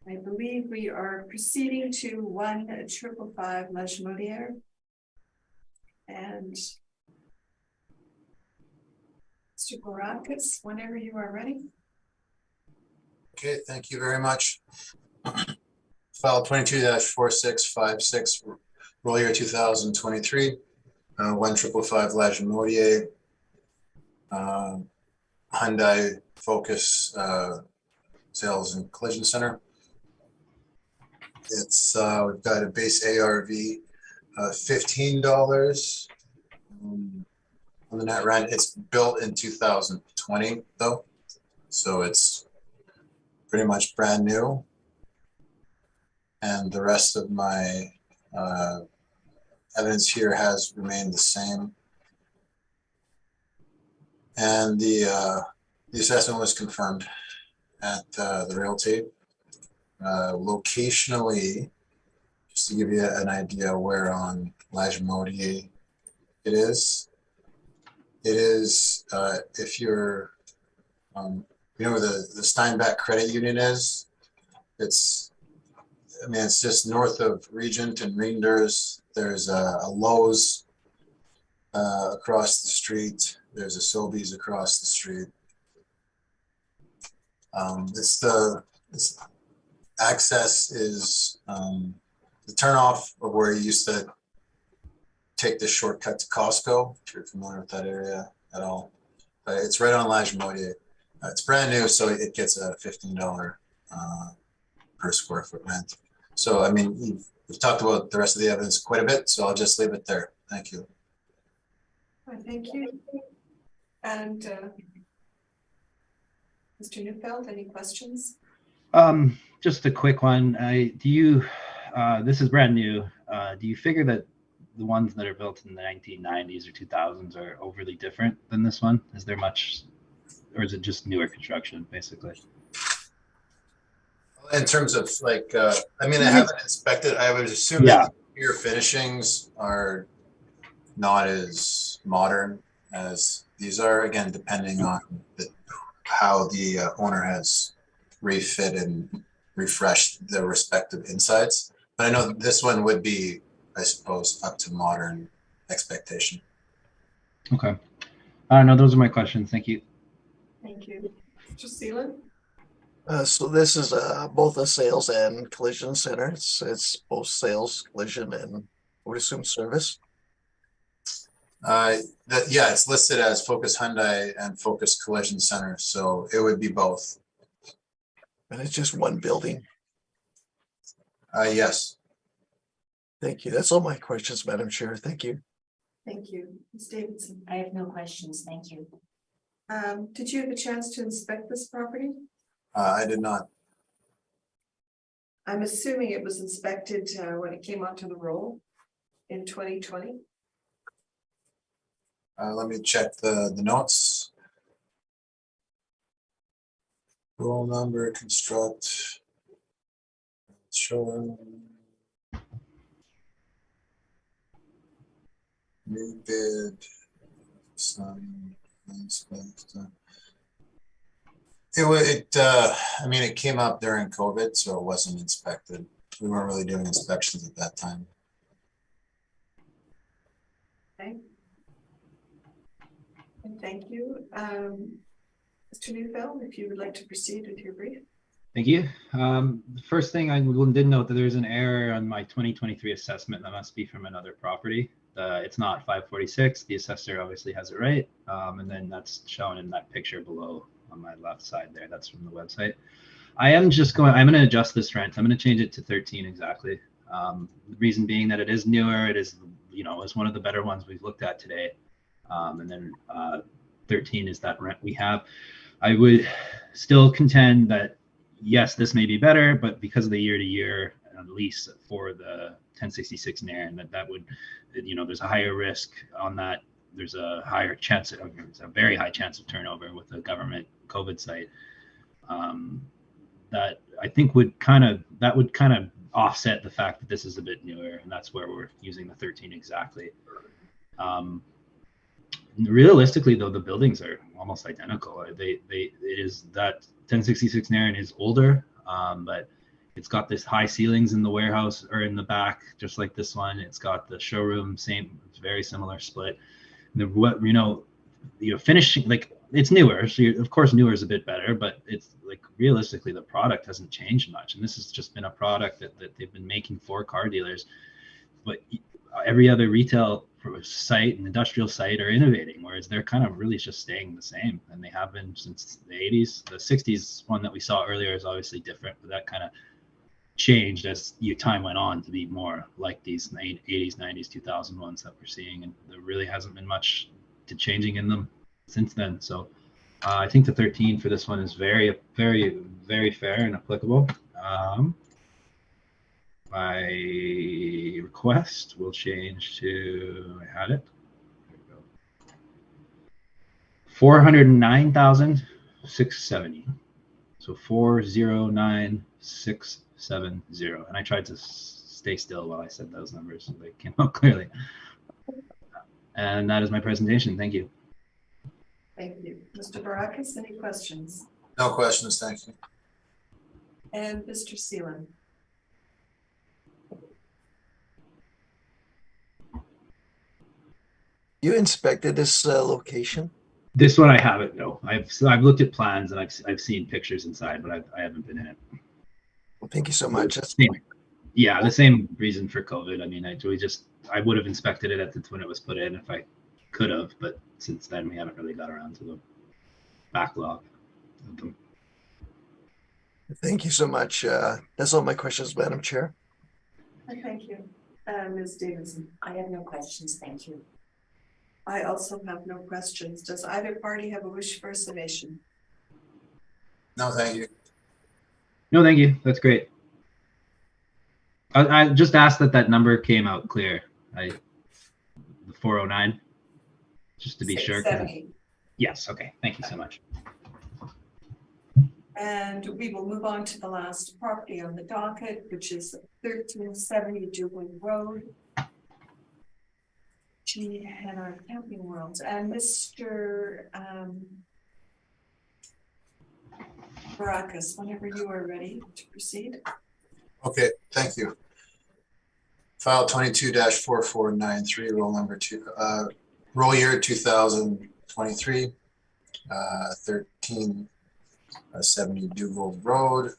I believe we are proceeding to 1-555 La Chaudière. And Mr. Barakas, whenever you are ready. Okay, thank you very much. File 22-4656, roll year 2023, 1-555 La Chaudière, Hyundai Focus Sales and Collision Center. It's we've got a base ARV $15 on the net rent. It's built in 2020 though, so it's pretty much brand new. And the rest of my evidence here has remained the same. And the assessment was confirmed at the realty. Locationally, just to give you an idea where on La Chaudière it is if you're you know where the Steinbach Credit Union is, it's just north of Regent and Reinders. There's a Lowe's across the street. There's a Sobeys across the street. It's access is the turnoff of where you used to take the shortcut to Costco, if you're familiar with that area at all. But it's right on La Chaudière. It's brand new, so it gets a $15 per square foot rent. So, I mean, we've talked about the rest of the evidence quite a bit, so I'll just leave it there. Thank you. Thank you. And Mr. Neufeld, any questions? Just a quick one. This is brand new. Do you figure that the ones that are built in the 1990s or 2000s are overly different than this one? Is there much, or is it just newer construction, basically? In terms of like, I mean, I haven't inspected. I would assume that your finishings are not as modern as these are. Again, depending on how the owner has refit and refreshed the respective insides. But I know this one would be, I suppose, up to modern expectation. Okay. I don't know. Those are my questions. Thank you. Thank you. Mr. Seelan? So this is both a sales and collision center. It's both sales, collision, and I would assume service. Yeah, it's listed as Focus Hyundai and Focus Collision Center, so it would be both. And it's just one building. Yes. Thank you. That's all my questions, Madam Chair. Thank you. Thank you. Ms. Davidson? I have no questions, thank you. Did you have a chance to inspect this property? I did not. I'm assuming it was inspected when it came onto the roll in 2020. Let me check the notes. Roll number, construct, showroom, new bid, sign, I mean, it came up during COVID, so it wasn't inspected. We weren't really doing inspections at that time. Okay. And thank you. Mr. Neufeld, if you would like to proceed with your brief. Thank you. The first thing I did note that there's an error on my 2023 assessment that must be from another property. It's not 546. The assessor obviously has it right. And then that's shown in that picture below on my left side there. That's from the website. I'm going to adjust this rent. I'm going to change it to 13 exactly. The reason being that it is newer. It is, it's one of the better ones we've looked at today. And then 13 is that rent we have. I would still contend that, yes, this may be better, but because of the year-to-year lease for the 1066 Nairn, that would, there's a higher risk on that. There's a higher chance, it's a very high chance of turnover with the government COVID site. That I think would kind of offset the fact that this is a bit newer, and that's where we're using the 13 exactly. Realistically, though, the buildings are almost identical. It is that 1066 Nairn is older, but it's got this high ceilings in the warehouse or in the back, just like this one. It's got the showroom, same, very similar split. Finishing, like, it's newer, so of course newer is a bit better, but it's like realistically the product hasn't changed much, and this has just been a product that they've been making for car dealers. But every other retail site and industrial site are innovating, whereas they're kind of really just staying the same, and they have been since the 80s. The 60s one that we saw earlier is obviously different, but that kind of changed as time went on to be more like these 80s, 90s, 2000 ones that we're seeing, and there really hasn't been much to changing in them since then. So I think the 13 for this one is very, very, very fair and applicable. My request will change to, I had it, there we go, 409,670. So 409,670. And I tried to stay still while I said those numbers so they came out clearly. And that is my presentation. Thank you. Thank you. Mr. Barakis, any questions? No questions, thank you. And Mr. Seelan? You inspected this location? This one I haven't. No, I've looked at plans and I've seen pictures inside, but I haven't been in it. Well, thank you so much. Yeah, the same reason for COVID. I mean, I would have inspected it when it was put in if I could have, but since then we haven't really got around to the backlog of them. Thank you so much. That's all my questions, Madam Chair. Thank you. Ms. Davidson? I have no questions, thank you. I also have no questions. Does either party have a wish for a summation? No, thank you. No, thank you. That's great. I just asked that number came out clear. The 409, just to be sure. Yes. Okay. Thank you so much. And we will move on to the last property on the docket, which is 1370 Dublin Road. And our Camping World. And Mr. Barakis, whenever you are ready to proceed. Okay, thank you. File 22-4493, roll number 2. Roll year 2023, 1370 Duval Road.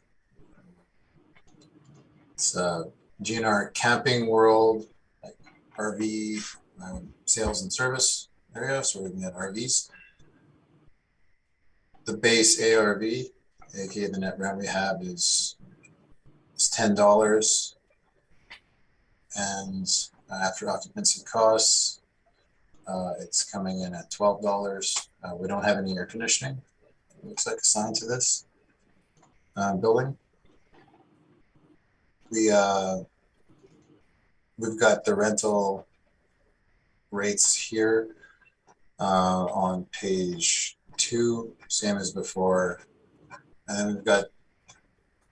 It's a GNR Camping World, like RV sales and service area, so we can get RVs. The base ARV, aka the net rent we have, is $10, and after occupancy costs, it's coming in at $12. We don't have any air conditioning. It looks like assigned to this building. We've got the rental rates here on page 2, same as before. And then we've got,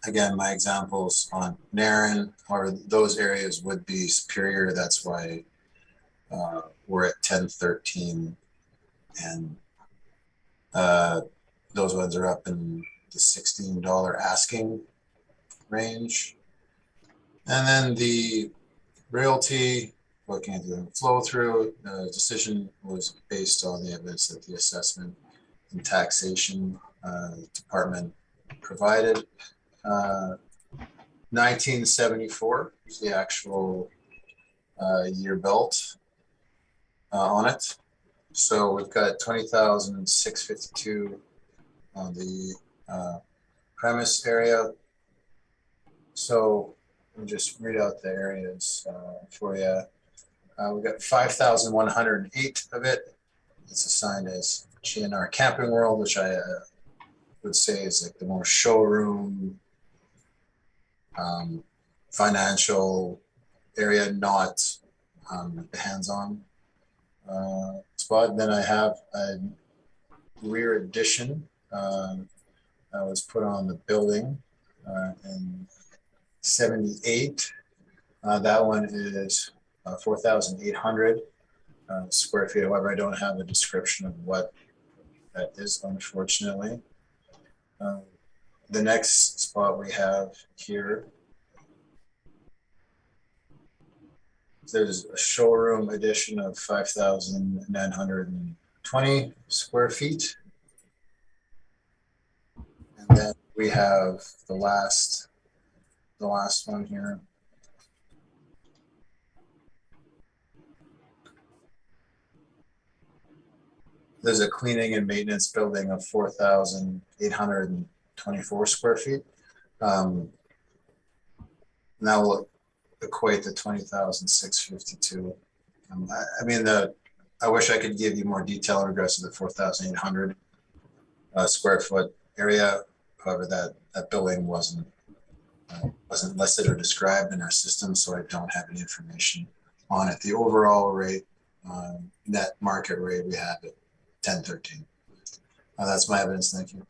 again, my examples on Narren, or those areas would be superior. That's why we're at 1013, and those ones are up in the $16 asking range. And then the realty, looking at the flow through, decision was based on the evidence that the assessment and taxation department provided. 1974 is the actual year built on it. So we've got 20,652 on the premise area. So let me just read out the areas for you. We've got 5,108 of it. It's assigned as GNR Camping World, which I would say is like the more showroom, financial area, not the hands-on spot. Then I have a rear addition that was put on the building in 78. That one is 4,800 square feet. However, I don't have a description of what that is, unfortunately. The next spot we have here, there's a showroom addition of 5,920 square feet. And then we have the last one here. There's a cleaning and maintenance building of 4,824 square feet. That will equate to 20,652. I mean, I wish I could give you more detail in regards to the 4,800 square foot area. However, that building wasn't listed or described in our system, so I don't have any information on it. The overall rate, net market rate, we have it 1013. That's my evidence. Thank you.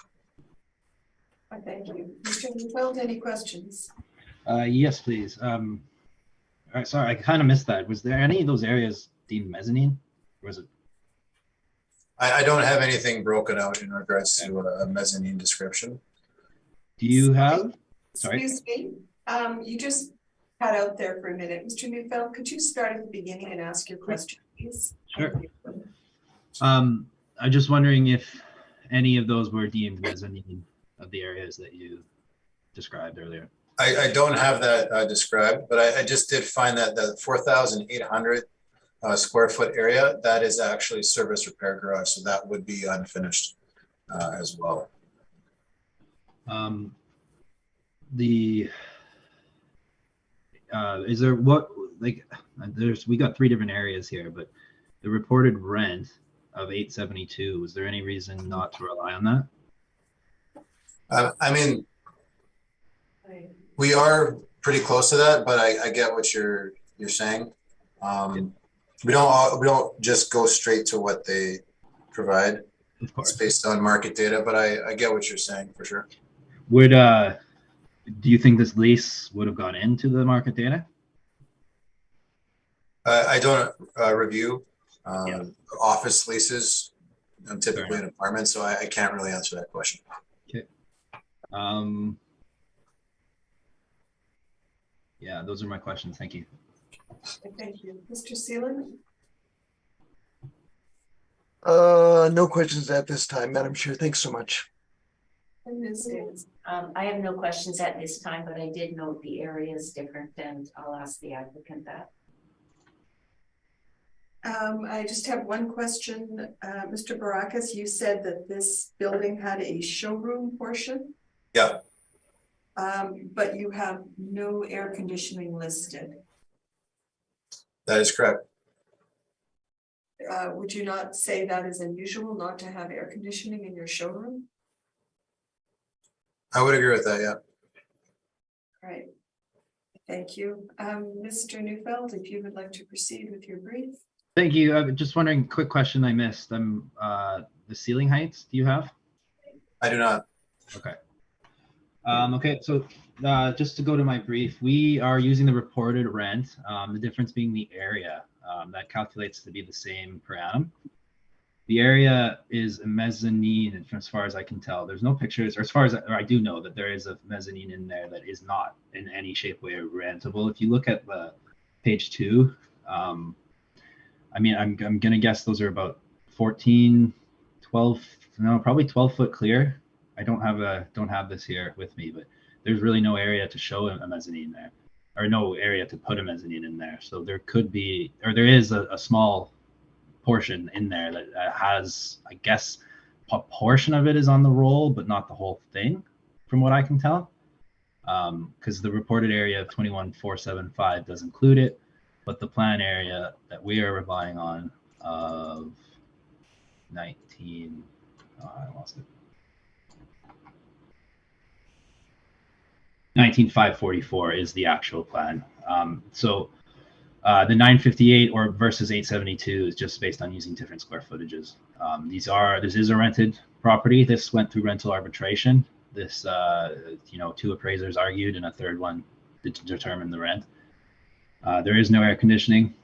Thank you. Mr. Neufeld, any questions? Yes, please. All right, sorry, I kind of missed that. Was there any of those areas deemed mezzanine? Or was it? I don't have anything broken out in regards to a mezzanine description. Do you have? Sorry. Excuse me. You just cut out there for a minute. Mr. Neufeld, could you start at the beginning and ask your question, please? Sure. I'm just wondering if any of those were deemed mezzanine of the areas that you described earlier. I don't have that described, but I just did find that the 4,800 square foot area, that is actually service repair garage, so that would be unfinished as well. Is there we got 3 different areas here, but the reported rent of $872, was there any reason not to rely on that? I mean, we are pretty close to that, but I get what you're saying. We don't just go straight to what they provide. Of course. It's based on market data, but I get what you're saying for sure. Would do you think this lease would have gone into the market data? I don't review office leases. I'm typically an apartment, so I can't really answer that question. Okay. Yeah, those are my questions. Thank you. Thank you. Mr. Seelan? No questions at this time, Madam Chair. Thanks so much. And Ms. Davis. I have no questions at this time, but I did note the area is different, and I'll ask the applicant that. I just have one question. Mr. Barakas, you said that this building had a showroom portion, Yeah, but you have no air conditioning listed. that is correct. Would you not say that is unusual not to have air conditioning in your showroom? I would agree with that, yeah. Right. Thank you. Mr. Neufeld, if you would like to proceed with your brief. Thank you. I'm just wondering, quick question I missed. The ceiling heights, do you have? I do not. Okay. Okay, so just to go to my brief, we are using the reported rent, the difference being the area that calculates to be the same per annum. The area is a mezzanine, as far as I can tell. There's no pictures, or as far as I do know that there is a mezzanine in there that is not in any shape, way, or rentable. If you look at the page 2, I mean, I'm gonna guess those are about 14, 12, no, probably 12 foot clear. I don't have this here with me, but there's really no area to show a mezzanine there, or no area to put a mezzanine in there. So there could be, or there is a small portion in there that has, I guess, a portion of it is on the roll, but not the whole thing, from what I can tell. Because the reported area of 21,475 does include it, but the plan area that we are relying on of 19, I lost it. 19,544 is the actual plan. So the 958 or versus 872 is just based on using different square footages. This is a rented property. This went through rental arbitration. This, 2 appraisers argued and a third one to determine the rent. There is no air conditioning,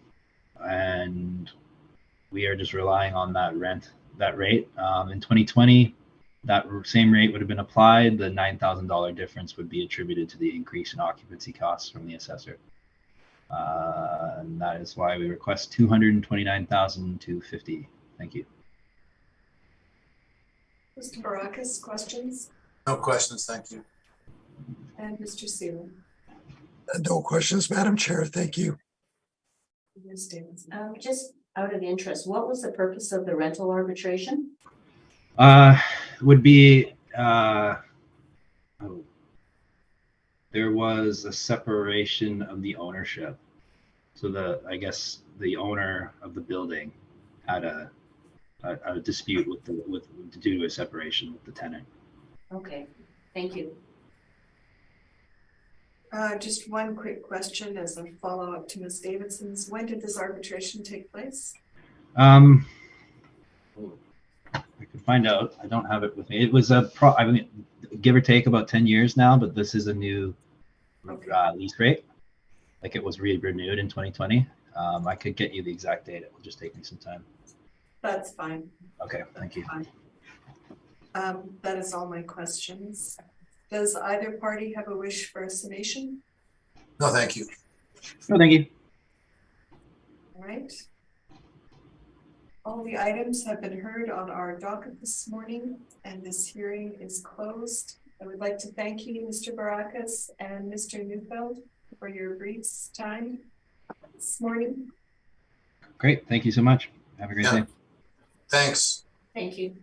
and we are just relying on that rate. In 2020, that same rate would have been applied. The $9,000 difference would be attributed to the increase in occupancy costs from the assessor. And that is why we request $229,250. Thank you. Mr. Barakas, questions? No questions, thank you. And Mr. Sealer? No questions, Madam Chair. Thank you. Ms. Davis. Just out of interest, what was the purpose of the rental arbitration? Would be there was a separation of the ownership. So I guess the owner of the building had a dispute due to a separation with the tenant. Okay, thank you. Just one quick question as a follow-up to Ms. Davidson's. When did this arbitration take place? I could find out. I don't have it with me. It was give or take about 10 years now, but this is a new lease rate. Like it was renewed in 2020. I could get you the exact date. It will just take me some time. That's fine. Okay, thank you. That is all my questions. Does either party have a wish for a summation? No, thank you. No, thank you. All right. All the items have been heard on our docket this morning, and this hearing is closed. I would like to thank you, Mr. Barakas and Mr. Neufeld, for your brief time this morning. Great. Thank you so much. Have a great day. Thanks. Thank you.